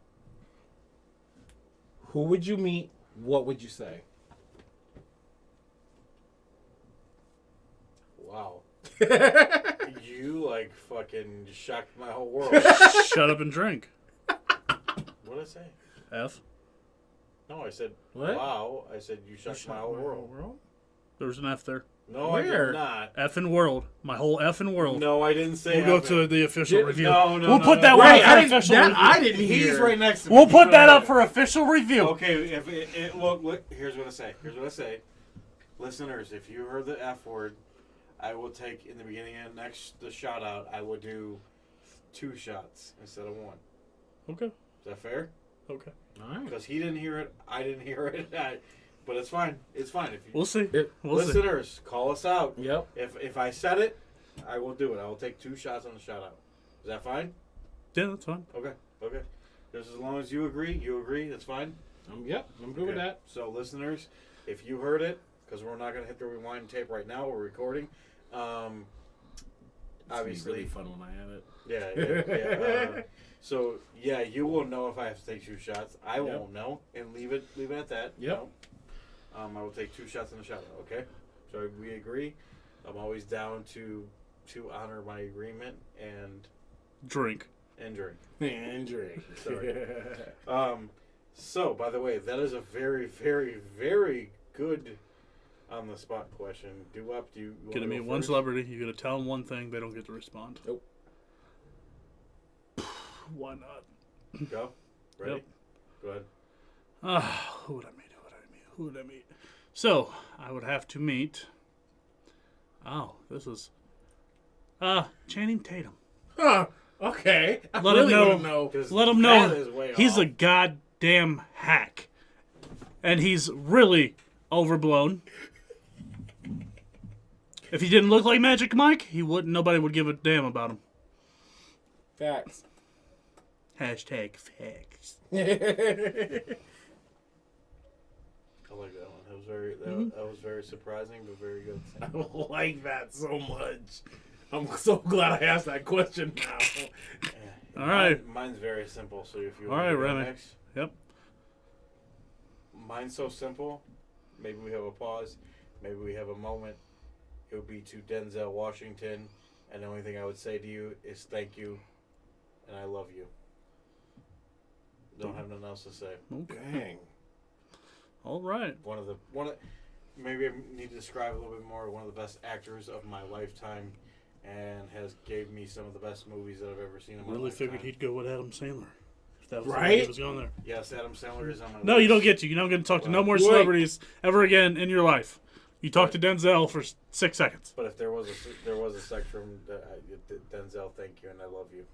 Speaker 1: Who would you meet? What would you say?
Speaker 3: Wow. You like fucking shocked my whole world.
Speaker 2: Shut up and drink.
Speaker 3: What did I say?
Speaker 2: F.
Speaker 3: No, I said
Speaker 1: What?
Speaker 3: wow. I said you shocked my whole world.
Speaker 2: There was an F there.
Speaker 3: No, I
Speaker 1: Where?
Speaker 3: did not.
Speaker 2: F in world. My whole F in world.
Speaker 3: No, I didn't say.
Speaker 2: We'll go
Speaker 3: F
Speaker 2: to
Speaker 3: it.
Speaker 2: the official review.
Speaker 3: No, no,
Speaker 2: We'll
Speaker 3: no,
Speaker 2: put
Speaker 3: no.
Speaker 2: that
Speaker 3: no.
Speaker 2: one
Speaker 1: Wait,
Speaker 2: up for official
Speaker 1: that
Speaker 2: review.
Speaker 1: I didn't
Speaker 3: He's
Speaker 1: hear.
Speaker 3: right next to me.
Speaker 2: We'll put
Speaker 3: Go
Speaker 2: that
Speaker 3: ahead.
Speaker 2: up for official review.
Speaker 3: Okay, if it look, here's what I say. Here's what I say. Listeners, if you heard the F word, I will take in the beginning of the shout out. I will do 2 shots instead of 1.
Speaker 2: Okay.
Speaker 3: Is that fair?
Speaker 2: Okay.
Speaker 1: All right.
Speaker 3: Because he didn't hear it, I didn't hear it. But it's fine. It's fine. If you,
Speaker 2: We'll see.
Speaker 1: It-
Speaker 2: We'll see.
Speaker 3: listeners, call us out.
Speaker 1: Yep.
Speaker 3: If I said it, I will do it. I will take 2 shots on the shout out. Is that fine?
Speaker 2: Yeah, that's fine.
Speaker 3: Okay. Okay. Just as long as you agree. That's fine.
Speaker 1: Yep. I'm good with
Speaker 3: Okay.
Speaker 1: that.
Speaker 3: So, listeners, if you heard it, because we're not going to hit the rewind tape right now, we're recording. Obviously,
Speaker 1: really fun when I have it.
Speaker 3: yeah. So, yeah, you will know if I have to take 2 shots. I
Speaker 1: Yep.
Speaker 3: won't know, and leave it at that.
Speaker 1: Yep.
Speaker 3: No. I will take 2 shots in the shout out. Okay. So we agree. I'm always down to honor my agreement and
Speaker 2: Drink.
Speaker 3: drink.
Speaker 1: And drink.
Speaker 3: Sorry. So, by the way, that is a very, very, very good on the spot question. Do you
Speaker 2: Gonna meet one celebrity. You gotta tell them one thing. They don't get to respond.
Speaker 1: Nope.
Speaker 2: Why not?
Speaker 3: Go. Ready?
Speaker 2: Yep.
Speaker 3: Go ahead.
Speaker 2: Who would I meet? So, I would have to meet... Oh, this is... Channing Tatum.
Speaker 1: Huh. Okay. I
Speaker 2: Let him
Speaker 1: really
Speaker 2: know.
Speaker 1: want to know.
Speaker 3: 'Cause
Speaker 2: Let him
Speaker 3: that
Speaker 2: know
Speaker 3: is way
Speaker 2: he's
Speaker 3: off.
Speaker 2: a goddamn hack. And he's really overblown. If he didn't look like Magic Mike, nobody would give a damn about him.
Speaker 1: Facts.
Speaker 2: Hashtag facts.
Speaker 3: I like that one. That was that was very surprising, but very good.
Speaker 1: I like that so much. I'm so glad I asked that question now.
Speaker 2: All right.
Speaker 3: Mine's very simple. So if you
Speaker 2: All
Speaker 3: want
Speaker 2: right,
Speaker 3: to go
Speaker 2: Remy.
Speaker 3: next,
Speaker 2: Yep.
Speaker 3: mine's so simple. Maybe we have a pause. Maybe we have a moment. It would be to Denzel Washington, and the only thing I would say to you is thank you, and I love you. Don't have nothing else to say.
Speaker 1: Dang.
Speaker 2: All right.
Speaker 3: Maybe I need to describe a little bit more. One of the best actors of my lifetime, and has gave me some of the best movies that I've ever seen in my
Speaker 2: Really
Speaker 3: lifetime.
Speaker 2: figured he'd go with Adam Sandler. If that was the way
Speaker 1: Right?
Speaker 2: he was going there.
Speaker 3: Yes, Adam Sandler is on my
Speaker 2: No,
Speaker 3: list.
Speaker 2: you don't get to. You don't get to talk to no more
Speaker 1: Wait.
Speaker 2: celebrities ever again in your life. You talk to Denzel for 6 seconds.
Speaker 3: But if there was a spectrum, Denzel, thank you, and I love you.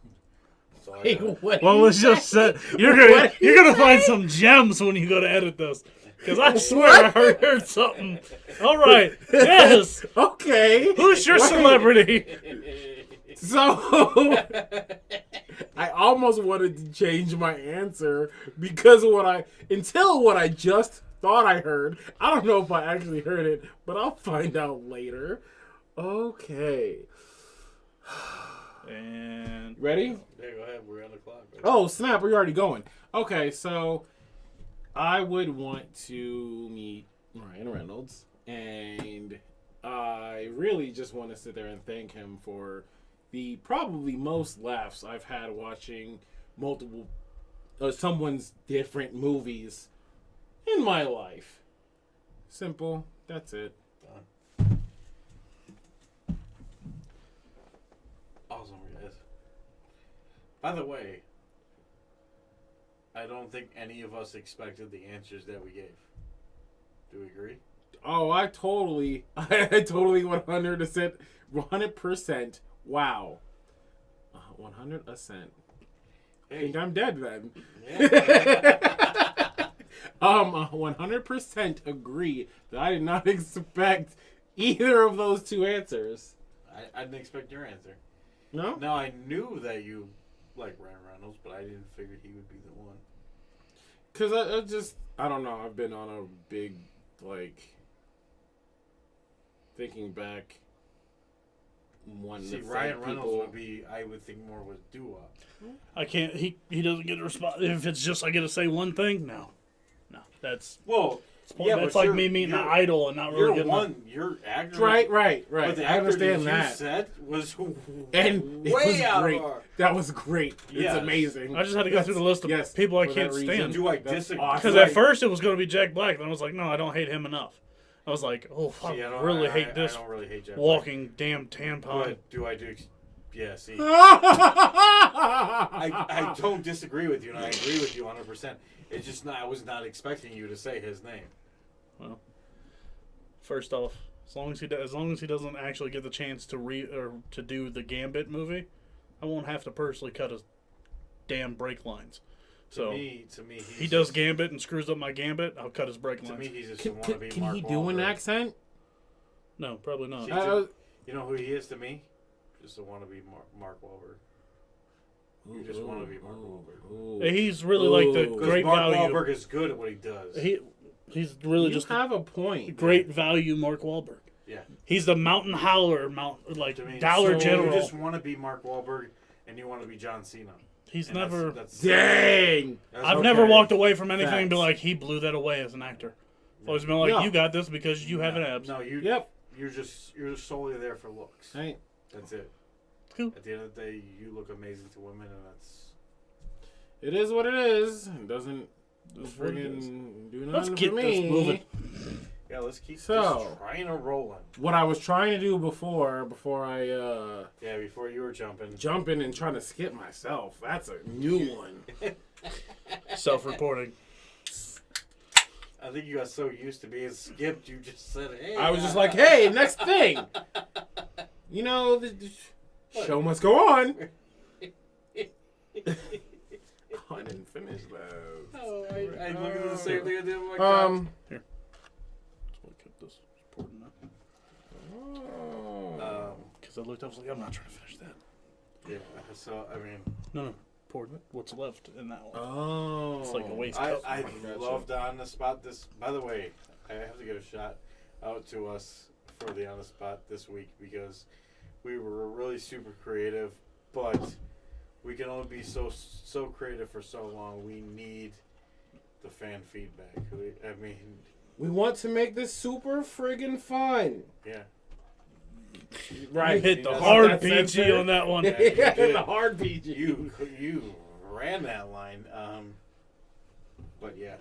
Speaker 3: That's all I
Speaker 1: Hey,
Speaker 3: got.
Speaker 1: what?
Speaker 2: Well, let's just say you're gonna find some gems when you go to edit this. Because I swear I heard something. All right. Yes.
Speaker 1: Okay.
Speaker 2: Who's your celebrity?
Speaker 1: So I almost wanted to change my answer because of what I just thought I heard. I don't know if I actually heard it, but I'll find out later. Okay.
Speaker 2: And
Speaker 1: Ready?
Speaker 3: Yeah, go ahead. We're on the clock. Right?
Speaker 1: Oh, snap. We're already going. Okay, so I would want to meet Ryan Reynolds, and I really just want to sit there and thank him for the probably most laughs I've had watching multiple someone's different movies in my life. Simple. That's it.
Speaker 3: Done. Awesome, guys. By the way, I don't think any of us expected the answers that we gave. Do we agree?
Speaker 1: Oh, I totally 100%. Wow. 100%. I think I'm dead then.
Speaker 3: Yeah.
Speaker 1: 100% agree that I did not expect either of those two answers.
Speaker 3: I didn't expect your answer.
Speaker 1: No?
Speaker 3: No, I knew that you like Ryan Reynolds, but I didn't figure he would be the one.
Speaker 1: Because I don't know, I've been on a big, thinking back,
Speaker 3: See, Ryan Reynolds would be, I would think more was doo-wop.
Speaker 2: I can't. He doesn't get a response. If it's just I get to say one thing, no. That's
Speaker 3: Well,
Speaker 2: that's like me meeting an idol and not really getting.
Speaker 3: You're actor.
Speaker 1: Right.
Speaker 3: But the
Speaker 1: I
Speaker 3: actor
Speaker 1: understand
Speaker 3: you
Speaker 1: that.
Speaker 3: said was
Speaker 1: And it
Speaker 3: way
Speaker 1: was
Speaker 3: out
Speaker 1: great.
Speaker 3: of our...
Speaker 1: That was great.
Speaker 3: Yes.
Speaker 1: It's amazing.
Speaker 2: I just had to go through the list of
Speaker 1: Yes,
Speaker 2: people I
Speaker 1: for
Speaker 2: can't
Speaker 1: that reason.
Speaker 2: stand.
Speaker 3: Do I
Speaker 1: That's
Speaker 3: disagree?
Speaker 1: awesome.
Speaker 2: Because at first it was going to be Jack Black, then I was like, no, I don't hate him enough. I was like, oh,
Speaker 3: See, I don't
Speaker 2: really hate this
Speaker 3: I don't really hate Jeff
Speaker 2: walking damn
Speaker 3: Black.
Speaker 2: tampon.
Speaker 3: Do I do? Yeah, see.
Speaker 1: I
Speaker 3: I don't disagree with you, and I agree with you 100%. It's just not. I was not expecting you to say his name.
Speaker 2: Well, first off, as long as he doesn't actually get the chance to to do the Gambit movie, I won't have to personally cut his damn brake lines. So
Speaker 3: To me,
Speaker 2: he does Gambit and screws up my Gambit, I'll cut his brake
Speaker 3: To
Speaker 2: lines.
Speaker 3: me, he's just a wannabe
Speaker 1: Can
Speaker 3: Mark
Speaker 1: he do an
Speaker 3: Wahlberg.
Speaker 1: accent?
Speaker 2: No, probably not.
Speaker 3: See, You know who he is to me? Just a wannabe Mark Wahlberg. You just want to be Mark Wahlberg.
Speaker 2: He's really like the
Speaker 1: Ooh.
Speaker 2: great
Speaker 3: Mark
Speaker 2: value.
Speaker 3: Wahlberg is good at what he does.
Speaker 2: He's really
Speaker 1: You
Speaker 2: just
Speaker 1: have a point.
Speaker 2: great value Mark Wahlberg.
Speaker 3: Yeah.
Speaker 2: He's the mountain howler, like
Speaker 3: To me,
Speaker 2: Dollar
Speaker 3: so
Speaker 2: General.
Speaker 3: You just want to be Mark Wahlberg, and you want to be John Cena.
Speaker 2: He's
Speaker 3: And
Speaker 2: never.
Speaker 3: That's,
Speaker 1: Dang!
Speaker 2: I've never walked away from anything and be
Speaker 1: Facts.
Speaker 2: like, he blew that away as an actor. I've always been like,
Speaker 1: Yeah.
Speaker 2: you got this because you have an abs.
Speaker 3: No, you.
Speaker 1: Yep.
Speaker 3: You're just solely there for looks.
Speaker 1: Hey,
Speaker 3: That's it.
Speaker 2: Cool.
Speaker 3: At the end of the day, you look amazing to women, and that's.
Speaker 1: it is what it is. It doesn't
Speaker 2: That's what it is.
Speaker 1: friggin' do
Speaker 2: Let's
Speaker 1: nothing
Speaker 2: get
Speaker 1: for
Speaker 2: this
Speaker 1: me.
Speaker 2: moving.
Speaker 3: Yeah, let's keep
Speaker 1: So-
Speaker 3: this trying to rolling.
Speaker 1: What I was trying to do before I
Speaker 3: Yeah, before you were jumping.
Speaker 1: jumping and trying to skip myself. That's a new one.
Speaker 2: Self-reporting.
Speaker 3: I think you got so used to being skipped, you just said, "Hey."
Speaker 1: I was just like, hey, next thing. You know, the show must go on. I didn't finish that.
Speaker 3: Oh, I look at the same thing I did with my
Speaker 2: Here. That's why I kept this important now.
Speaker 1: Oh.
Speaker 2: Because I looked up, I was like, I'm not trying to finish that.
Speaker 3: Yeah, so, I mean.
Speaker 2: No. Poured what's left in that one.
Speaker 1: Oh.
Speaker 2: It's like a waste
Speaker 3: I
Speaker 2: cup.
Speaker 3: I
Speaker 1: Gotcha.
Speaker 3: loved on the spot this. By the way, I have to give a shout out to us for the on the spot this week because we were really super creative, but we can only be so creative for so long. We need the fan feedback.
Speaker 1: We want to make this super friggin' fun.
Speaker 3: Yeah.
Speaker 1: Right.
Speaker 2: You hit the
Speaker 3: That's
Speaker 2: hard
Speaker 1: that
Speaker 2: PG
Speaker 1: sensor.
Speaker 2: on that one.
Speaker 3: Yeah, you did.
Speaker 1: The hard PG.
Speaker 3: You ran that line. But yeah,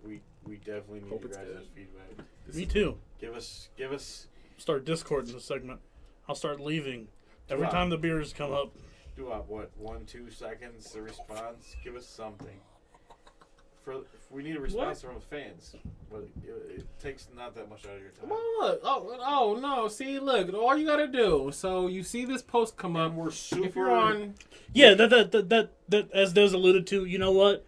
Speaker 3: we definitely need
Speaker 1: Hope
Speaker 3: your
Speaker 1: it's
Speaker 3: guys'
Speaker 1: good.
Speaker 3: feedback.
Speaker 2: Me too.
Speaker 3: Give us
Speaker 2: Start Discord in this segment. I'll start leaving every
Speaker 3: Wow.
Speaker 2: time the beers come up.
Speaker 3: do what 1-2 seconds a response. Give us something. We need a response from the fans, but it takes not that much out of your time.
Speaker 1: Well, look. Oh no. See, look. All you gotta do. So you see this post come up.
Speaker 3: And we're super.
Speaker 1: If you're on,
Speaker 2: Yeah, that as Des alluded to, you know what?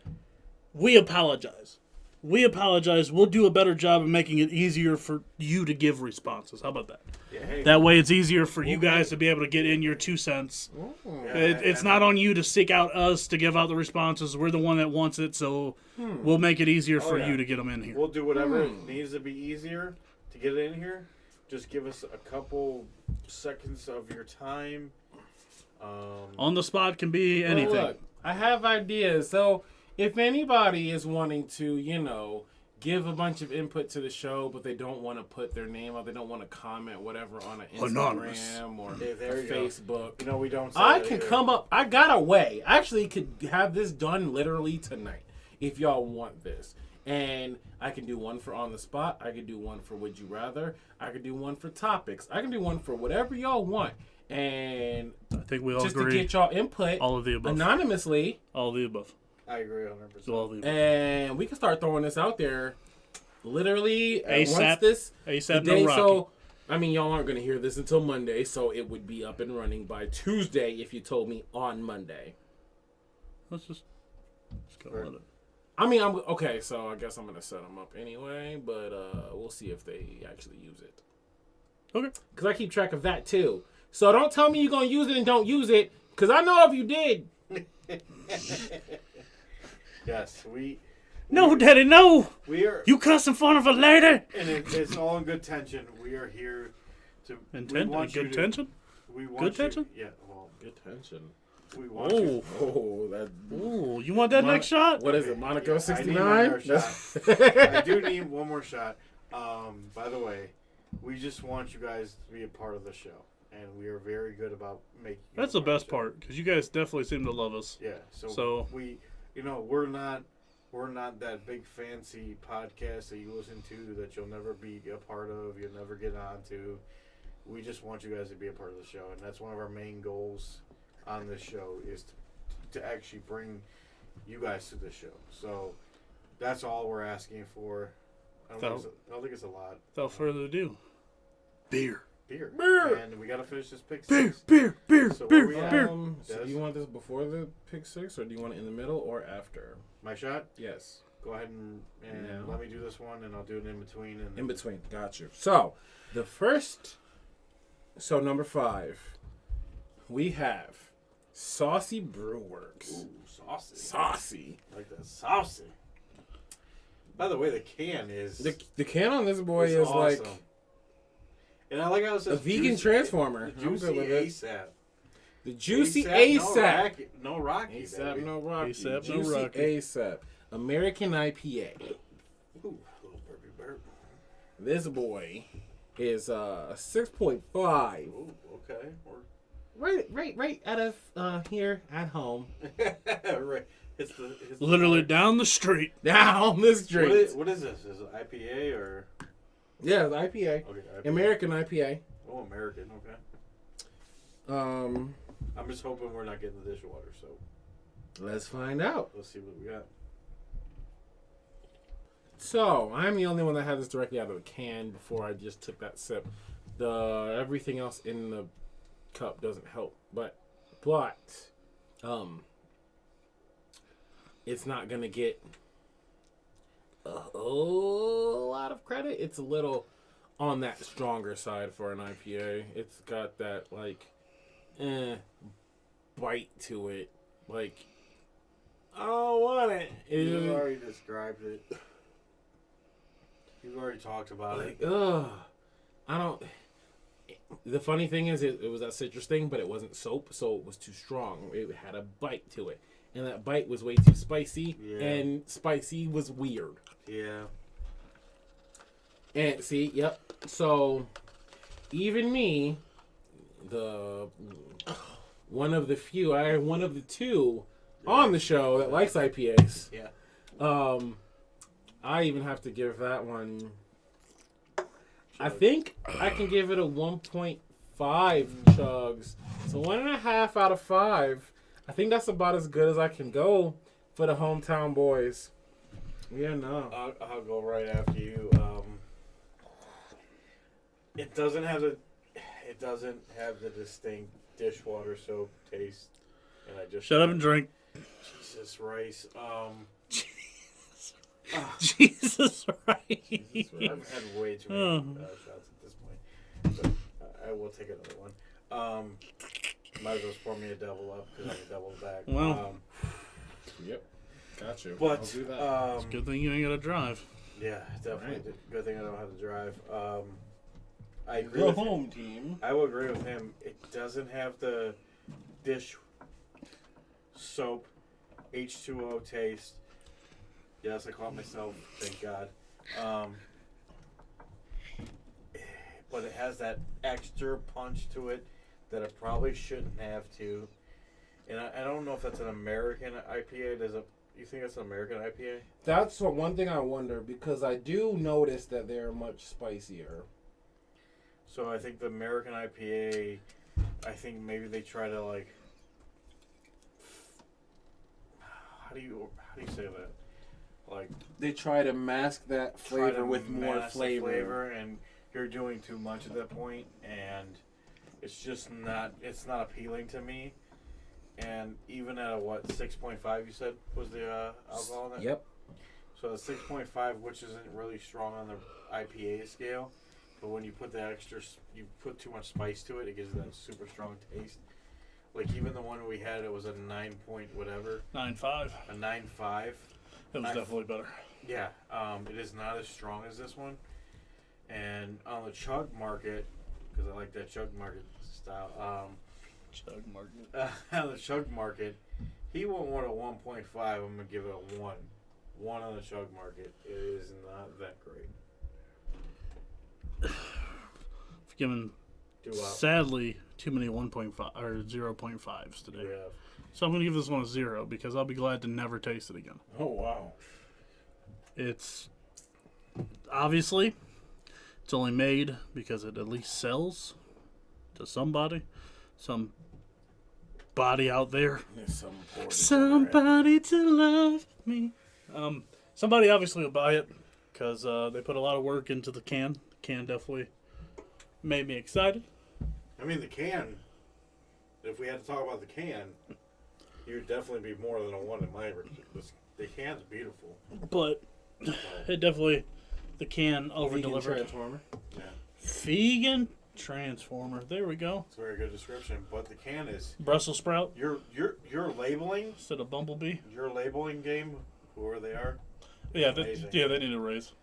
Speaker 2: We apologize. We'll do a better job of making it easier for you to give responses. How about that?
Speaker 3: Yeah, hey,
Speaker 2: That way it's easier for you guys to be able to get in your 2 cents.
Speaker 3: yeah,
Speaker 2: It's
Speaker 3: and-
Speaker 2: not on you to seek out us to give out the responses. We're the one that wants it, so we'll make it easier for
Speaker 3: yeah.
Speaker 2: you to get them in here.
Speaker 3: We'll do whatever needs to be easier to get it in here. Just give us a couple seconds of your time.
Speaker 2: On the spot can be anything.
Speaker 1: Well, look, I have ideas. So if anybody is wanting to, give a bunch of input to the show, but they don't want to put their name out, they don't want to comment whatever on an
Speaker 2: Anonymous.
Speaker 1: Instagram or
Speaker 3: Yeah, there
Speaker 1: a
Speaker 3: you go.
Speaker 1: Facebook.
Speaker 3: We don't. Say
Speaker 1: I
Speaker 3: that
Speaker 1: can
Speaker 3: either.
Speaker 1: come up. I got a way. I actually could have this done literally tonight if y'all want this. And I can do one for on the spot. I could do one for would you rather. I could do one for topics. I can do one for whatever y'all want. And
Speaker 2: I think we all
Speaker 1: just to
Speaker 2: agree.
Speaker 1: get y'all input
Speaker 2: All of the above.
Speaker 1: anonymously.
Speaker 2: All of the above.
Speaker 3: I agree 100%.
Speaker 2: So all of the above.
Speaker 1: And we can start throwing this out there literally
Speaker 2: ASAP.
Speaker 1: once this
Speaker 2: ASAP,
Speaker 1: the day.
Speaker 2: no Rocky.
Speaker 1: So, I mean, y'all aren't going to hear this until Monday, so it would be up and running by Tuesday if you told me on Monday.
Speaker 2: Let's go
Speaker 3: Right.
Speaker 2: with it.
Speaker 1: I mean, I'm okay, so I guess I'm going to set them up anyway, but we'll see if they actually use it.
Speaker 2: Okay.
Speaker 1: Because I keep track of that too. So don't tell me you're going to use it and don't use it, because I know if you did.
Speaker 3: Yes,
Speaker 2: No, Daddy, no!
Speaker 3: we are,
Speaker 2: You cuss in front of a lady!
Speaker 3: and it's all in good tension. We are here to. we
Speaker 2: Intent?
Speaker 3: want you
Speaker 2: Good
Speaker 3: to-
Speaker 2: tension?
Speaker 3: We want
Speaker 2: Good
Speaker 3: you-
Speaker 2: tension?
Speaker 3: Yeah. Well,
Speaker 1: Good tension.
Speaker 3: we want you.
Speaker 2: Oh.
Speaker 1: Oh, that.
Speaker 2: Ooh, you want that next shot?
Speaker 1: What is it, Monaco
Speaker 3: Yeah, I need one
Speaker 1: 69?
Speaker 3: more shot. I do need one more shot. By the way, we just want you guys to be a part of the show, and we are very good about making. you
Speaker 2: That's
Speaker 3: a
Speaker 2: the
Speaker 3: part of
Speaker 2: best part, because you guys definitely seem to love us.
Speaker 3: Yeah.
Speaker 2: So-
Speaker 3: we, we're not that big fancy podcast that you listen to that you'll never be a part of, you'll never get onto. We just want you guys to be a part of the show, and that's one of our main goals on this show is to actually bring you guys to the show. So that's all we're asking for. I don't think it's a lot.
Speaker 2: Without further ado, beer.
Speaker 3: Beer.
Speaker 1: Beer.
Speaker 3: And we gotta finish this pick
Speaker 2: Beer,
Speaker 3: six.
Speaker 2: beer, beer,
Speaker 3: So
Speaker 2: beer,
Speaker 3: where we at?
Speaker 2: beer.
Speaker 1: So do you want this before the pick six, or do you want it in the middle or after?
Speaker 3: My shot.
Speaker 1: Yes.
Speaker 3: Go ahead and
Speaker 1: Yeah.
Speaker 3: let me do this one, and I'll do it in between. And
Speaker 1: In between. Got you. So, the first. So, number 5. We have Saucy Brewworks.
Speaker 3: Ooh, saucy.
Speaker 1: Saucy.
Speaker 3: Like that saucy. By the way, the can is
Speaker 1: The can on this boy is
Speaker 3: awesome.
Speaker 1: like
Speaker 3: And I like how it
Speaker 1: a
Speaker 3: says
Speaker 1: vegan
Speaker 3: juicy,
Speaker 1: transformer.
Speaker 3: The
Speaker 1: I'm
Speaker 3: juicy
Speaker 1: good with it.
Speaker 3: ASAP.
Speaker 1: The juicy
Speaker 3: ASAP.
Speaker 1: ASAP.
Speaker 3: No Rocky.
Speaker 1: ASAP,
Speaker 3: baby.
Speaker 1: no Rocky.
Speaker 2: ASAP, no
Speaker 1: Juicy
Speaker 2: Rocky.
Speaker 1: ASAP. American IPA.
Speaker 3: Ooh, little burpy burp.
Speaker 1: This boy is 6.5.
Speaker 3: Ooh, okay.
Speaker 1: Right out of here at home.
Speaker 3: Right. It's the
Speaker 2: Literally down the street.
Speaker 1: Down the street.
Speaker 3: What is this? Is it IPA or
Speaker 1: Yeah, the IPA.
Speaker 3: okay? IPA.
Speaker 1: American IPA.
Speaker 3: Oh, American. Okay.
Speaker 1: Um,
Speaker 3: I'm just hoping we're not getting the dishwater. So
Speaker 1: let's find out.
Speaker 3: let's see what we got.
Speaker 1: So, I'm the only one that had this directly out of the can before I just took that sip. Everything else in the cup doesn't help, but it's not gonna get a whole lot of credit. It's a little on that stronger side for an IPA. It's got that bite to it. Like, I don't want it.
Speaker 3: You already described it. already talked about it.
Speaker 1: I don't. The funny thing is, it was that citrus thing, but it wasn't soap, so it was too strong. It had a bite to it, and that bite was way too spicy, and spicy was weird.
Speaker 3: Yeah.
Speaker 1: And see, yep. So, even me, one of the two on the show that likes IPAs.
Speaker 3: Yeah.
Speaker 1: I even have to give that one. I think I can give it a 1.5 chugs. So 1.5 out of 5. I think that's about as good as I can go for the hometown boys. Yeah, no.
Speaker 3: I'll go right after you. It doesn't have the distinct dishwater soap taste, and I just
Speaker 2: Shut up and drink.
Speaker 3: Jesus Rice.
Speaker 2: Jesus Christ.
Speaker 3: I've had way too many shots at this point, but I will take another one. Might as well pour me a double up because I can double back.
Speaker 2: Well.
Speaker 1: Yep. Got you.
Speaker 3: But
Speaker 1: I'll do that.
Speaker 2: It's a good thing you ain't got to drive.
Speaker 3: Yeah, definitely.
Speaker 1: Right.
Speaker 3: Good thing I don't have to drive. I agree
Speaker 1: Go
Speaker 3: with
Speaker 1: home,
Speaker 3: him.
Speaker 1: team.
Speaker 3: I will agree with him. It doesn't have the dish soap H2O taste. Yes, I caught myself. Thank God. But it has that extra punch to it that it probably shouldn't have to. And I don't know if that's an American IPA. You think it's an American IPA?
Speaker 1: That's one thing I wonder, because I do notice that they're much spicier.
Speaker 3: So I think the American IPA, I think maybe they try to like. How do you say that? Like
Speaker 1: They try to mask that flavor with more flavor.
Speaker 3: And you're doing too much at that point, and it's just not. It's not appealing to me. And even at a 6.5, you said was the alcohol in it?
Speaker 1: Yep.
Speaker 3: So a 6.5, which isn't really strong on the IPA scale, but when you put you put too much spice to it, it gives that super strong taste. Like even the one we had, it was a 9 point whatever.
Speaker 2: 9.5.
Speaker 3: A 9.5.
Speaker 2: It was definitely better.
Speaker 3: Yeah, it is not as strong as this one. And on the chug market, because I like that chug market style.
Speaker 2: Chug market.
Speaker 3: On the chug market, he won't want a 1.5. I'm gonna give it a 1. 1 on the chug market. It is not that great.
Speaker 2: I've given sadly too many 1.5 or 0.5s today.
Speaker 3: Yeah.
Speaker 2: So I'm gonna give this one a 0 because I'll be glad to never taste it again.
Speaker 1: Oh, wow.
Speaker 2: It's obviously it's only made because it at least sells to somebody. Some body out there. Somebody to love me. Somebody obviously will buy it because they put a lot of work into the can. The can definitely made me excited.
Speaker 3: I mean, the can, if we had to talk about the can, you'd definitely be more than a 1 in my opinion. The can's beautiful.
Speaker 2: But it definitely, the can over-delivered.
Speaker 1: Transformer.
Speaker 3: Yeah.
Speaker 2: Vegan Transformer. There we go.
Speaker 3: It's a very good description. But the can is
Speaker 2: Brussels sprout
Speaker 3: your labeling.
Speaker 2: instead of bumblebee.
Speaker 3: Your labeling game, whoever they are.
Speaker 2: Yeah,
Speaker 3: amazing.
Speaker 2: they need a raise.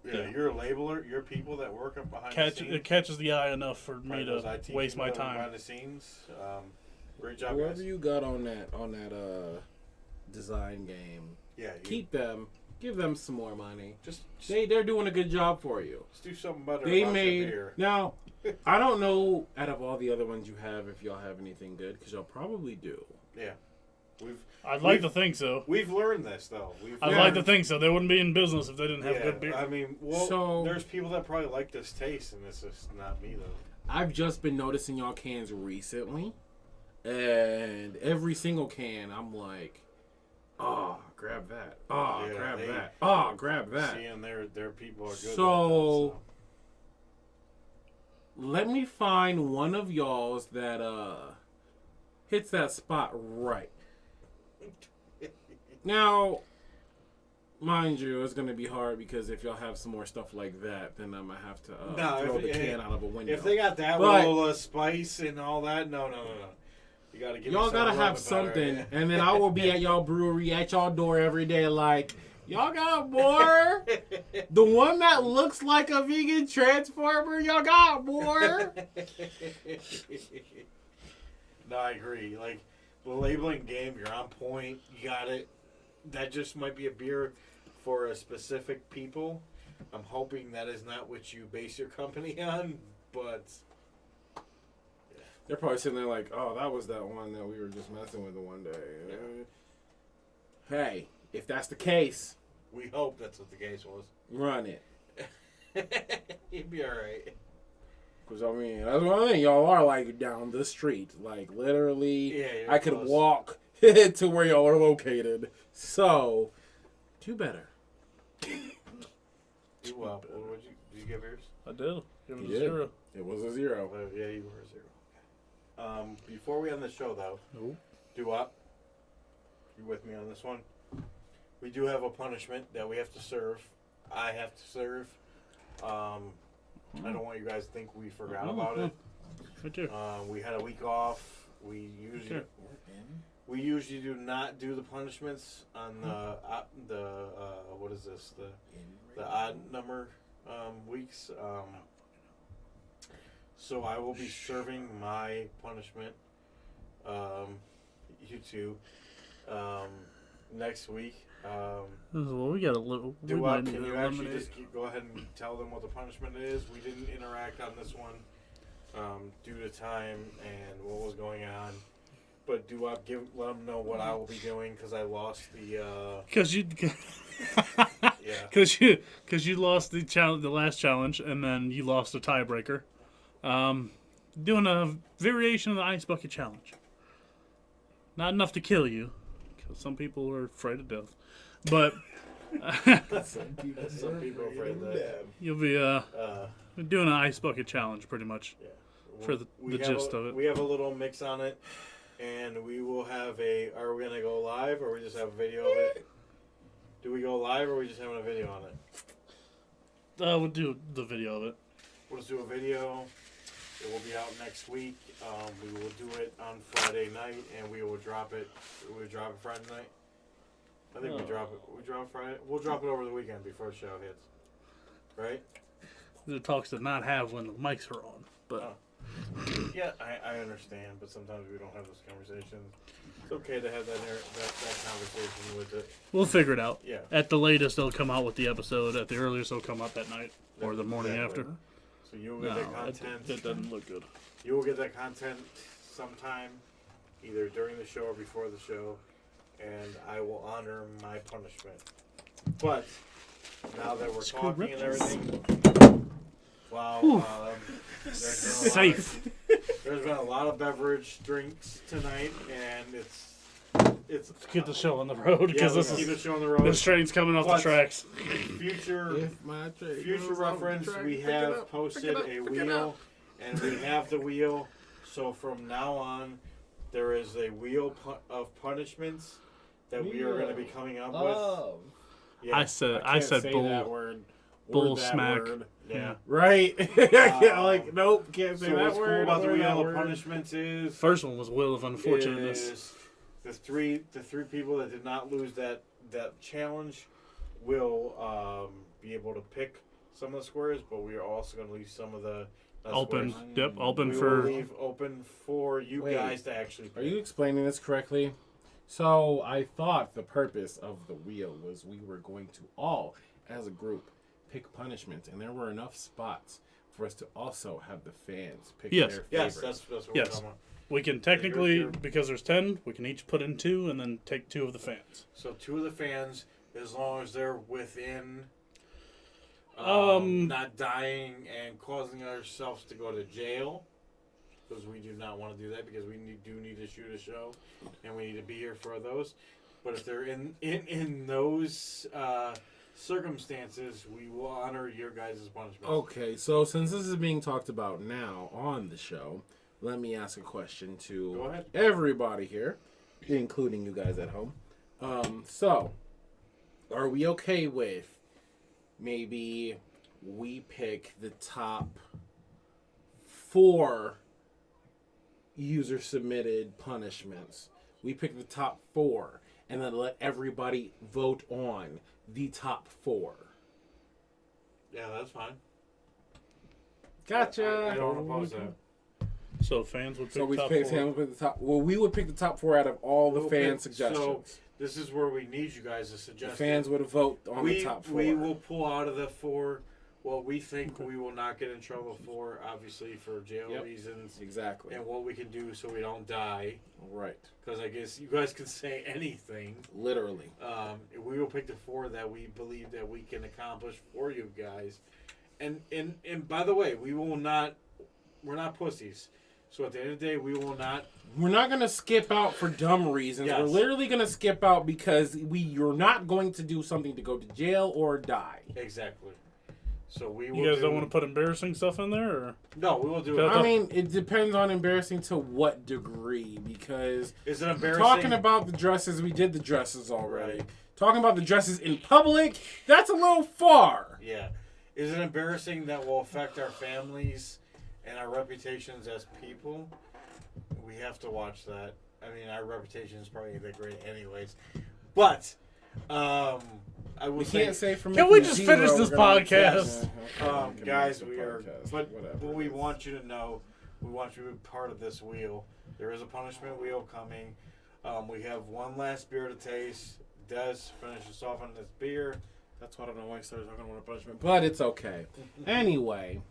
Speaker 3: You're a labeler. Your people that work up behind the scenes.
Speaker 2: It catches the eye enough for me
Speaker 3: those
Speaker 2: to
Speaker 3: IT
Speaker 2: waste my
Speaker 3: people that work
Speaker 2: time.
Speaker 3: behind the scenes. Great job,
Speaker 1: Whoever
Speaker 3: guys.
Speaker 1: you got on that design game, keep them. Give them some more money. They're doing a good job for you.
Speaker 3: Just do something better.
Speaker 1: They
Speaker 3: about
Speaker 1: made
Speaker 3: your beer.
Speaker 1: now. I don't know out of all the other ones you have if y'all have anything good, because y'all probably do.
Speaker 3: Yeah.
Speaker 2: I'd like to think so.
Speaker 3: We've learned this though.
Speaker 2: I'd like to think so. They wouldn't be in business if they didn't have good beer.
Speaker 3: I mean, there's people that probably like this taste, and this is not me though.
Speaker 1: I've just been noticing y'all cans recently, and every single can, I'm like, grab that. Grab that. Grab that.
Speaker 3: Seeing their people are good.
Speaker 1: So, let me find one of y'all's that hits that spot right. Now, mind you, it's going to be hard because if y'all have some more stuff like that, then I'm going to have to throw the can out of a window.
Speaker 3: If they got that level of spice and all that, no. You got to give
Speaker 1: y'all got to have something, and then I will be at y'all brewery, at y'all door every day like, y'all got more? The one that looks like a vegan transformer y'all got, boy.
Speaker 3: No, I agree. Like, the labeling game, you're on point. You got it. That just might be a beer for a specific people. I'm hoping that is not what you base your company on, but...
Speaker 1: They're probably sitting there like, oh, that was that one that we were just messing with the one day.
Speaker 3: Yeah.
Speaker 1: Hey, if that's the case...
Speaker 3: We hope that's what the case was.
Speaker 1: Run it.
Speaker 3: You'd be alright.
Speaker 1: Because, I mean, that's what I mean. Y'all are, like, down the street. Like, literally,
Speaker 3: Yeah, you're
Speaker 1: I could
Speaker 3: close.
Speaker 1: walk to where y'all are located. So, do better.
Speaker 3: Did you give yours?
Speaker 2: I did. Give it
Speaker 1: You
Speaker 2: a
Speaker 1: did.
Speaker 2: 0.
Speaker 1: It was a 0.
Speaker 3: Yeah, you were a 0. Before we end the show, though,
Speaker 2: Nope.
Speaker 3: you with me on this one? We do have a punishment that we have to serve. I have to serve. I don't want you guys to think we forgot about it.
Speaker 2: Me too.
Speaker 3: We had a week off. We usually do not do the punishments on the what is this, the odd number weeks. So I will be serving my punishment. You two next week.
Speaker 2: Well, we got a little. We
Speaker 3: Can
Speaker 2: might need
Speaker 3: you
Speaker 2: to
Speaker 3: actually
Speaker 2: eliminate.
Speaker 3: just go ahead and tell them what the punishment is? We didn't interact on this one due to time and what was going on. But let them know what I will be doing because I lost the.
Speaker 2: Because you,
Speaker 3: Yeah.
Speaker 2: because you lost the challenge, the last challenge, and then you lost the tiebreaker. Doing a variation of the ice bucket challenge. Not enough to kill you, because some people are afraid of death. But
Speaker 3: Some people are afraid of that.
Speaker 2: you'll be doing an ice bucket challenge, pretty much.
Speaker 3: Yeah.
Speaker 2: For the gist of it.
Speaker 3: We have a little mix on it, and we will have a. Are we gonna go live, or we just have a video of it? Do we go live, or are we just having a video on it?
Speaker 2: We'll do the video of it.
Speaker 3: We'll just do a video. It will be out next week. We will do it on Friday night, and we will drop it. We drop it Friday night. I think we drop it. We drop it Friday. We'll drop it over the weekend before the show hits. Right?
Speaker 2: The talks to not have when the mics are on, but
Speaker 3: Yeah, I understand, but sometimes we don't have those conversations. It's okay to have that conversation with it.
Speaker 2: we'll figure it out.
Speaker 3: Yeah.
Speaker 2: At the latest, they'll come out with the episode. At the earliest, they'll come out that night or the morning
Speaker 3: Exactly.
Speaker 2: after.
Speaker 3: So you'll get that content.
Speaker 2: That doesn't look good.
Speaker 3: You will get that content sometime, either during the show or before the show, and I will honor my punishment. But now that we're talking and everything, wow,
Speaker 2: Safe.
Speaker 3: There's been a lot of beverage drinks tonight, and it's
Speaker 2: Get the show on the road because
Speaker 3: let's keep the show on the road.
Speaker 2: this train's coming off the
Speaker 3: But-
Speaker 2: tracks.
Speaker 3: Future
Speaker 1: Future
Speaker 3: reference, we have posted a wheel, and we have the wheel. So from now on, there is a wheel of punishments that we are going to be coming up with. Yeah.
Speaker 2: I said
Speaker 1: say
Speaker 2: bull.
Speaker 1: that word.
Speaker 2: Bull
Speaker 1: Or that
Speaker 2: smack.
Speaker 1: word.
Speaker 3: Yeah.
Speaker 1: Right? Nope, can't say
Speaker 3: So
Speaker 1: that
Speaker 3: what's
Speaker 1: word.
Speaker 3: cool about the
Speaker 1: or that
Speaker 3: wheel of
Speaker 1: word.
Speaker 3: punishments is
Speaker 2: First one was Wheel of Unfortunateness.
Speaker 3: is the three people that did not lose that challenge will be able to pick some of the squares, but we are also going to leave some of the
Speaker 2: Open.
Speaker 3: squares.
Speaker 2: Yep, open
Speaker 3: We
Speaker 2: for.
Speaker 3: will leave open for you
Speaker 1: Wait,
Speaker 3: guys to actually pick.
Speaker 1: Are you explaining this correctly? So I thought the purpose of the wheel was we were going to all, as a group, pick punishments, and there were enough spots for us to also have the fans pick
Speaker 2: Yes.
Speaker 1: their
Speaker 3: Yes,
Speaker 1: favorites.
Speaker 3: that's what
Speaker 2: Yes.
Speaker 3: we're talking about.
Speaker 2: We can technically,
Speaker 3: you're-
Speaker 2: because there's 10, we can each put in 2 and then take 2 of the fans.
Speaker 3: So 2 of the fans, as long as they're within
Speaker 2: Um,
Speaker 3: not dying and causing ourselves to go to jail, because we do not want to do that, because we do need to shoot a show, and we need to be here for those. But if they're in those circumstances, we will honor your guys' punishment.
Speaker 1: Okay, so since this is being talked about now on the show, let me ask a question
Speaker 3: Go
Speaker 1: to
Speaker 3: ahead.
Speaker 1: everybody here, including you guys at home. So, are we okay with maybe we pick the top 4 user-submitted punishments? We pick the top 4, and then let everybody vote on the top 4.
Speaker 3: Yeah, that's fine.
Speaker 1: Gotcha.
Speaker 3: I don't oppose that.
Speaker 2: So fans would pick
Speaker 1: So we
Speaker 2: top
Speaker 1: pick
Speaker 2: 4.
Speaker 1: him with the top. Well, we would pick the top 4 out of all the
Speaker 3: We'll
Speaker 1: fan
Speaker 3: pick-
Speaker 1: suggestions.
Speaker 3: So this is where we need you guys to
Speaker 1: The
Speaker 3: suggest.
Speaker 1: fans would have voted on the top 4.
Speaker 3: We will pull out of the 4 what we think we will not get in trouble for, obviously for jail
Speaker 1: Yep.
Speaker 3: reasons,
Speaker 1: Exactly.
Speaker 3: and what we can do so we don't die.
Speaker 1: Right.
Speaker 3: Because I guess you guys can say anything.
Speaker 1: Literally.
Speaker 3: We will pick the 4 that we believe that we can accomplish for you guys. And by the way, we're not pussies. So at the end of the day, we will not.
Speaker 1: We're not gonna skip out for dumb reasons.
Speaker 3: Yes.
Speaker 1: We're literally gonna skip out because you're not going to do something to go to jail or die.
Speaker 3: Exactly. So we will.
Speaker 2: You guys don't want to put embarrassing stuff in there, or
Speaker 3: No, we will do it.
Speaker 2: I
Speaker 1: I mean, it depends on embarrassing to what degree. Because
Speaker 3: Is it embarrassing?
Speaker 1: talking about the dresses, we did the dresses already.
Speaker 3: Right.
Speaker 1: Talking about the dresses in public, that's a little far.
Speaker 3: Yeah. Is it embarrassing that will affect our families and our reputations as people? We have to watch that. I mean, our reputation is probably that great anyways. But, I would
Speaker 1: We
Speaker 3: say,
Speaker 1: can't say from.
Speaker 2: Can we just finish this podcast?
Speaker 3: guys, we are. But we want you to know, we want you to be part of this wheel. There is a punishment wheel coming. We have one last beer to taste. Des, finish us off on this beer.
Speaker 1: That's why I don't know why I started talking about punishment, but it's okay. Anyway,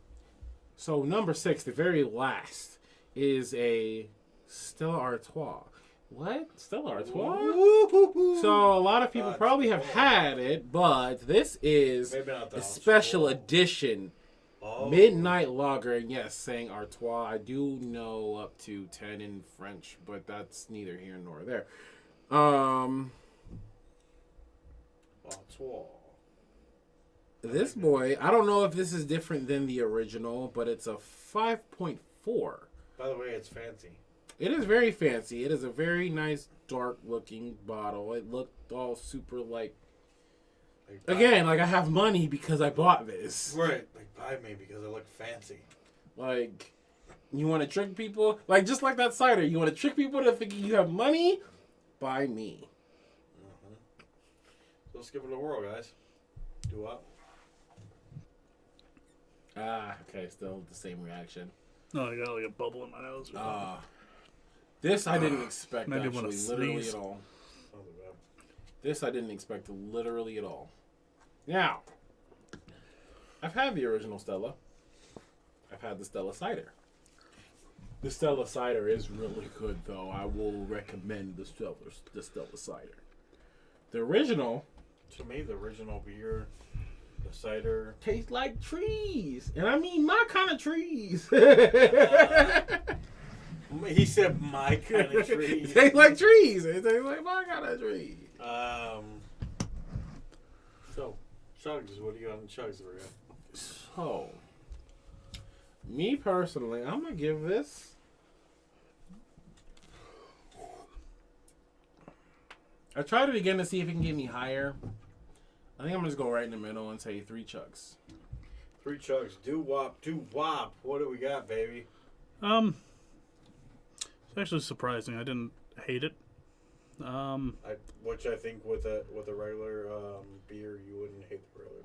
Speaker 1: so number 6, the very last, is a Stella Artois. What? Stella Artois? So a lot of people probably have had it, but this is
Speaker 3: Maybe not
Speaker 1: a
Speaker 3: that
Speaker 1: special edition
Speaker 3: Oh.
Speaker 1: midnight lager. And yes, saying Artois. I do know up to 10 in French, but that's neither here nor there. This boy, I don't know if this is different than the original, but it's a 5.4.
Speaker 3: By the way, it's fancy.
Speaker 1: It is very fancy. It is a very nice, dark-looking bottle. It looked all super, like again, like I have money because I bought this.
Speaker 3: Right. Like, buy me because I look fancy.
Speaker 1: Like, you want to trick people? Like, just like that cider. You want to trick people to thinking you have money? Buy me.
Speaker 3: So let's give it a whirl, guys. Do up.
Speaker 1: Ah, okay. Still the same reaction.
Speaker 2: no, I got like a bubble in my nose.
Speaker 1: This I didn't expect,
Speaker 2: Maybe I'm
Speaker 1: actually,
Speaker 2: gonna
Speaker 1: literally
Speaker 2: sneeze.
Speaker 1: at all.
Speaker 3: Oh, bad.
Speaker 1: This I didn't expect literally at all. Now, I've had the original Stella. I've had the Stella cider. The Stella cider is really good, though. I will recommend the Stella cider. The original
Speaker 3: To me, the original beer, the cider.
Speaker 1: tastes like trees, and I mean my kind of trees.
Speaker 3: He said my kind of tree.
Speaker 1: It tastes like trees. It tastes like my kind of trees.
Speaker 3: So, chugs, what do you got on chugs over here?
Speaker 1: So, me personally, I'm gonna give this. I tried it again to see if it can get any higher. I think I'm gonna just go right in the middle and say 3 chugs.
Speaker 3: 3 chugs. Do wop. What do we got, baby?
Speaker 2: It's actually surprising. I didn't hate it.
Speaker 3: Which I think with a regular beer, you wouldn't hate the regular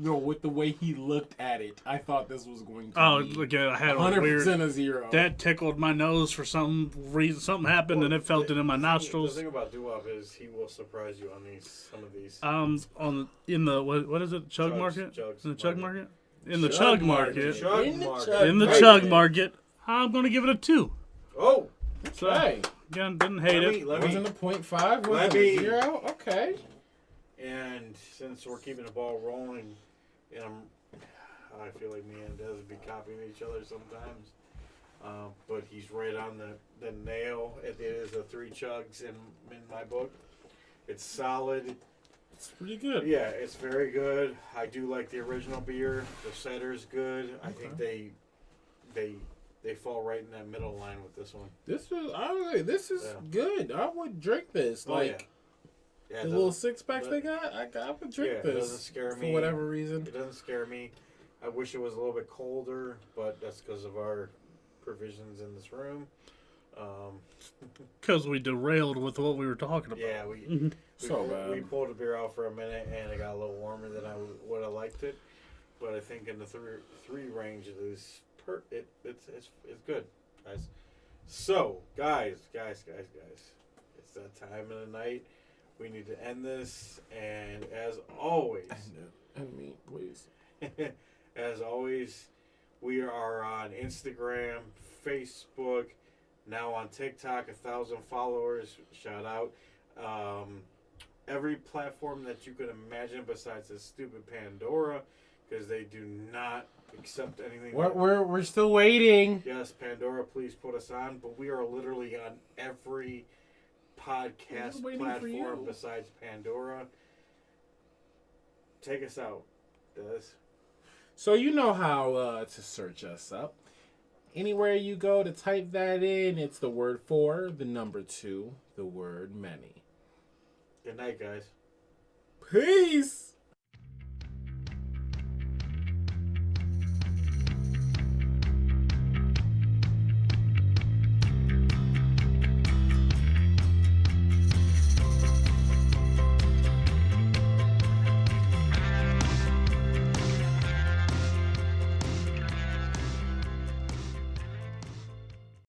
Speaker 3: beer.
Speaker 1: With the way he looked at it, I thought this was going to
Speaker 2: Oh,
Speaker 1: be
Speaker 2: look, I had a
Speaker 1: 100%
Speaker 2: weird.
Speaker 1: a 0.
Speaker 2: That tickled my nose for some reason. Something happened and it felt it in my nostrils.
Speaker 3: The thing about doo-wop is he will surprise you on some of these.
Speaker 2: In the what is it? Chug
Speaker 3: Chugs,
Speaker 2: market?
Speaker 3: chugs
Speaker 2: In the chug
Speaker 3: market.
Speaker 2: market? In the
Speaker 1: Chug
Speaker 2: chug
Speaker 1: market.
Speaker 2: market.
Speaker 3: Chug
Speaker 1: In the
Speaker 3: market.
Speaker 1: chug
Speaker 2: In the
Speaker 1: Right
Speaker 2: chug
Speaker 1: there.
Speaker 2: market. I'm gonna give it a 2.
Speaker 3: Oh,
Speaker 2: So
Speaker 1: Okay.
Speaker 2: again, didn't hate it.
Speaker 1: Wasn't a 0.5?
Speaker 3: Let
Speaker 1: Wasn't
Speaker 3: me-
Speaker 1: a 0? Okay.
Speaker 3: and since we're keeping the ball rolling, and I feel like me and Des would be copying each other sometimes. But he's right on the nail. It is a 3 chugs in my book. It's solid.
Speaker 1: It's pretty good.
Speaker 3: Yeah, it's very good. I do like the original beer. The cider's good. I think they fall right in that middle line with this one.
Speaker 1: This is
Speaker 3: Yeah.
Speaker 1: good. I would drink this.
Speaker 3: Oh,
Speaker 1: Like
Speaker 3: Yeah,
Speaker 1: the
Speaker 3: it
Speaker 1: little
Speaker 3: doesn't-
Speaker 1: 6-packs they got. I would drink
Speaker 3: It
Speaker 1: this
Speaker 3: doesn't scare me
Speaker 1: for whatever reason.
Speaker 3: It doesn't scare me. I wish it was a little bit colder, but that's because of our provisions in this room.
Speaker 2: Because we derailed with what we were talking about.
Speaker 3: Yeah, we
Speaker 1: So bad.
Speaker 3: we pulled the beer out for a minute, and it got a little warmer than I would have liked it. but I think in the three range it is it's good, guys. So, guys, it's that time of the night. We need to end this, and as always,
Speaker 1: And me, please.
Speaker 3: as always, we are on Instagram, Facebook, now on TikTok, 1,000 followers. Shout out. Every platform that you could imagine besides this stupid Pandora, because they do not accept anything.
Speaker 1: We're still waiting.
Speaker 3: Yes, Pandora, please put us on. But we are literally on every podcast platform besides Pandora. Take us out, Des.
Speaker 1: So you know how to search us up. Anywhere you go to type that in, it's the word 4, the number 2, the word many.
Speaker 3: Good night, guys.
Speaker 1: Peace.